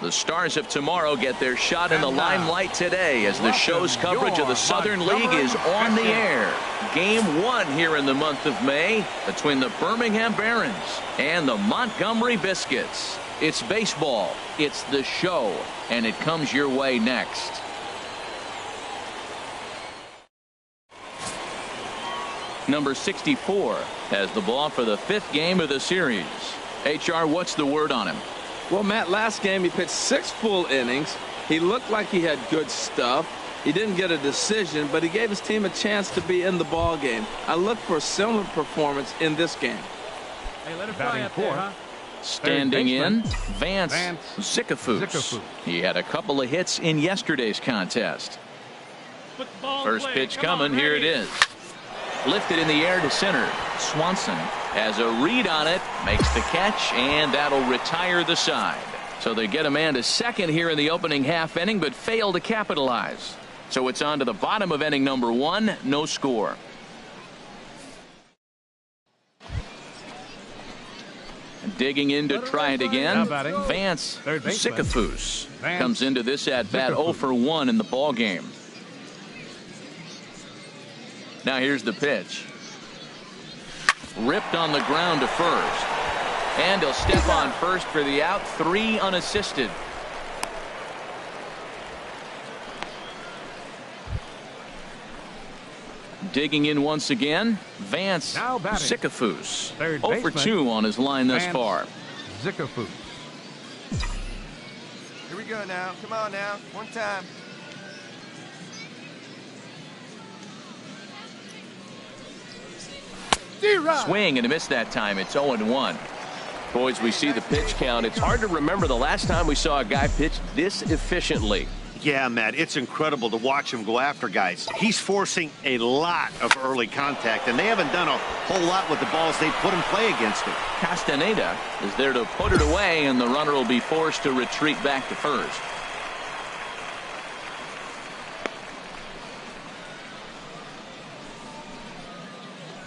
The Stars of tomorrow get their shot in the limelight today as the show's coverage of the Southern League is on the air. Game 1 here in the month of May between the Birmingham Barons and the Montgomery Biscuits. It's baseball, it's the show, and it comes your way next. Number 64 has the ball for the 5th game of the series. HR, what's the word on him? Well, Matt, last game he pitched 6 full innings. He looked like he had good stuff. He didn't get a decision, but he gave his team a chance to be in the ball game. I look for a similar performance in this game. Hey, let it fly up there, huh? Standing in, Vance Zickafoose. He had a couple of hits in yesterday's contest. First pitch coming. Here it is. Lifted in the air to center. Swanson has a read on it, makes the catch, and that'll retire the side. So they get a man to second here in the opening half inning, but fail to capitalize. So it's on to the bottom of inning number 1, no score. Digging in to try it again. Vance Zickafoose comes into this at bat 0 for 1 in the ball game. Now here's the pitch. Ripped on the ground to first. And he'll step on first for the out. 3 unassisted. Digging in once again, Vance Zickafoose. 0 for 2 on his line thus far. Zickafoose. Here we go now. Come on now. One time. Swing and a miss that time. It's 0-1. Boys, we see the pitch count. It's hard to remember the last time we saw a guy pitch this efficiently. Yeah, Matt, it's incredible to watch him go after guys. He's forcing a lot of early contact, and they haven't done a whole lot with the balls they put in play against him. Castaneda is there to put it away, and the runner will be forced to retreat back to first.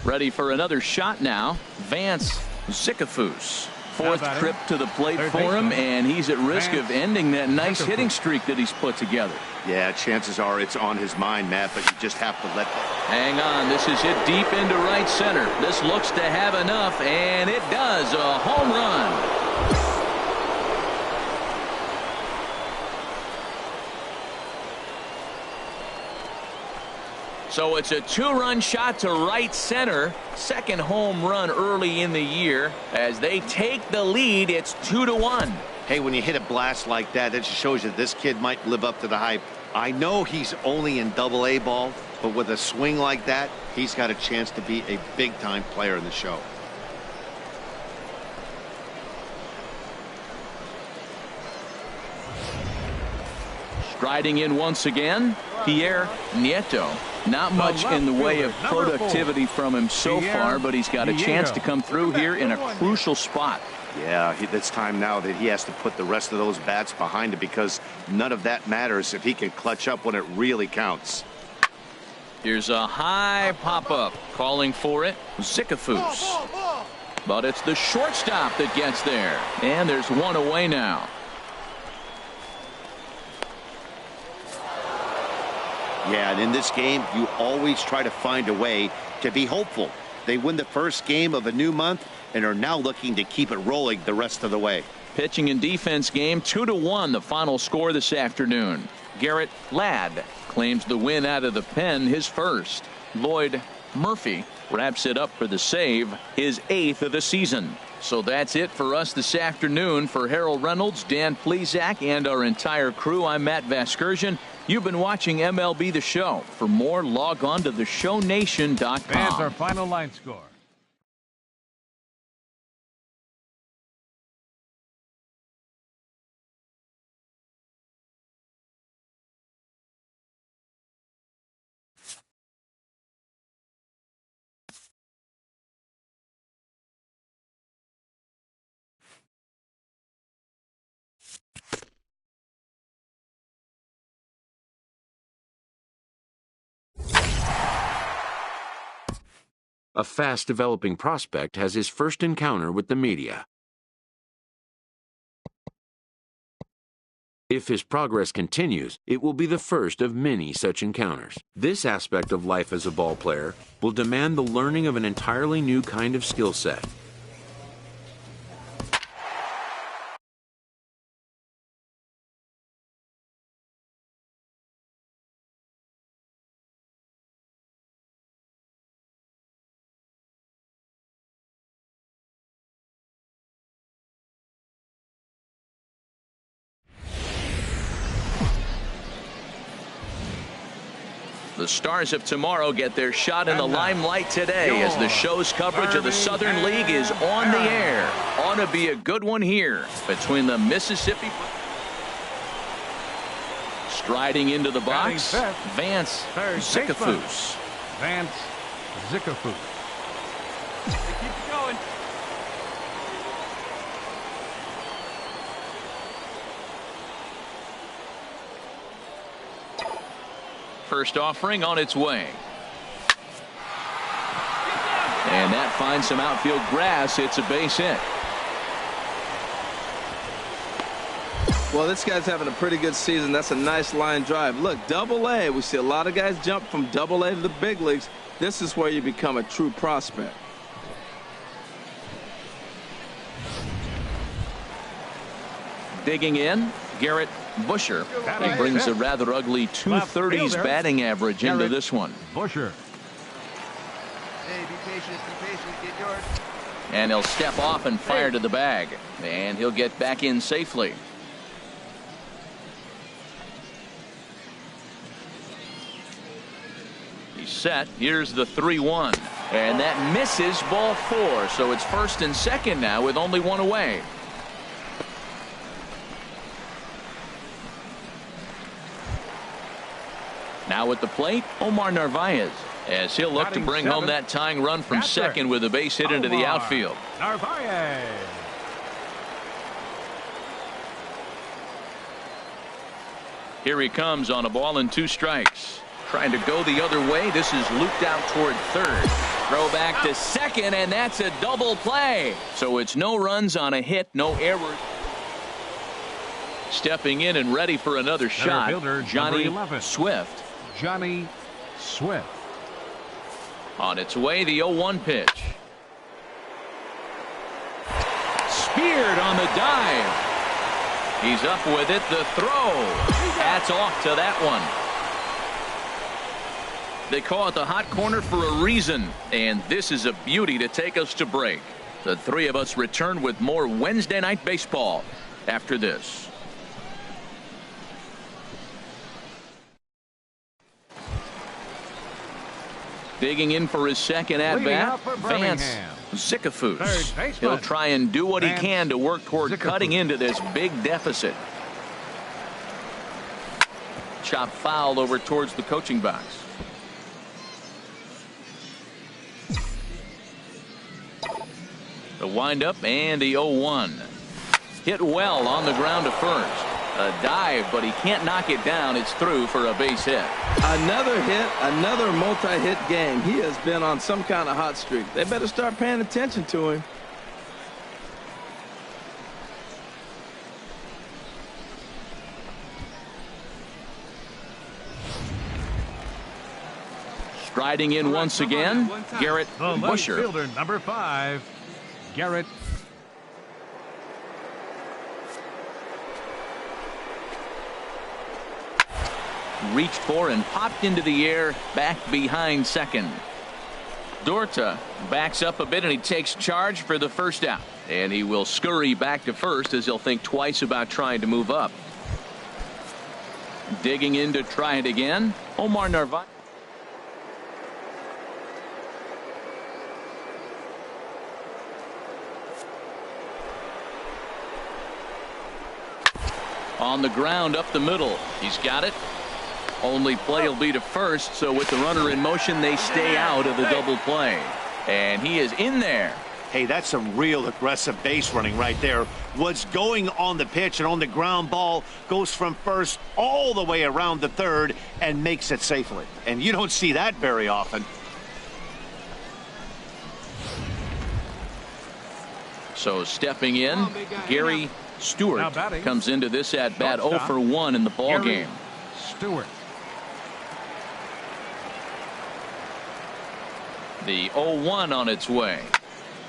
Ready for another shot now. Vance Zickafoose. 4th trip to the plate for him, and he's at risk of ending that nice hitting streak that he's put together. Yeah, chances are it's on his mind, Matt, but you just have to let go. Hang on. This is hit deep into right center. This looks to have enough, and it does. A home run. So it's a 2-run shot to right center. Second home run early in the year. As they take the lead, it's 2-1. Hey, when you hit a blast like that, it just shows you this kid might live up to the hype. I know he's only in Double-A ball, but with a swing like that, he's got a chance to be a big-time player in the show. Striding in once again, Pierre Nieto. Not much in the way of productivity from him so far, but he's got a chance to come through here in a crucial spot. Yeah, it's time now that he has to put the rest of those bats behind it, because none of that matters if he can clutch up when it really counts. Here's a high pop-up. Calling for it, Zickafoose. But it's the shortstop that gets there. And there's one away now. Yeah, and in this game, you always try to find a way to be hopeful. They win the first game of a new month and are now looking to keep it rolling the rest of the way. Pitching and defense game, 2-1 the final score this afternoon. Garrett Ladd claims the win out of the pen, his first. Lloyd Murphy wraps it up for the save, his 8th of the season. So that's it for us this afternoon. For Harold Reynolds, Dan Plesac, and our entire crew, I'm Matt Vasgersian. You've been watching MLB The Show. For more, log on to theshownation.com. Fans, our final line score. A fast-developing prospect has his first encounter with the media. If his progress continues, it will be the first of many such encounters. This aspect of life as a ball player will demand the learning of an entirely new kind of skill set. The stars of tomorrow get their shot in the limelight today as the show's coverage of the Southern League is on the air. Ought to be a good one here between the Mississippi. Striding into the box, Vance Zickafoose. Vance Zickafoose. Keep it going. First offering on its way. And that finds some outfield grass. It's a base hit. Well, this guy's having a pretty good season. That's a nice line drive. Look, Double-A. We see a lot of guys jump from Double-A to the big leagues. This is where you become a true prospect. Digging in, Garrett Busher. He brings a rather ugly 230s batting average into this one. Busher. Hey, be patient, get yours. And he'll step off and fire to the bag. And he'll get back in safely. He's set. Here's the 3-1. And that misses, ball 4. So it's first and second now with only one away. Now at the plate, Omar Narvaez, as he'll look to bring home that tying run from second with a base hit into the outfield. Narvaez. Here he comes on a ball and 2 strikes. Trying to go the other way. This is looped out toward third. Throw back to second, and that's a double play. So it's no runs on a hit, no errors. Stepping in and ready for another shot, Johnny Swift. Johnny Swift. On its way, the 0-1 pitch. Speared on the dive. He's up with it. The throw. That's off to that one. They call it the hot corner for a reason, and this is a beauty to take us to break. The three of us return with more Wednesday Night Baseball after this. Digging in for his second at-bat, Vance Zickafoose. He'll try and do what he can to work toward cutting into this big deficit. Chop foul over towards the coaching box. The windup and the 0-1. Hit well on the ground to first. A dive, but he can't knock it down. It's through for a base hit. Another hit, another multi-hit game. He has been on some kind of hot streak. They better start paying attention to him. Striding in once again, Garrett Busher. Fielder number 5, Garrett. Reached for and popped into the air back behind second. Dorta backs up a bit and he takes charge for the first out. And he will scurry back to first as he'll think twice about trying to move up. Digging in to try it again, Omar Narvaez. On the ground up the middle. He's got it. Only play will be to first, so with the runner in motion, they stay out of the double play. And he is in there. Hey, that's some real aggressive base running right there. What's going on the pitch and on the ground ball goes from first all the way around the third and makes it safely. And you don't see that very often. So stepping in, Gary Stewart comes into this at bat 0 for 1 in the ball game. Stewart. The 0-1 on its way.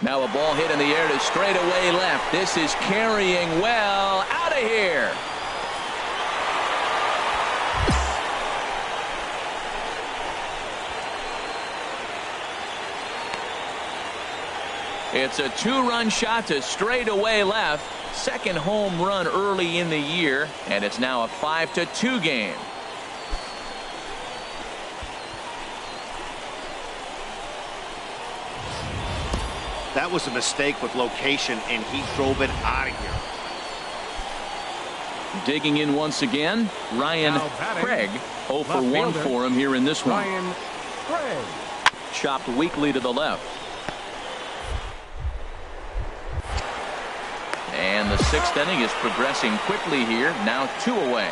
Now a ball hit in the air to straightaway left. This is carrying well. Out of here. It's a 2-run shot to straightaway left. Second home run early in the year, and it's now a 5-2 game. That was a mistake with location, and he drove it out of here. Digging in once again, Ryan Craig. 0 for 1 for him here in this one. Ryan Craig. Chopped weakly to the left. And the 6th inning is progressing quickly here. Now 2 away.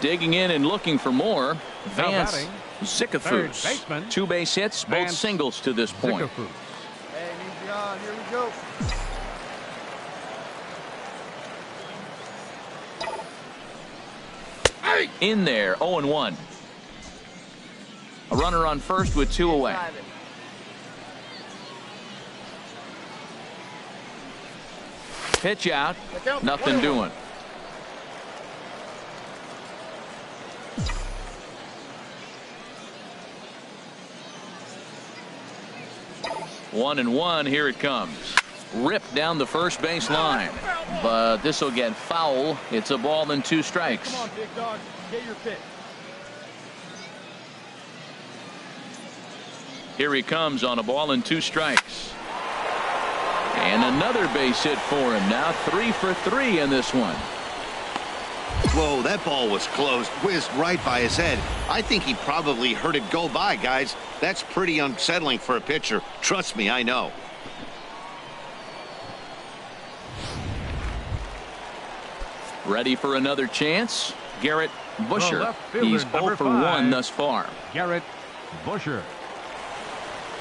Digging in and looking for more. Vance Zickafoose. 2 base hits, both singles to this point. Hey, easy on. Here we go. In there, 0-1. A runner on first with 2 away. Pitch out, nothing doing. One and one, here it comes. Ripped down the first base line, but this will get foul. It's a ball and 2 strikes. Come on, big dog. Get your pitch. Here he comes on a ball and 2 strikes. And another base hit for him. Now 3 for 3 in this one. Whoa, that ball was close. Whizzed right by his head. I think he probably heard it go by, guys. That's pretty unsettling for a pitcher. Trust me, I know. Ready for another chance? Garrett Busher. He's 0 for 1 thus far. Garrett Busher.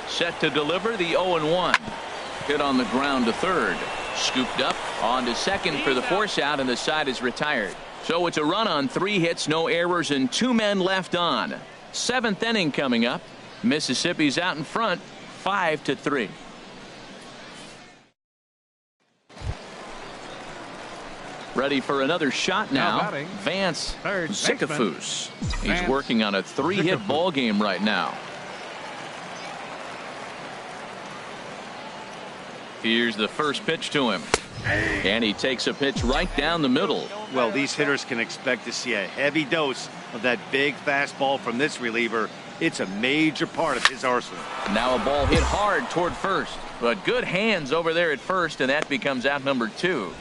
Set to deliver the 0-1. Hit on the ground to third. Scooped up on to second for the force out, and the side is retired. So it's a run on 3 hits, no errors, and 2 men left on. 7th inning coming up. Mississippi's out in front, 5-3. Ready for another shot now. Vance Zickafoose. He's working on a 3-hit ball game right now. Here's the first pitch to him. And he takes a pitch right down the middle. Well, these hitters can expect to see a heavy dose of that big fastball from this reliever. It's a major part of his arsenal. Now a ball hit hard toward first, but good hands over there at first, and that becomes out number 2.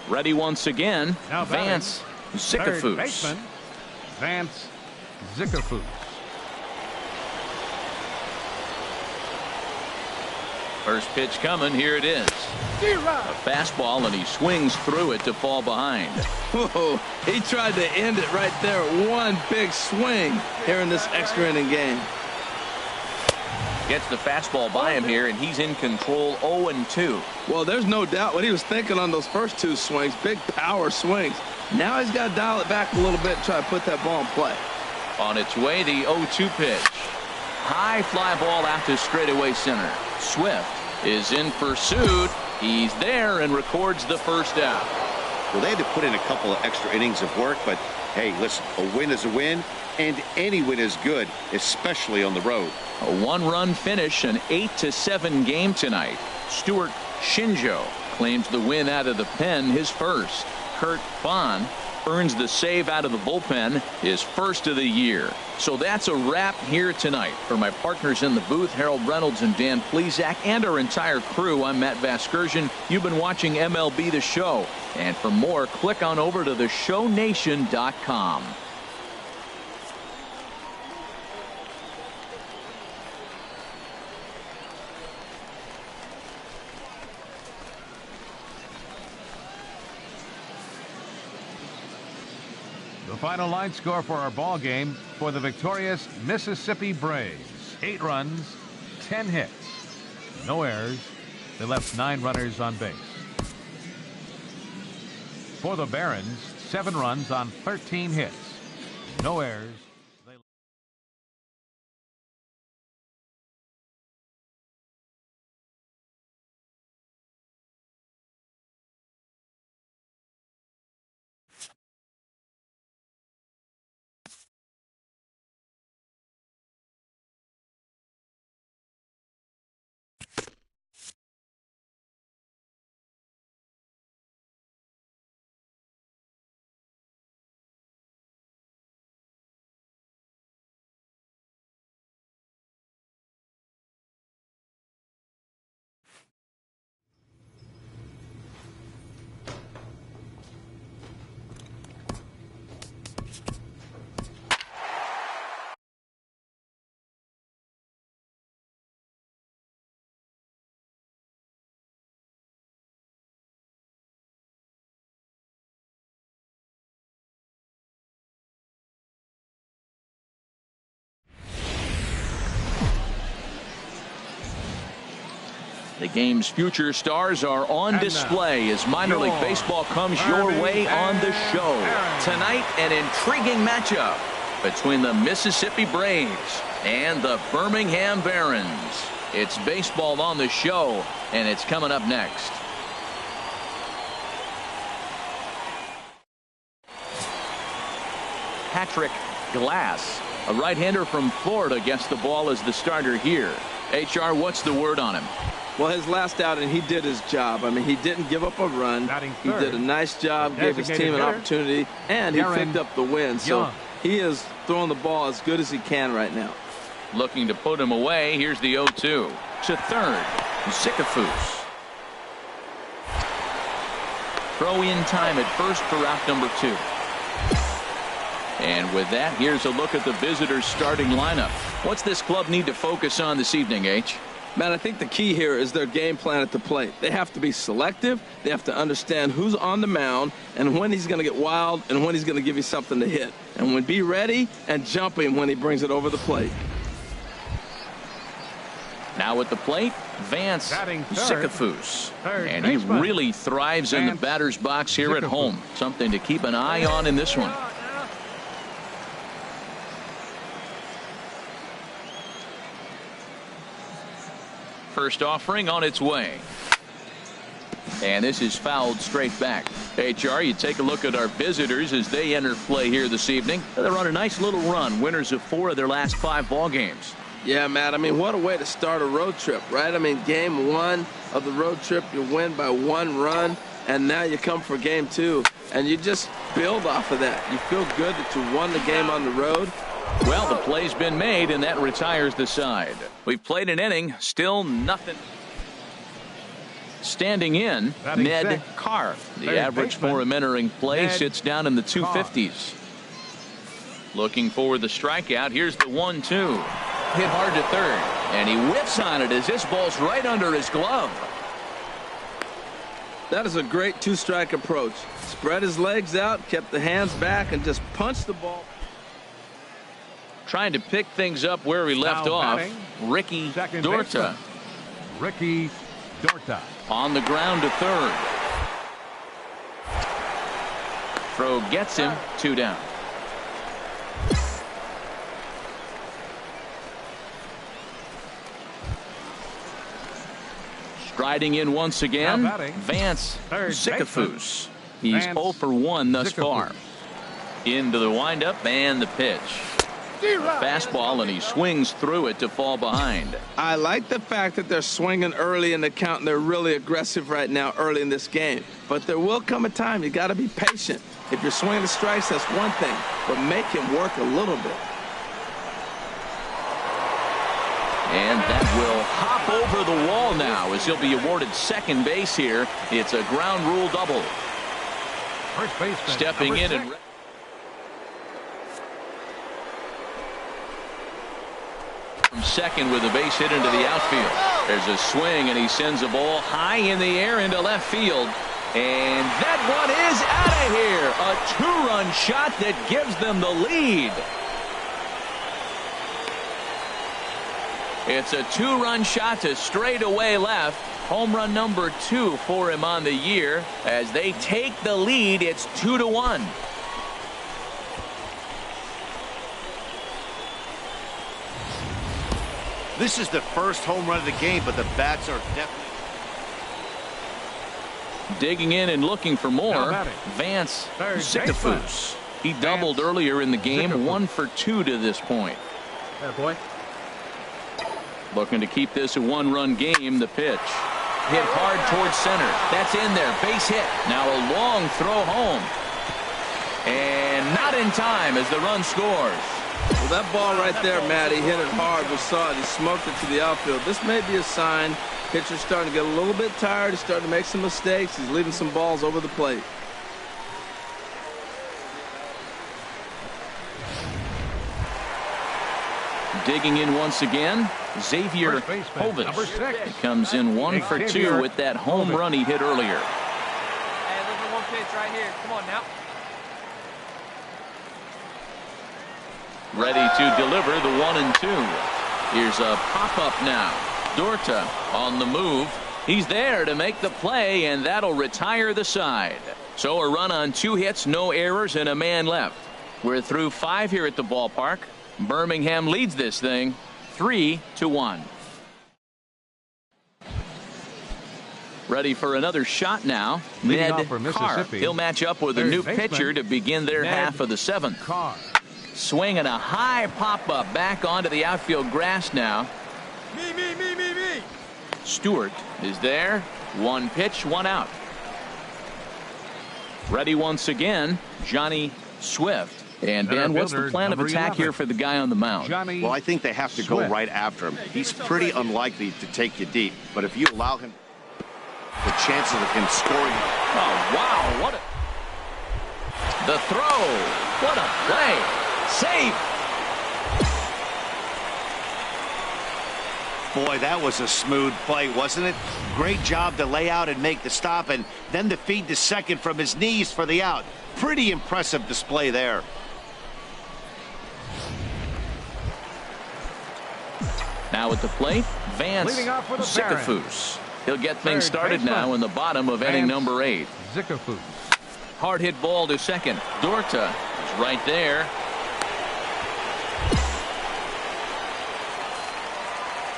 Ready once again. Vance Zickafoose. Vance Zickafoose. First pitch coming. Here it is. A fastball, and he swings through it to fall behind. Whoa, he tried to end it right there. One big swing here in this extra inning game. Gets the fastball by him here, and he's in control. 0-2. Well, there's no doubt what he was thinking on those first 2 swings. Big power swings. Now he's got to dial it back a little bit and try to put that ball in play. On its way, the 0-2 pitch. High fly ball out to straightaway center. Swift is in pursuit. He's there and records the first out. Well, they had to put in a couple of extra innings of work, but hey, listen, a win is a win, and any win is good, especially on the road. A 1-run finish, an 8-7 game tonight. Stuart Shinjo claims the win out of the pen, his first. Kurt Bond earns the save out of the bullpen, his first of the year. So that's a wrap here tonight. For my partners in the booth, Harold Reynolds and Dan Plesac, and our entire crew, I'm Matt Vasgersian. You've been watching MLB The Show. And for more, click on over to theshownation.com. The final line score for our ball game for the victorious Mississippi Braves. 8 runs, 10 hits, no errors. They left 9 runners on base. For the Barons, 7 runs on 13 hits, no errors. The game's future stars are on display as minor league baseball comes your way on the show. Tonight, an intriguing matchup between the Mississippi Braves and the Birmingham Barons. It's baseball on the show, and it's coming up next. Patrick Glass, a right-hander from Florida, gets the ball as the starter here. HR, what's the word on him? Well, his last outing, he did his job. I mean, he didn't give up a run. He did a nice job, gave his team an opportunity, and he picked up the win. So he is throwing the ball as good as he can right now. Looking to put him away. Here's the 0-2. To third, Zickafoose. Throw in time at first for out number 2. And with that, here's a look at the visitors' starting lineup. What's this club need to focus on this evening, H? Man, I think the key here is their game plan at the plate. They have to be selective. They have to understand who's on the mound and when he's going to get wild and when he's going to give you something to hit. And when be ready and jump him when he brings it over the plate. Now at the plate, Vance Zickafoose. And he really thrives in the batter's box here at home. Something to keep an eye on in this one. First offering on its way. And this is fouled straight back. HR, you take a look at our visitors as they enter play here this evening. They're on a nice little run, winners of 4 of their last 5 ball games. Yeah, Matt, I mean, what a way to start a road trip, right? I mean, game 1 of the road trip, you win by 1 run, and now you come for game 2, and you just build off of that. You feel good that you won the game on the road. Well, the play's been made, and that retires the side. We've played an inning, still nothing. Standing in, Ned Carr. The average for him entering play sits down in the 250s. Looking for the strikeout. Here's the 1-2. Hit hard to third, and he whips on it as this ball's right under his glove. That is a great 2-strike approach. Spread his legs out, kept the hands back, and just punched the ball. Trying to pick things up where he left off. Ricky Dorta. Ricky Dorta. On the ground to third. Throw gets him. 2 down. Striding in once again, Vance Zickafoose. He's 0 for 1 thus far. Into the windup and the pitch. Fastball, and he swings through it to fall behind. I like the fact that they're swinging early in the count, and they're really aggressive right now early in this game. But there will come a time you got to be patient. If you're swinging the strikes, that's one thing, but make him work a little bit. And that will hop over the wall now as he'll be awarded second base here. It's a ground rule double. First baseman, stepping in and from second with a base hit into the outfield. There's a swing, and he sends a ball high in the air into left field. And that one is out of here. A 2-run shot that gives them the lead. It's a 2-run shot to straightaway left. Home run number 2 for him on the year. As they take the lead, it's 2-1. This is the first home run of the game, but the bats are definitely digging in and looking for more. Vance Zickafoose. He doubled earlier in the game, 1 for 2 to this point. There, boy. Looking to keep this a 1-run game. The pitch hit hard towards center. That's in there. Base hit. Now a long throw home. And not in time as the run scores. Well, that ball right there, Matt, he hit it hard. We saw it. He smoked it to the outfield. This may be a sign. Pitcher's starting to get a little bit tired. He's starting to make some mistakes. He's leaving some balls over the plate. Digging in once again, Xavier Hovis. He comes in 1 for 2 with that home run he hit earlier. Hey, look at 1 pitch right here. Come on now. Ready to deliver the 1-2. Here's a pop-up now. Dorta on the move. He's there to make the play, and that'll retire the side. So a run on 2 hits, no errors, and a man left. We're through 5 here at the ballpark. Birmingham leads this thing 3-1. Ready for another shot now. Ned Carr. He'll match up with a new pitcher to begin their half of the 7th. Swinging a high pop-up back onto the outfield grass now. Me. Stewart is there. 1 pitch, 1 out. Ready once again, Johnny Swift. And Ben, what's the plan of attack here for the guy on the mound? Well, I think they have to go right after him. He's pretty unlikely to take you deep, but if you allow him, the chances of him scoring. Oh, wow, what the throw. What a play. Safe. Boy, that was a smooth play, wasn't it? Great job to lay out and make the stop, and then to feed to second from his knees for the out. Pretty impressive display there. Now at the plate, Vance Zickafoose. He'll get things started now in the bottom of inning number 8. Zickafoose. Hard hit ball to second. Dorta is right there.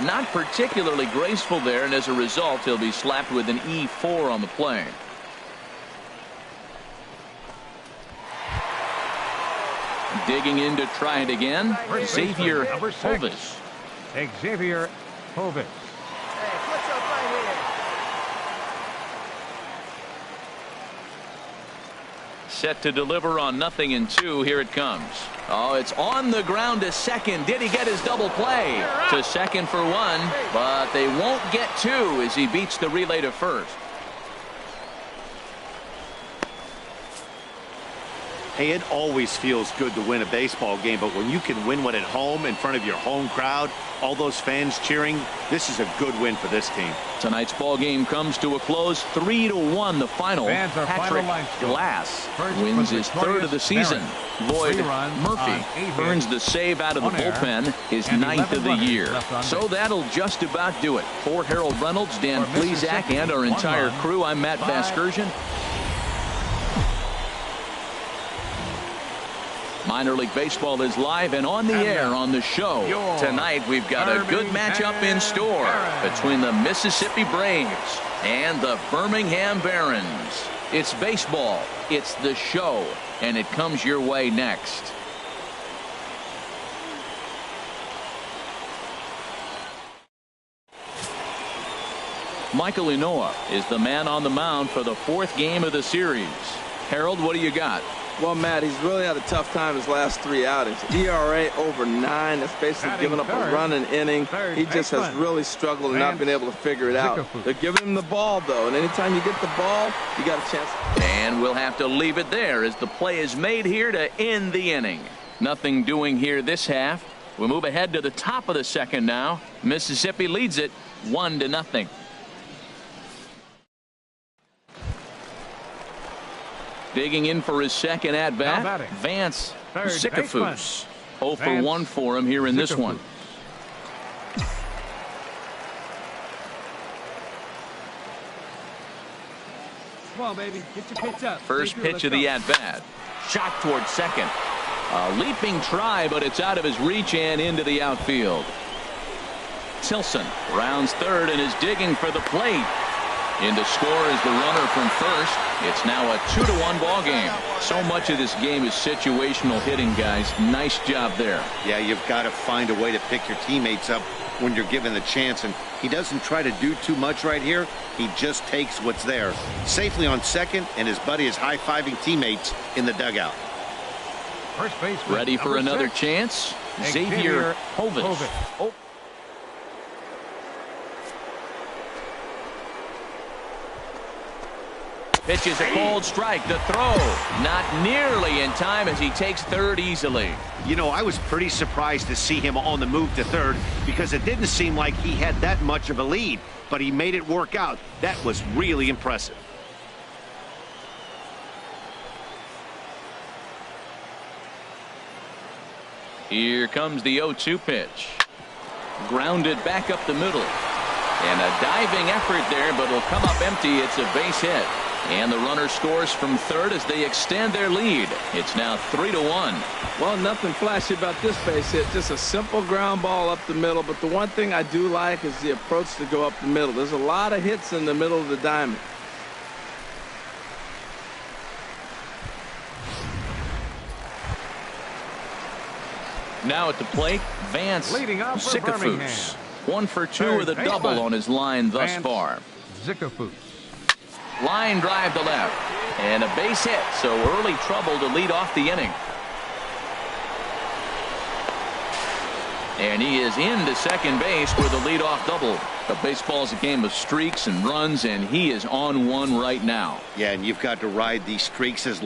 Not particularly graceful there, and as a result, he'll be slapped with an E4 on the play. Digging in to try it again, Xavier Hovis. Xavier Hovis. Hey, what's up right here? Set to deliver on 0-2. Here it comes. Oh, it's on the ground to second. Did he get his double play? To second for 1, but they won't get 2 as he beats the relay to first. Hey, it always feels good to win a baseball game, but when you can win one at home in front of your home crowd, all those fans cheering, this is a good win for this team. Tonight's ball game comes to a close, 3-1 the final. Patrick Glass wins his 3rd of the season. Lloyd Murphy earns the save out of the bullpen, his 9th of the year. So that'll just about do it. For Harold Reynolds, Dan Plesac, and our entire crew, I'm Matt Vasgersian. Minor League Baseball is live and on the air on the show. Tonight we've got a good matchup in store between the Mississippi Braves and the Birmingham Barons. It's baseball, it's the show, and it comes your way next. Michael Inoa is the man on the mound for the 4th game of the series. Harold, what do you got? Well, Matt, he's really had a tough time his last 3 outings. ERA over 9. That's basically giving up a run an inning. He just has really struggled and not been able to figure it out. They're giving him the ball, though, and anytime you get the ball, you got a chance. And we'll have to leave it there as the play is made here to end the inning. Nothing doing here this half. We'll move ahead to the top of the 2nd now. Mississippi leads it 1-0. Digging in for his 2nd at-bat, Vance Zickafoose. 0 for 1 for him here in this one. Come on, baby. Get your pitch up. First pitch of the at-bat. Shot towards second. A leaping try, but it's out of his reach and into the outfield. Tilson rounds 3rd and is digging for the plate. In to score is the runner from first. It's now a 2-1 ball game. So much of this game is situational hitting, guys. Nice job there. Yeah, you've got to find a way to pick your teammates up when you're given the chance, and he doesn't try to do too much right here. He just takes what's there. Safely on second, and his buddy is high-fiving teammates in the dugout. First base. Ready for another chance? Xavier Hovis. Oh. Pitch is a cold strike. The throw not nearly in time as he takes 3rd easily. You know, I was pretty surprised to see him on the move to 3rd because it didn't seem like he had that much of a lead, but he made it work out. That was really impressive. Here comes the 0-2 pitch. Grounded back up the middle. And a diving effort there, but it'll come up empty. It's a base hit. And the runner scores from third as they extend their lead. It's now 3-1. Well, nothing flashy about this base hit. Just a simple ground ball up the middle. But the one thing I do like is the approach to go up the middle. There's a lot of hits in the middle of the diamond. Now at the plate, Vance Zickafoose. 1 for 2 with a double on his line thus far. Zickafoose. Line drive to left. And a base hit, so early trouble to lead off the inning. And he is into second base with a leadoff double. The baseball's a game of streaks and runs, and he is on one right now. Yeah, and you've got to ride these streaks as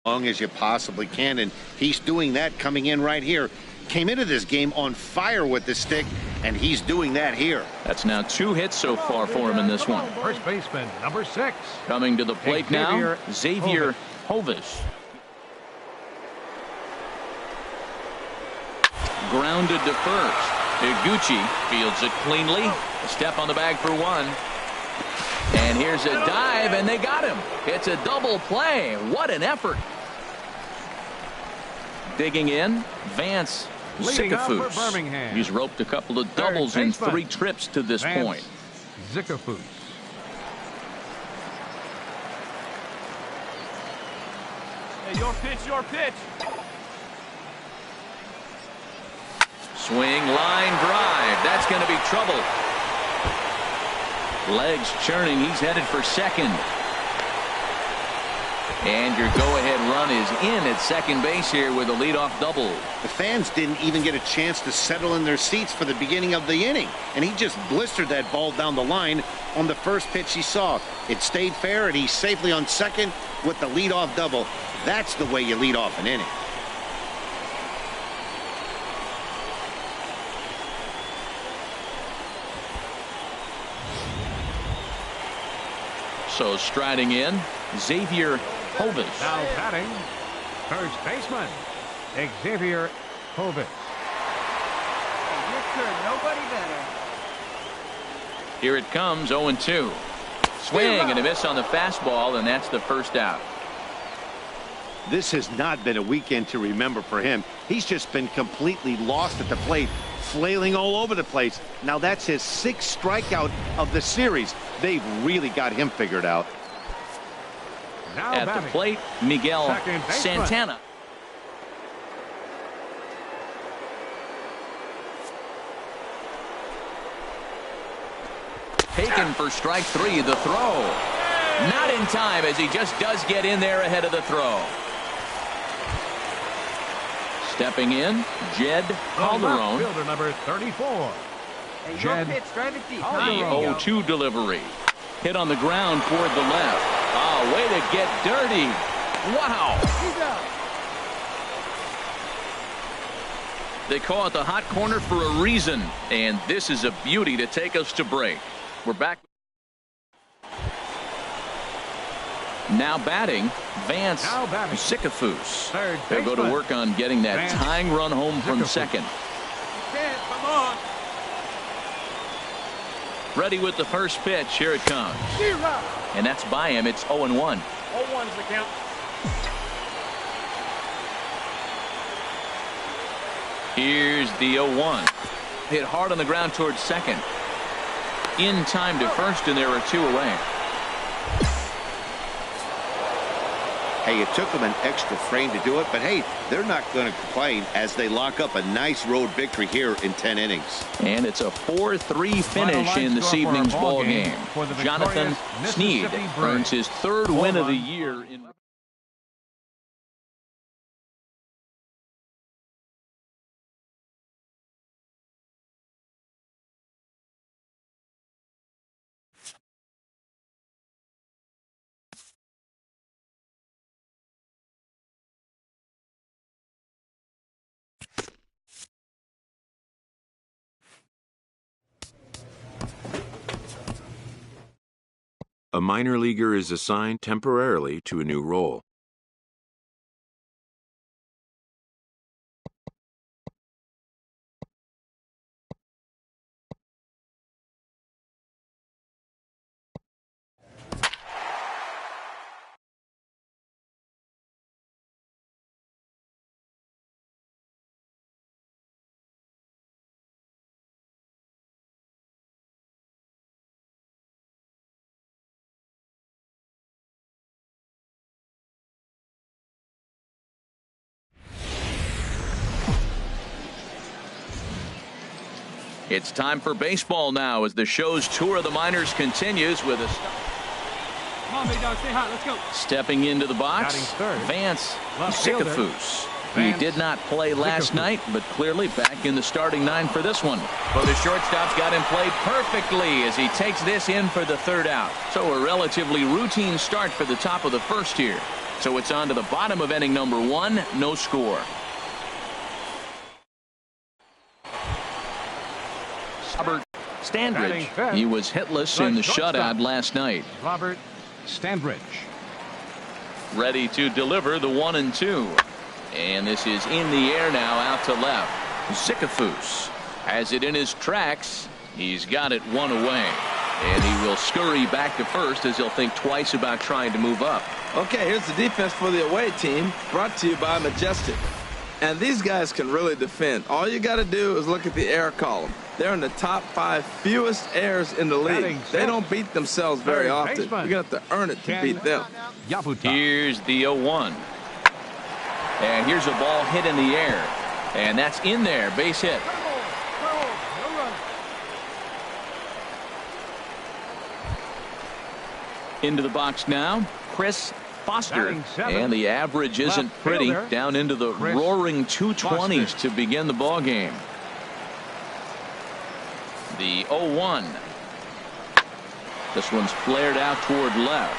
long as you possibly can, and he's doing that coming in right here. Came into this game on fire with the stick, and he's doing that here. That's now 2 hits so far for him in this one. First baseman, number 6. Coming to the plate now, Zickafoose. Grounded to first. Higuchi fields it cleanly. A step on the bag for 1. And here's a dive, and they got him. It's a double play. What an effort. Digging in, Vance Zickafoose. He's roped a couple of doubles in 3 trips to this point. Zickafoose. Hey, your pitch, your pitch. Swing, line drive. That's going to be trouble. Legs churning. He's headed for second. And your go-ahead run is in at second base here with a leadoff double. The fans didn't even get a chance to settle in their seats for the beginning of the inning, and he just blistered that ball down the line on the first pitch he saw. It stayed fair, and he's safely on second with the leadoff double. That's the way you lead off an inning. So striding in, Zickafoose. Now batting, first baseman, Zickafoose. Your turn, nobody better. Here it comes, 0-2. Swing and a miss on the fastball, and that's the first out. This has not been a weekend to remember for him. He's just been completely lost at the plate, flailing all over the place. Now that's his 6th strikeout of the series. They've really got him figured out. Now at the plate, Miguel Santana. Taken for strike 3, the throw. Not in time, as he just does get in there ahead of the throw. Stepping in, Jed Calderon. Fielder number 34. Hey, Jed your pitch, drive it deep. The 0-2 delivery. Hit on the ground toward the left. Oh, way to get dirty. Wow. He's out. They call it the hot corner for a reason, and this is a beauty to take us to break. We're back. Now batting, Vance Zickafoose. They'll go to work on getting that tying run home from second. Come on. Ready with the first pitch. Here it comes. And that's by him. It's 0-1. 0-1's the count. Here's the 0-1. Hit hard on the ground towards second. In time to first, and there are two away. Hey, it took them an extra frame to do it, but hey, they're not going to complain as they lock up a nice road victory here in 10 innings. And it's a 4-3 finish in this evening's ball game. Jonathan Thrid earns his third win of the year. A minor leaguer is assigned temporarily to a new role. It's time for baseball now as the show's tour of the minors continues with a Come on, big dog, stay hot. Let's go. stepping into the box, Vance Zickafoose. He did not play last night, but clearly back in the starting nine for this one. Well, the shortstop's got him played perfectly as he takes this in for the third out. So a relatively routine start for the top of the first here. So it's on to the bottom of inning number one, no score. Robert Standridge. He was hitless in the shutout last night. Robert Standridge. Ready to deliver the 1-2. And this is in the air now out to left. Zickafoose has it in his tracks. He's got it one away. And he will scurry back to first as he'll think twice about trying to move up. Okay, here's the defense for the away team, brought to you by Majestic. And these guys can really defend. All you got to do is look at the error column. They're in the top 5 fewest errors in the league. They don't beat themselves very often. You're going to have to earn it to beat them. Here's the 0-1. And here's a ball hit in the air. And that's in there. Base hit. Into the box now, Chris Foster. And the average isn't pretty. Down into the roaring 220s to begin the ball game. The 0-1. This one's flared out toward left.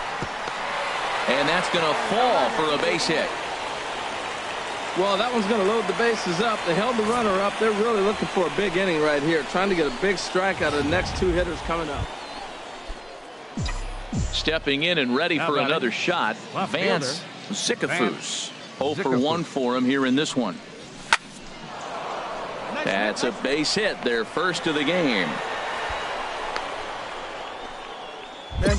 And that's going to fall for a base hit. Well, that one's going to load the bases up. They held the runner up. They're really looking for a big inning right here, trying to get a big strike out of the next two hitters coming up. Stepping in and ready for another shot, Vance Zickafoose. 0 for 1 for him here in this one. That's a base hit, their first of the game.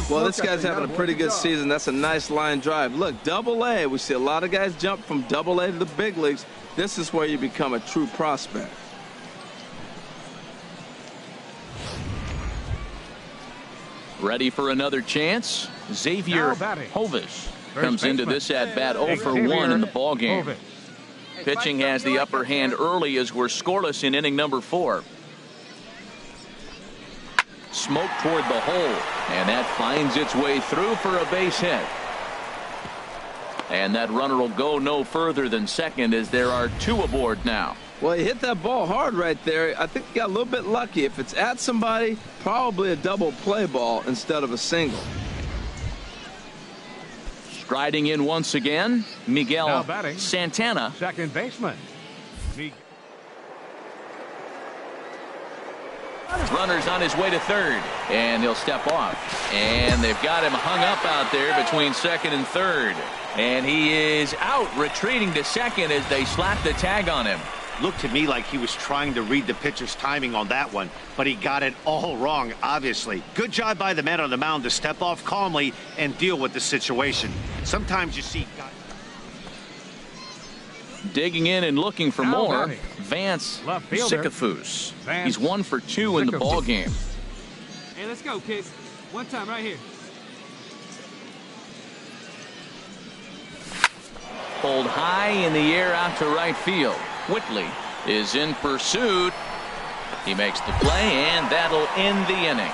Well, this guy's having a pretty good season. That's a nice line drive. Look, Double-A. We see a lot of guys jump from Double-A to the big leagues. This is where you become a true prospect. Ready for another chance? Xavier Hovis comes into this at bat 0 for 1 in the ball game. Pitching has the upper hand early as we're scoreless in inning number 4. Smoke toward the hole, and that finds its way through for a base hit. And that runner will go no further than second as there are 2 aboard now. Well, he hit that ball hard right there. I think he got a little bit lucky. If it's at somebody, probably a double play ball instead of a single. Striding in once again, Miguel Santana. Second baseman. Runner's on his way to third, and he'll step off. And they've got him hung up out there between second and third. And he is out, retreating to second as they slap the tag on him. Looked to me like he was trying to read the pitcher's timing on that one, but he got it all wrong, obviously. Good job by the man on the mound to step off calmly and deal with the situation. Sometimes you see guys digging in and looking for more. Vance Zickafoose. He's 1 for 2 in the ball game. Hey, let's go, kids. One time right here. Pulled high in the air out to right field. Whitley is in pursuit. He makes the play, and that'll end the inning.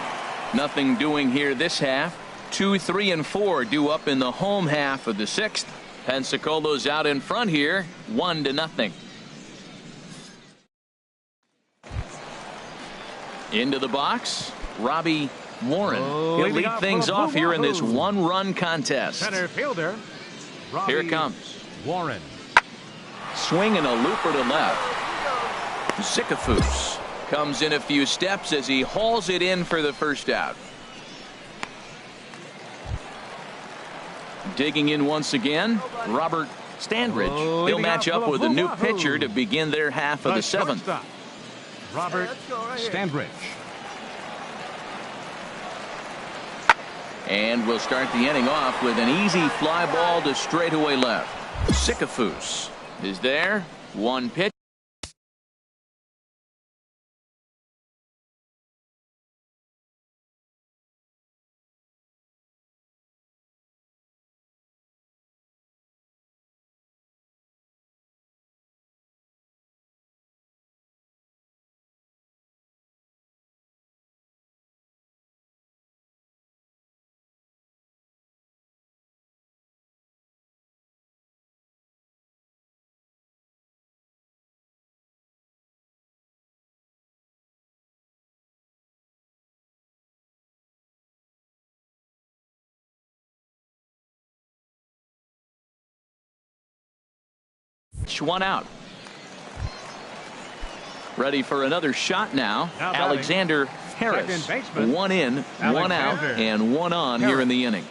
Nothing doing here this half. 2, 3, and 4 due up in the home half of the 6th. Pensacolo's out in front here, 1-0. Into the box, Robbie Warren. He'll lead things off here in this 1-run contest. Center fielder. Here it comes. Warren. Swinging a looper to left. Zickafoose comes in a few steps as he hauls it in for the first out. Digging in once again, Robert Standridge. He'll match up with a new pitcher to begin their half of the 7th. Robert Standridge. And we'll start the inning off with an easy fly ball to straightaway left. Zickafoose is there. 1 pitch. One out. Ready for another shot now. Alexander Harris. Baseman. 1 in, 1 out, and 1 on here in the inning.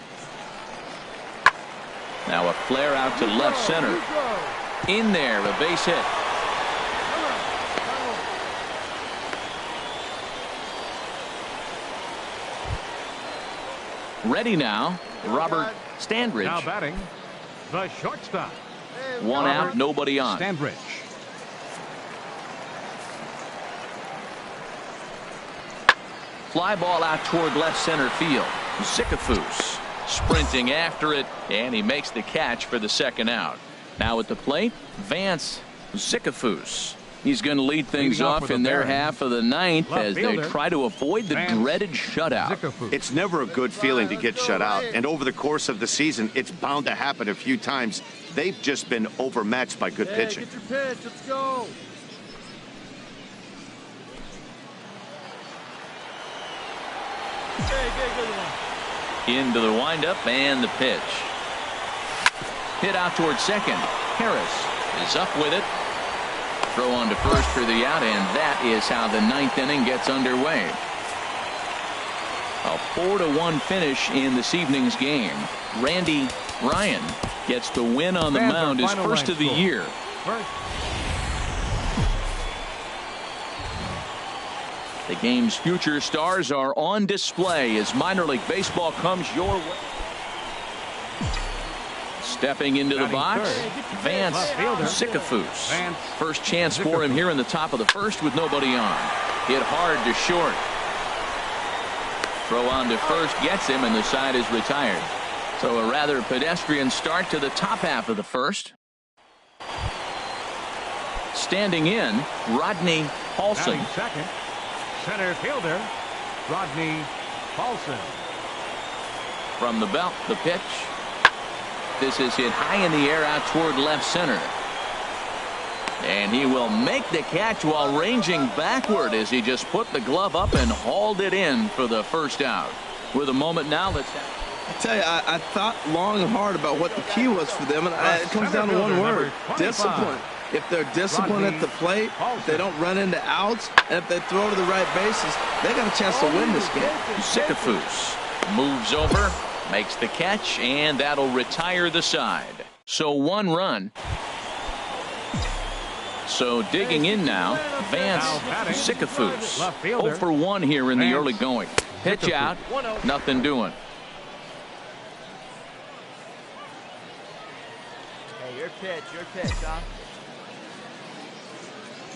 Now a flare out to left center. In there, a base hit. Ready now, Robert Standridge. Now batting, the shortstop. 1 out, nobody on. Standridge. Fly ball out toward left center field. Zickafoose sprinting after it, and he makes the catch for the 2nd out. Now at the plate, Vance Zickafoose. He's going to lead things off in their half of the 9th as they try to avoid the dreaded shutout. It's never a good feeling to get shut out, and over the course of the season, it's bound to happen a few times. They've just been overmatched by good pitching. Get your pitch. Let's go. Good one. Into the windup and the pitch. Hit out towards second. Harris is up with it. Throw on to first for the out, and that is how the 9th inning gets underway. A 4-1 finish in this evening's game. Randy Ryan gets the win on the mound, his first of the year. The game's future stars are on display as minor league baseball comes your way. Stepping into the box, Vance Zickafoose. First chance for him here in the top of the 1st with nobody on. Hit hard to short. Throw on to first gets him, and the side is retired. So a rather pedestrian start to the top half of the 1st. Standing in, Rodney Paulson. Second, center fielder, Rodney Paulson. From the belt, the pitch. This is hit high in the air out toward left center. And he will make the catch while ranging backward as he just put the glove up and hauled it in for the 1st out. With a moment now, let's I tell you, I thought long and hard about what the key was for them, and it comes down to one word: discipline. If they're disciplined at the plate, if they don't run into outs, and if they throw to the right bases, they got a chance to win this game. Zickafoose Moves over, makes the catch, and that'll retire the side. So 1 run. So digging in now, Vance Zickafoose. 0 for 1 here in the early going. Pitch out, nothing doing. Hey, your pitch, huh?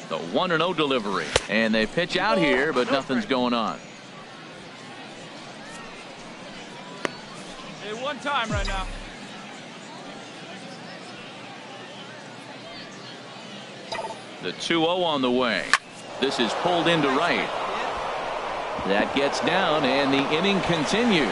The 1-0 delivery. And they pitch out here, but nothing's going on. Hey, 1 time right now. The 2-0 on the way. This is pulled into right. That gets down, and the inning continues.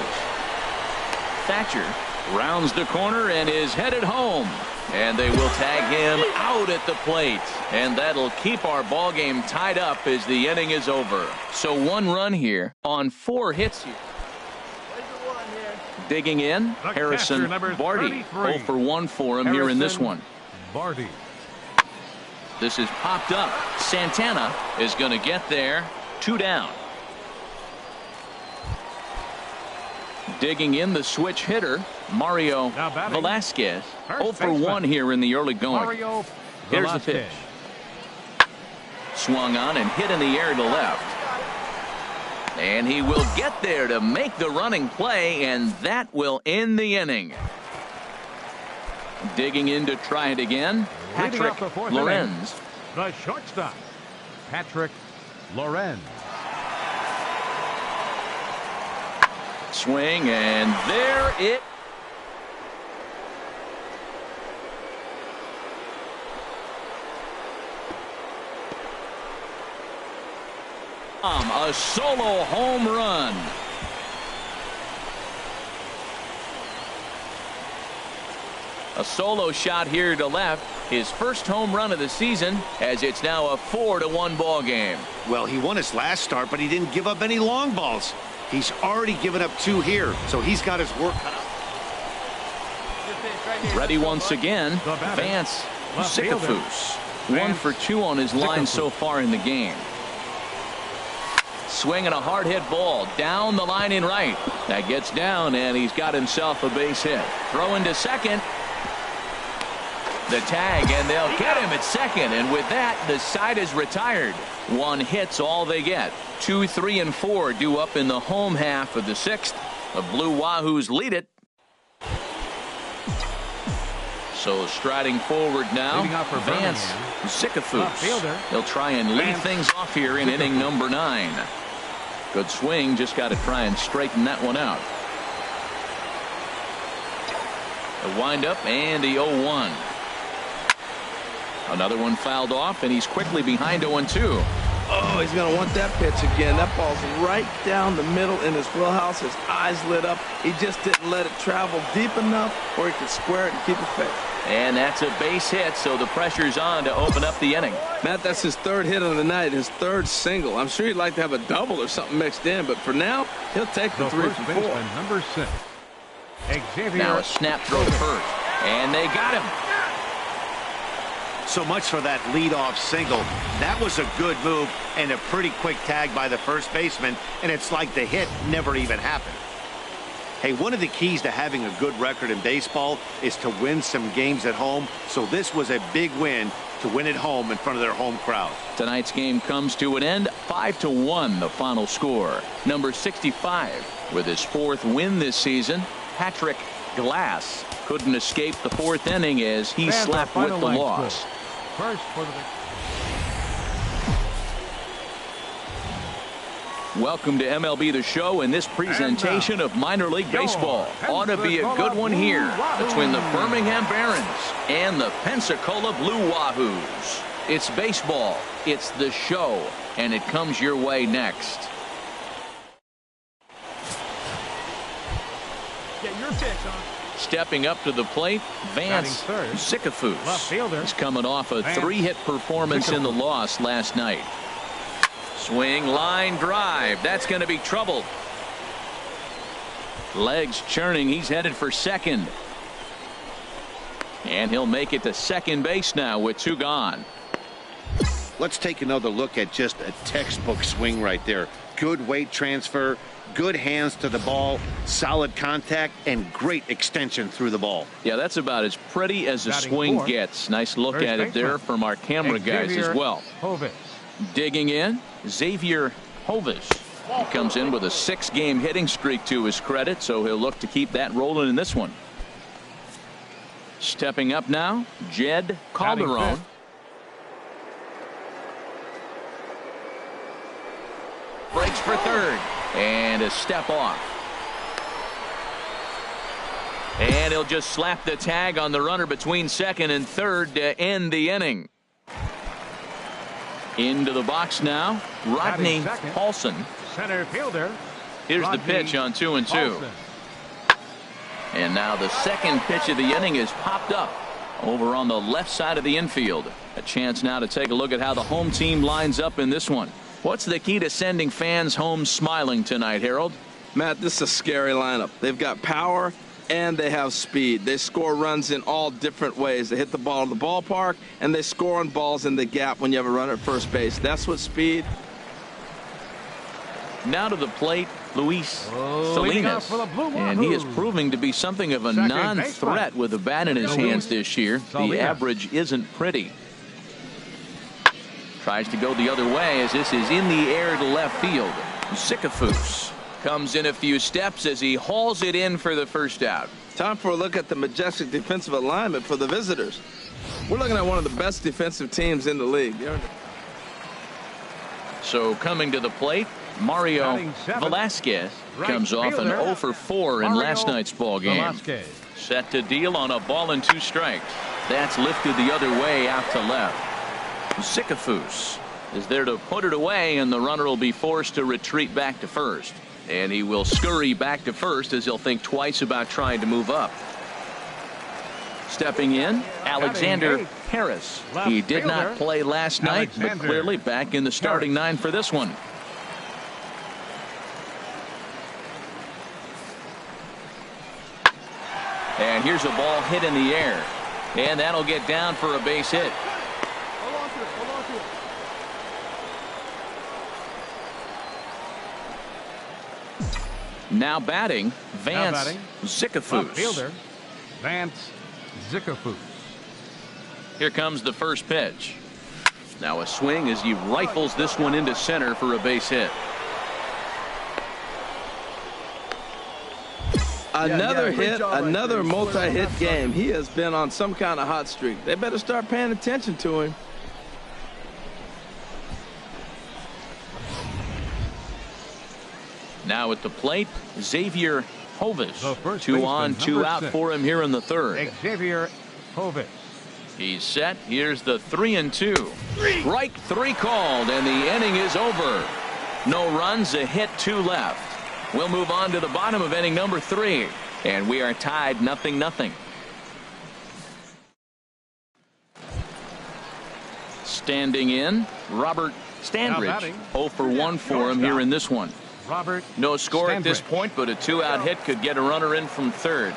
Thatcher rounds the corner and is headed home. And they will tag him out at the plate. And that'll keep our ball game tied up as the inning is over. So 1 run here on 4 hits here. Digging in, Harrison Barty. 0 for 1 for him here in this one. Barty. This is popped up. Santana is going to get there. 2 down. Digging in, the switch hitter, Mario Velasquez. 0 for 1 here in the early going. Here's the pitch. Swung on and hit in the air to left. And he will get there to make the running play, and that will end the inning. Digging in to try it again, Patrick Lorenz. The shortstop, Patrick Lorenz. Swing, and there it. A solo home run. A solo shot here to left. His first home run of the season, as it's now a 4-1 ball game. Well, he won his last start, but he didn't give up any long balls. He's already given up 2 here, so he's got his work cut out. Ready once again, Vance Zickafoose. 1 for 2 on his line so far in the game. Swinging a hard hit ball down the line in right. That gets down, and he's got himself a base hit. Throw into second. The tag, and they'll get him at second, and with that, the side is retired. 1 hit's all they get. 2, 3, and 4 due up in the home half of the 6th. The Blue Wahoos lead it. So striding forward now, Vance Zickafoose. He'll try and lead things off here in inning number 9. Good swing, just got to try and straighten that one out. The windup and the 0-1. Another one fouled off, and he's quickly behind 0-2. Oh, he's going to want that pitch again. That ball's right down the middle in his wheelhouse. His eyes lit up. He just didn't let it travel deep enough where he could square it and keep it fair. And that's a base hit, so the pressure's on to open up the inning. Matt, that's his 3rd hit of the night, his 3rd single. I'm sure he'd like to have a double or something mixed in, but for now, he'll take the 3 from 4. Number 6. Xavier. Now a snap throw to first, and they got him. So much for that leadoff single. That was a good move and a pretty quick tag by the first baseman, and it's like the hit never even happened. Hey, one of the keys to having a good record in baseball is to win some games at home, so this was a big win to win at home in front of their home crowd. Tonight's game comes to an end, 5-1 the final score. Number 65 with his 4th win this season, Patrick Glass couldn't escape the 4th inning as he slept with the loss. First for the Welcome to MLB The Show and this presentation of minor league baseball. Ought to be a good one here between the Birmingham Barons and the Pensacola Blue Wahoos. It's baseball, it's the show, and it comes your way next. Get your pitch on. Stepping up to the plate, Vance Zickafoose. He's coming off a 3-hit performance in the loss last night. Swing, line drive. That's going to be trouble. Legs churning. He's headed for second. And he'll make it to second base now with 2 gone. Let's take another look at just a textbook swing right there. good weight transfer, good hands to the ball, solid contact, and great extension through the ball. Yeah, that's about as pretty as a swing gets. Nice look at it there from our camera guys as well. Digging in, Xavier Hovis. He comes in with a 6-game hitting streak to his credit, so he'll look to keep that rolling in this one. Stepping up now, Jed Calderon. Breaks for third, and a step off. And he'll just slap the tag on the runner between second and third to end the inning. Into the box now, Rodney Paulson. Center fielder. Here's the pitch on 2-2. And now the second pitch of the inning is popped up over on the left side of the infield. A chance now to take a look at how the home team lines up in this one. What's the key to sending fans home smiling tonight, Harold? Matt, this is a scary lineup. They've got power and they have speed. They score runs in all different ways. They hit the ball in the ballpark and they score on balls in the gap when you have a runner at first base. That's what speed. Now to the plate, Luis Salinas, and he is proving to be something of a non-threat with a bat in his hands this year. The average isn't pretty. Tries to go the other way as this is in the air to left field. Zickafoose comes in a few steps as he hauls it in for the first out. Time for a look at the majestic defensive alignment for the visitors. We're looking at one of the best defensive teams in the league. So coming to the plate, Mario Velasquez comes off an 0 for 4 in last night's ball game. Set to deal on a ball and 2 strikes. That's lifted the other way out to left. Zickafoose is there to put it away, and the runner will be forced to retreat back to first. And he will scurry back to first as he'll think twice about trying to move up. Stepping in, Alexander Harris. He did not play last night, but clearly back in the starting 9 for this one. And here's a ball hit in the air, and that'll get down for a base hit. Now batting, Vance Zickafoose. Fielder, Vance Zickafoose. Here comes the first pitch. Now a swing as he rifles this one into center for a base hit. Another hit, another multi-hit game. He has been on some kind of hot streak. They better start paying attention to him. Now at the plate, Xavier Hovis. 2 on, 2 out for him here in the third. Xavier Hovis. He's set. Here's the 3-2. Strike 3 called, and the inning is over. No runs, a hit, 2 left. We'll move on to the bottom of inning number 3, and we are tied 0-0. Standing in, Robert Standridge. 0 for 1 for him here in this one. No score at this point, but a 2-out hit could get a runner in from third.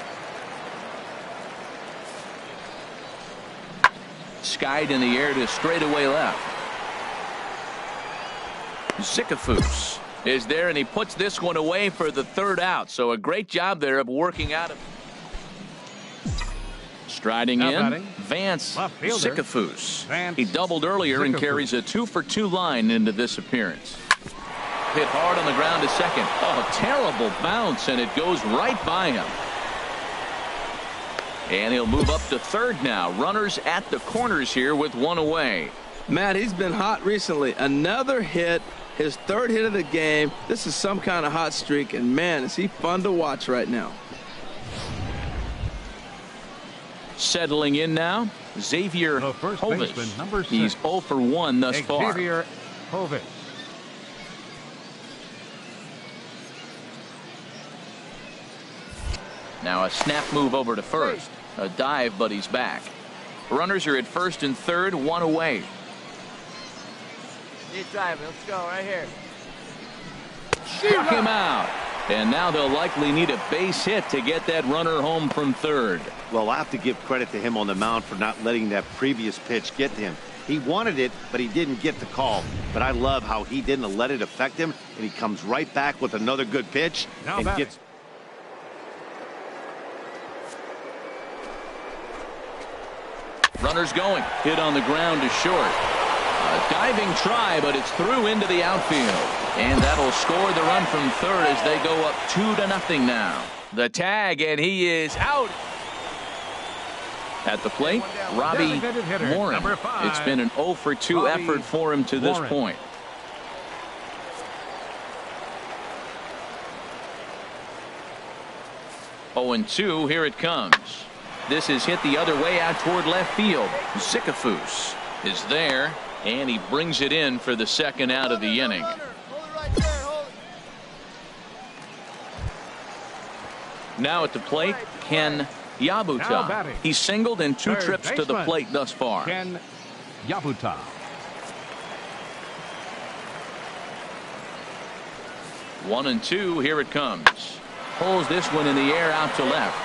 Skied in the air to straightaway left. Zickafoose is there, and he puts this one away for the 3rd out. So a great job there of working out of. Striding in, Vance Zickafoose. He doubled earlier and carries a 2 for 2 line into this appearance. Hit hard on the ground to second. Oh, terrible bounce, and it goes right by him. And he'll move up to third now. Runners at the corners here with 1 away. Matt, he's been hot recently. Another hit, his 3rd hit of the game. This is some kind of hot streak, and man, is he fun to watch right now. Settling in now, Xavier Hovis. He's 0 for 1 thus far. Xavier Hovis. Now a snap move over to first. A dive, but he's back. Runners are at first and third, 1 away. He's driving. Let's go right here. Struck him out. And now they'll likely need a base hit to get that runner home from third. Well, I have to give credit to him on the mound for not letting that previous pitch get to him. He wanted it, but he didn't get the call. But I love how he didn't let it affect him, and he comes right back with another good pitch and gets. Runners going. Hit on the ground to short. A diving try, but it's through into the outfield. And that'll score the run from third as they go up 2-0 now. The tag, and he is out. At the plate, Robbie Morin. It's been an 0 for 2 effort for him to this point. Oh, and 2, here it comes. This is hit the other way out toward left field. Zickafoose is there, and he brings it in for the second out of the inning. Now at the plate, Ken Yabuta. He's singled in 2 trips to the plate thus far. Ken Yabuta. One and 2, here it comes. Pulls this one in the air out to left.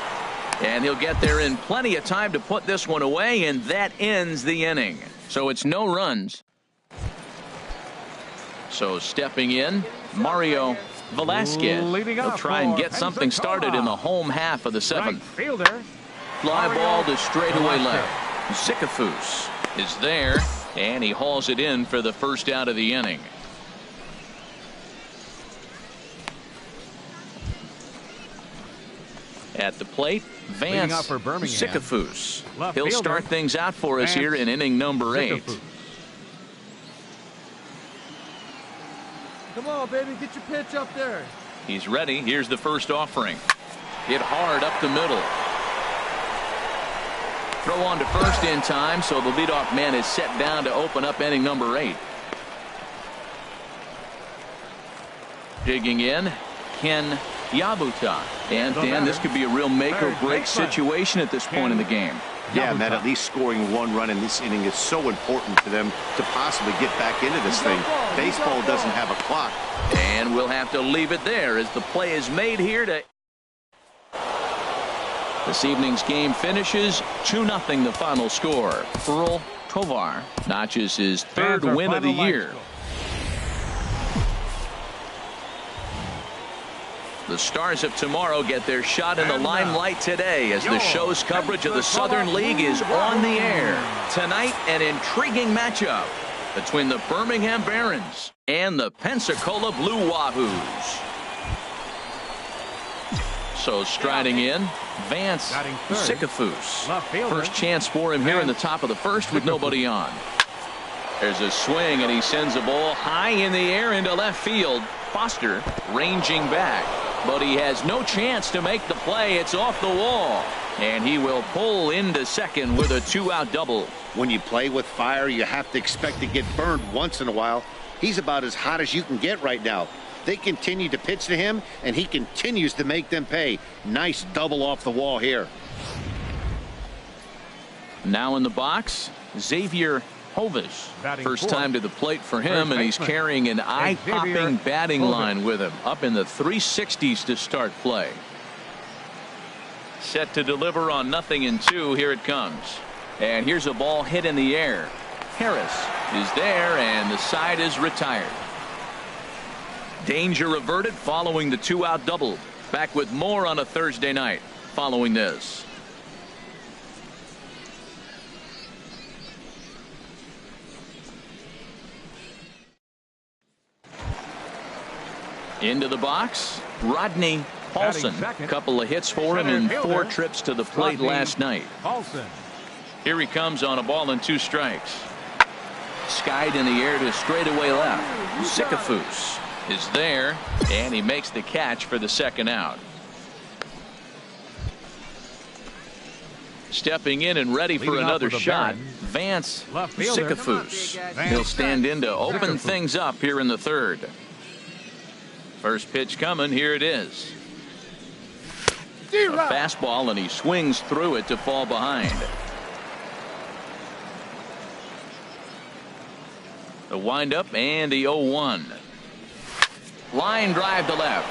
And he'll get there in plenty of time to put this one away, and that ends the inning. So it's no runs. So stepping in, Mario Velasquez. He'll try and get something started in the home half of the 7th. Fly ball to straightaway left. Zickafoose is there, and he hauls it in for the first out of the inning. At the plate, Vance Zickafoose. He'll start things out for us here in inning number 8. Come on, baby, get your pitch up there. He's ready. Here's the first offering. Hit hard up the middle. Throw on to first in time, so the leadoff man is set down to open up inning number 8. Digging in, Ken Yabuta. And Dan, this could be a real make or break situation at this point in the game. Yeah, Matt, at least scoring 1 run in this inning is so important to them to possibly get back into this thing. Baseball doesn't have a clock. And we'll have to leave it there as the play is made here to. This evening's game finishes 2-0 the final score. Earl Tovar notches his 3rd win of the year. The Stars of tomorrow get their shot in the limelight today as the show's coverage of the Southern League is on the air. Tonight, an intriguing matchup between the Birmingham Barons and the Pensacola Blue Wahoos. So striding in, Vance Zickafoose. First chance for him here in the top of the 1st with nobody on. There's a swing, and he sends a ball high in the air into left field. Foster ranging back, but he has no chance to make the play. It's off the wall, and he will pull into second with a 2-out double. When you play with fire, you have to expect to get burned once in a while. He's about as hot as you can get right now. They continue to pitch to him, and he continues to make them pay. Nice double off the wall here. Now in the box, Xavier Hovis. First time to the plate for him, and he's carrying an eye-popping batting line with him. Up in the 360s to start play. Set to deliver on 0-2. Here it comes. And here's a ball hit in the air. Harris is there, and the side is retired. Danger averted following the 2-out double. Back with more on a Thursday night following this. Into the box, Rodney Paulson. Couple of hits for him in 4 trips to the plate last night. Here he comes on a ball and 2 strikes. Skied in the air to straightaway left. Zickafoose is there, and he makes the catch for the second out. Stepping in and ready for another shot, Vance Zickafoose. He'll stand in to open things up here in the 3rd. First pitch coming. Here it is. A fastball, and he swings through it to fall behind. The windup and the 0-1. Line drive to left.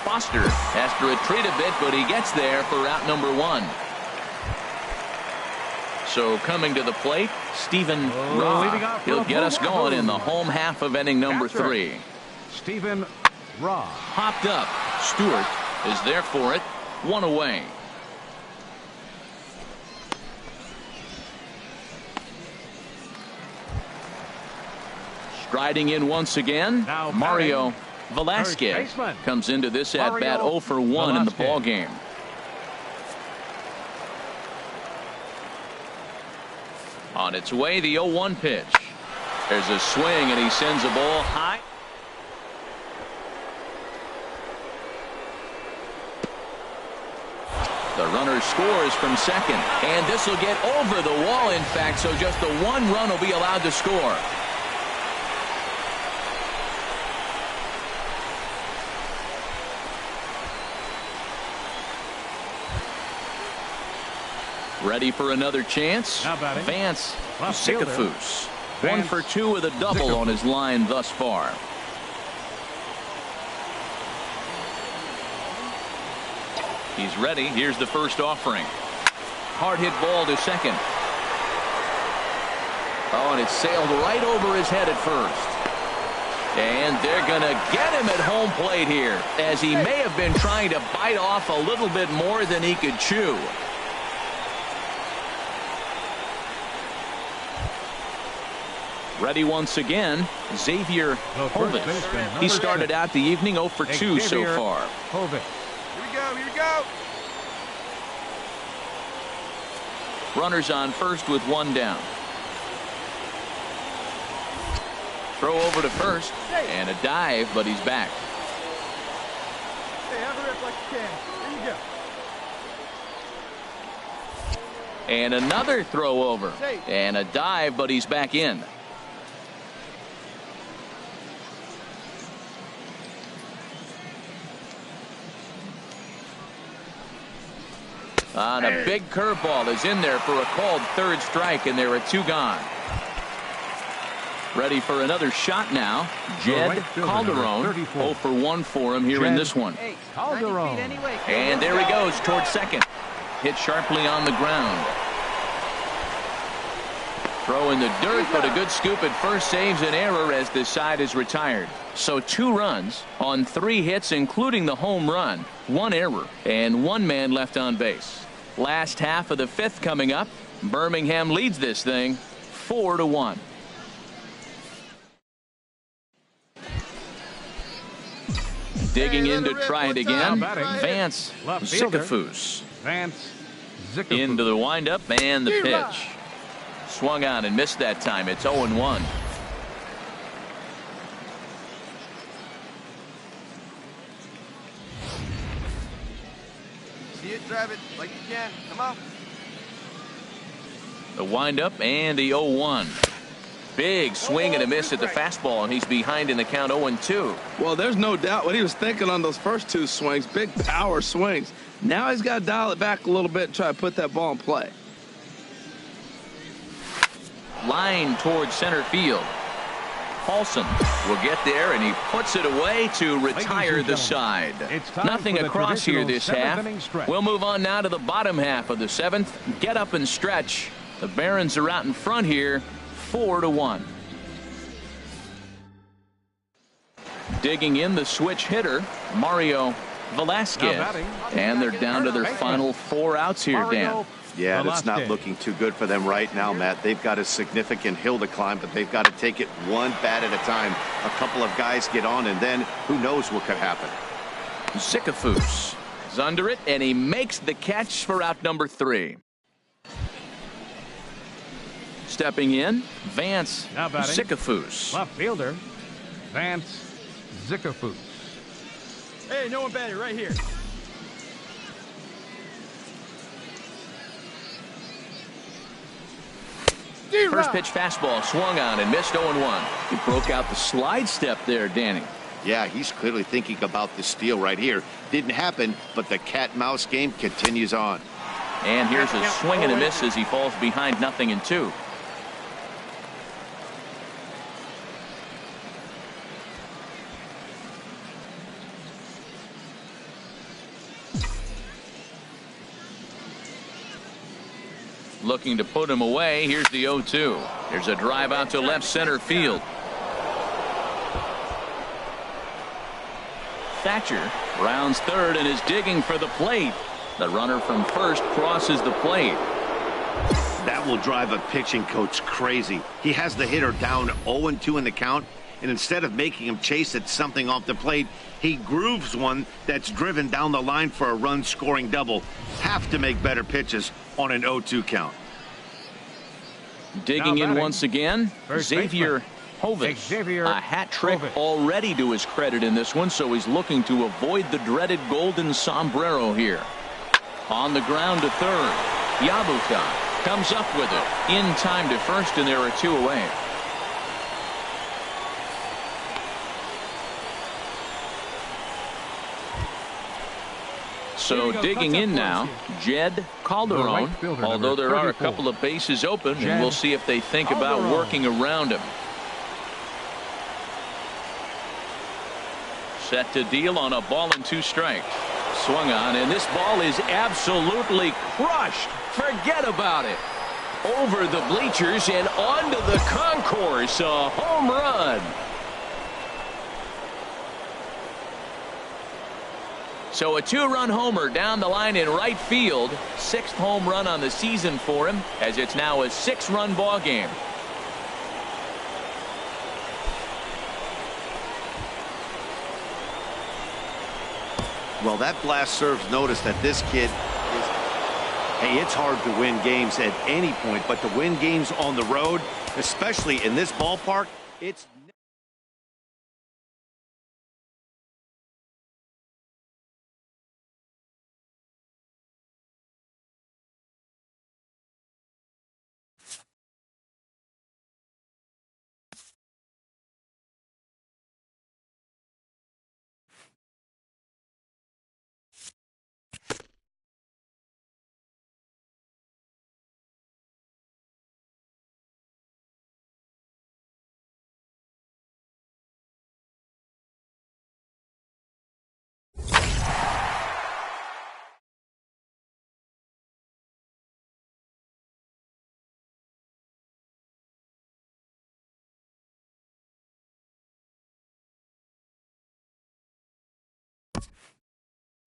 Foster has to retreat a bit, but he gets there for out number 1. So coming to the plate, Stephen Raw. He'll get us going in the home half of inning number 3. Stephen Raw. Popped up. Stewart is there for it. 1 away. Striding in once again, Now Mario Velasquez comes into this at bat 0 for 1 in the ball game. On its way, the 0-1 pitch. There's a swing, and he sends a ball high. The runner scores from second, and this will get over the wall, in fact, so just the 1 run will be allowed to score. Ready for another chance. Vance Zickafoose. 1 for 2 with a double on his line thus far. He's ready. Here's the first offering. Hard hit ball to second. Oh, and it sailed right over his head at first. And they're going to get him at home plate here, as he may have been trying to bite off a little bit more than he could chew. Ready once again, Xavier Hovis. He started out the evening 0 for 2 so far. Here we go, here we go. Runners on first with 1 down. Throw over to first, and a dive, but he's back. Hey, have a rip like you can. Here you go. And another throw over, and a dive, but he's back in. On a big curveball is in there for a called 3rd strike, and there are 2 gone. Ready for another shot now. Jed Calderon. 0 for 1 for him here in this one. Calderon. And there he goes towards second. Hit sharply on the ground. Throw in the dirt, but a good scoop at first saves an error as this side is retired. So 2 runs on 3 hits, including the home run, 1 error, and 1 man left on base. Last half of the 5th coming up. Birmingham leads this thing 4-1. Digging in to try it again. Vance Zickafoose. Into the windup and the pitch. Swung on and missed that time. It's 0-1. See it, drive it like you can. Come on. The windup and the 0-1. Big swing and a miss at the fastball, and he's behind in the count 0-2. Well, there's no doubt what he was thinking on those first 2 swings. Big power swings. Now he's got to dial it back a little bit and try to put that ball in play. Line towards center field. Paulson will get there, and he puts it away to retire the side. Nothing across here this half. We'll move on now to the bottom half of the 7th. Get up and stretch. The Barons are out in front here, 4-1. Digging in the switch hitter, Mario Velasquez. And they're down to their final 4 outs here, Dan. Yeah, that's not looking too good for them right now, Matt. They've got a significant hill to climb, but they've got to take it 1 bat at a time. A couple of guys get on, and then who knows what could happen. Zickafoose is under it, and he makes the catch for out number 3. Stepping in, Vance Zickafoose. Left fielder, Vance Zickafoose. Hey, no one better right here. First pitch fastball swung on and missed 0-1. He broke out the slide step there, Danny. Yeah, he's clearly thinking about the steal right here. Didn't happen, but the cat-mouse game continues on. And here's a swing and a miss as he falls behind 0-2. looking to put him away. Here's the 0-2. There's a drive out to left center field. Thatcher rounds third and is digging for the plate. The runner from first crosses the plate. That will drive a pitching coach crazy. He has the hitter down 0-2 in the count, and instead of making him chase at something off the plate, he grooves one that's driven down the line for a run-scoring double. Have to make better pitches on an 0-2 count. Digging in once again, Xavier Hovis. A hat trick already to his credit in this one, so he's looking to avoid the dreaded golden sombrero here. On the ground to third. Yabuka comes up with it. In time to first, and there are 2 away. So digging in now, Jed Calderon, although there are a couple of bases open, and we'll see if they think about working around him. Set to deal on a ball and 2 strikes. Swung on, and this ball is absolutely crushed. Forget about it. Over the bleachers and onto the concourse. A home run. So a 2-run homer down the line in right field. 6th home run on the season for him, as it's now a 6-run ball game. Well, that blast serves notice that this kid is... Hey, it's hard to win games at any point, but to win games on the road, especially in this ballpark, it's...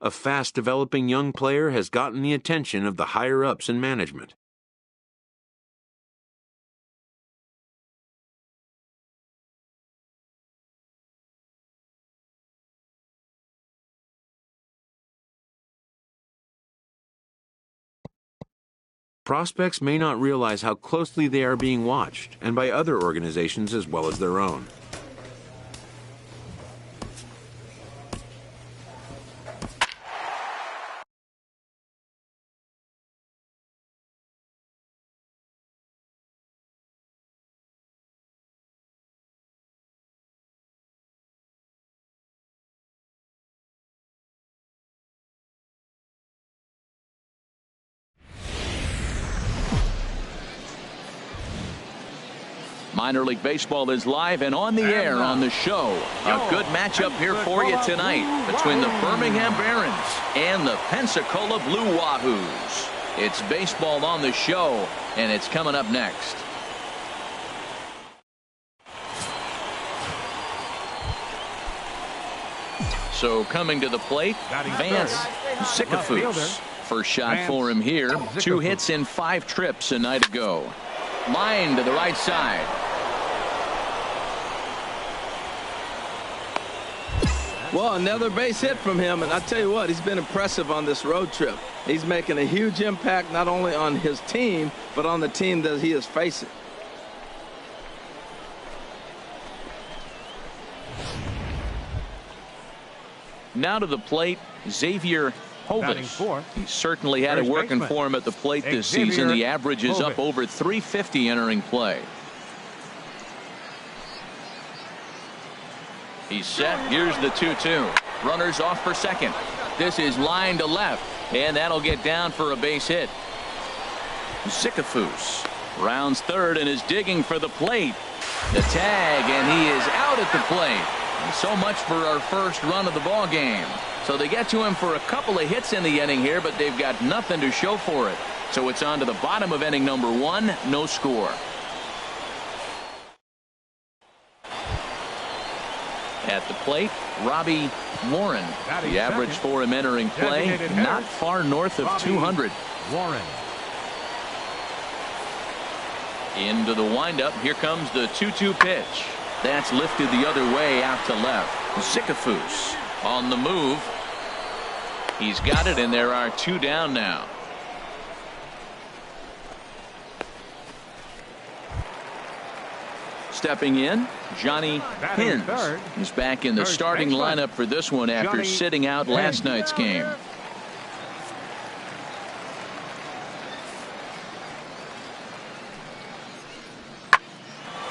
A fast-developing young player has gotten the attention of the higher-ups in management. Prospects may not realize how closely they are being watched, and by other organizations as well as their own. Minor League Baseball is live and on the air on the show. A good matchup here for you tonight between the Birmingham Barons and the Pensacola Blue Wahoos. It's baseball on the show, and it's coming up next. So coming to the plate, Vance Zickafoose. First shot for him here. 2 hits in 5 trips a night ago. Line to the right side. Well, another base hit from him, and I tell you what, he's been impressive on this road trip. He's making a huge impact not only on his team, but on the team that he is facing. Now to the plate, Xavier Hovis. He certainly had it working for him at the plate this season. The average is up over 350 entering play. He's set. Here's the 2-2. Runners off for second. This is line to left, and that'll get down for a base hit. Zickafoose rounds third and is digging for the plate. The tag, and he is out at the plate. And so much for our first run of the ball game. So they get to him for a couple of hits in the inning here, but they've got nothing to show for it. So it's on to the bottom of inning number 1. No score. At the plate, Robbie Warren. The average for him entering play, not far north of 200. Warren. Into the windup. Here comes the 2-2 pitch. That's lifted the other way out to left. Zickafoose on the move. He's got it, and there are 2 down now. Stepping in, Johnny Hins. He's back in the starting lineup for this one after sitting out last night's game.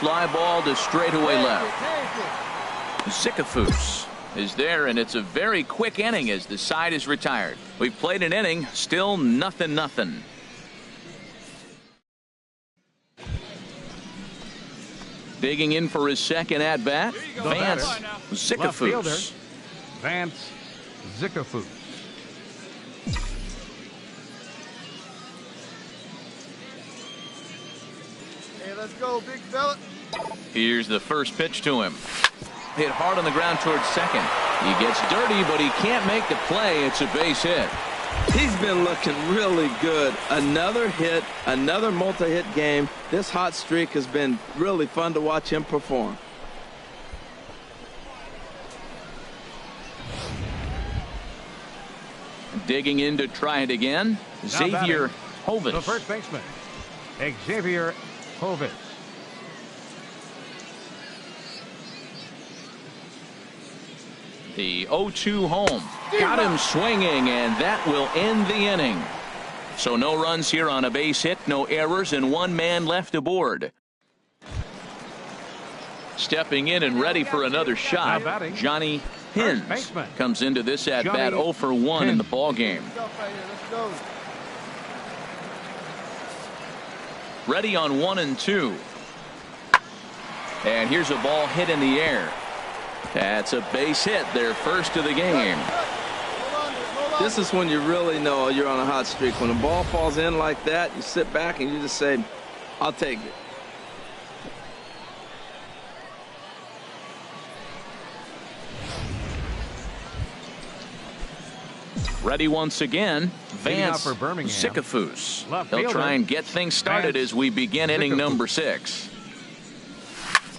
Fly ball to straightaway left. Zickafoose is there, and it's a very quick inning as the side is retired. We've played an inning, still 0-0. Digging in for his second at bat, Vance Zickafoose. Vance Zickafoose. Hey, let's go, big fella. Here's the first pitch to him. Hit hard on the ground towards second. He gets dirty, but he can't make the play. It's a base hit. He's been looking really good. Another hit, another multi-hit game. This hot streak has been really fun to watch him perform. Digging in to try it again, Xavier Hovis. The first baseman, Xavier Hovis. The 0-2 home. Got him swinging, and that will end the inning. So no runs here on a base hit, no errors, and 1 man left aboard. Stepping in and ready for another shot, Johnny Hins comes into this at bat 0 for 1 in the ball game. Ready on 1 and 2. And here's a ball hit in the air. That's a base hit, their first of the game. This is when you really know you're on a hot streak. When a ball falls in like that, you sit back and you just say, I'll take it. Ready once again, Vance Zickafoose. They'll try and get things started as we begin inning number 6.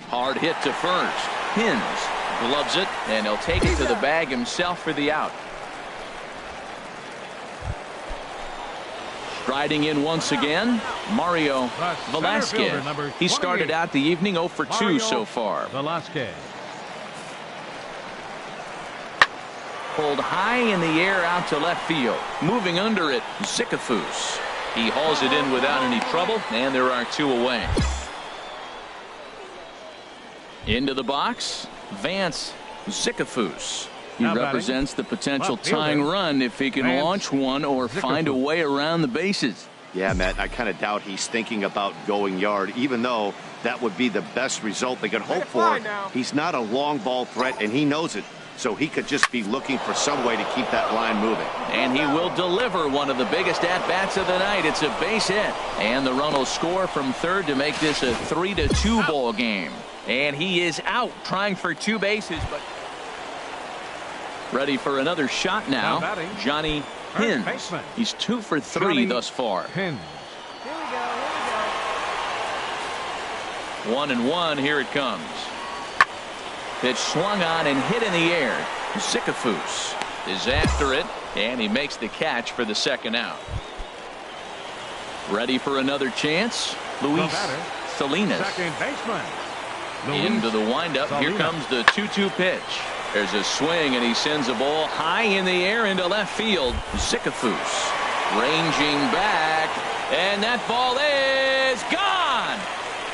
Hard hit to first. Hins gloves it, and he'll take it to the bag himself for the out. Striding in once again, Mario Velasquez. He started out the evening 0 for 2 so far. Velasquez. Pulled high in the air out to left field. Moving under it, Zickafoose. He hauls it in without any trouble, and there are 2 away. Into the box, Vance Zickafoose. He represents the potential tying run if he can launch one or find a way around the bases. Yeah, Matt, I kind of doubt he's thinking about going yard, even though that would be the best result they could hope for. He's not a long ball threat, and he knows it. So he could just be looking for some way to keep that line moving. And he will deliver one of the biggest at-bats of the night. It's a base hit. And the run will score from third to make this a 3-2 ball game. And he is out trying for 2 bases, but ready for another shot now. Johnny Hins. He's 2 for 3 thus far. 1-1. Here it comes. Pitch swung on and hit in the air. Zickafoose is after it, and he makes the catch for the second out. Ready for another chance, Luis Salinas. Second baseman. Into the windup. Here comes the 2-2 pitch. There's a swing, and he sends a ball high in the air into left field. Zickafoose ranging back, and that ball is gone.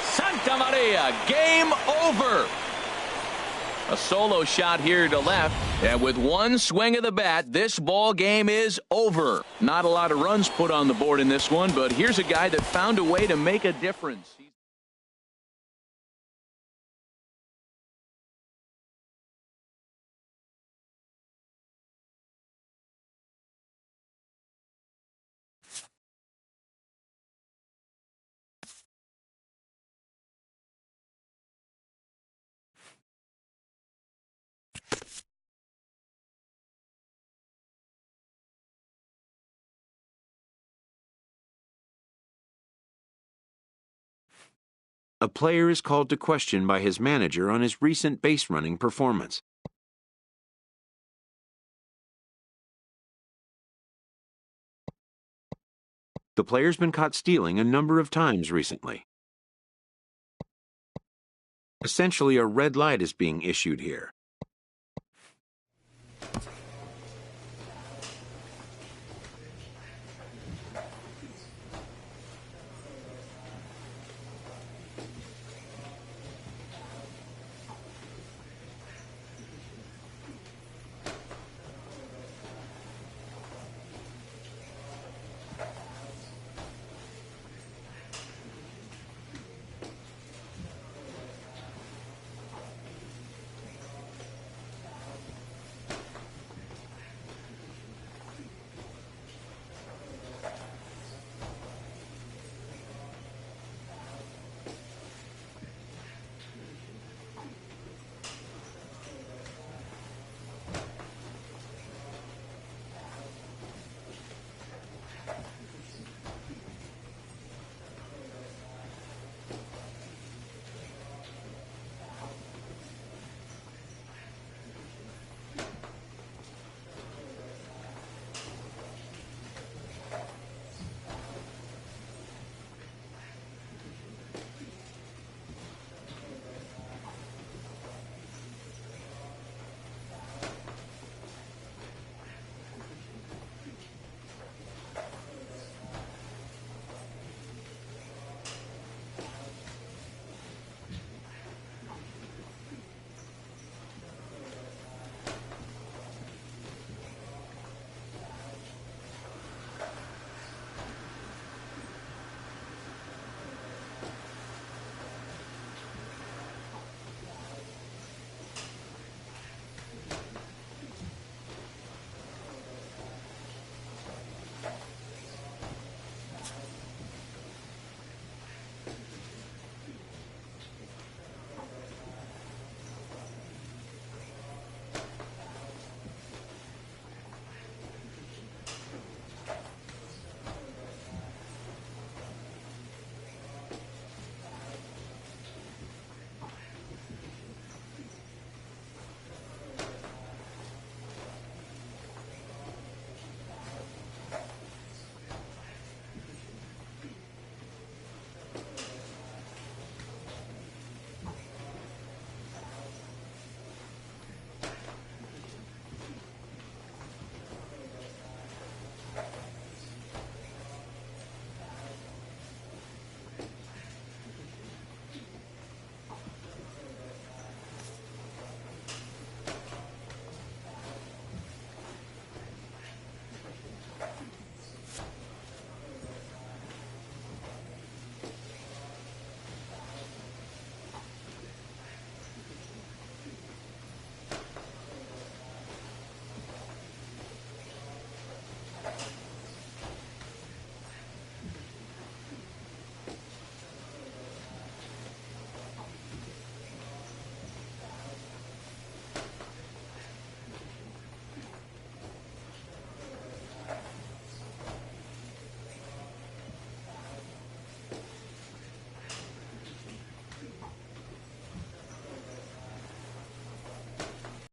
Santa Maria, game over. A solo shot here to left, and with 1 swing of the bat, this ball game is over. Not a lot of runs put on the board in this one, but here's a guy that found a way to make a difference. A player is called to question by his manager on his recent base running performance. The player's been caught stealing a number of times recently. Essentially, a red light is being issued here.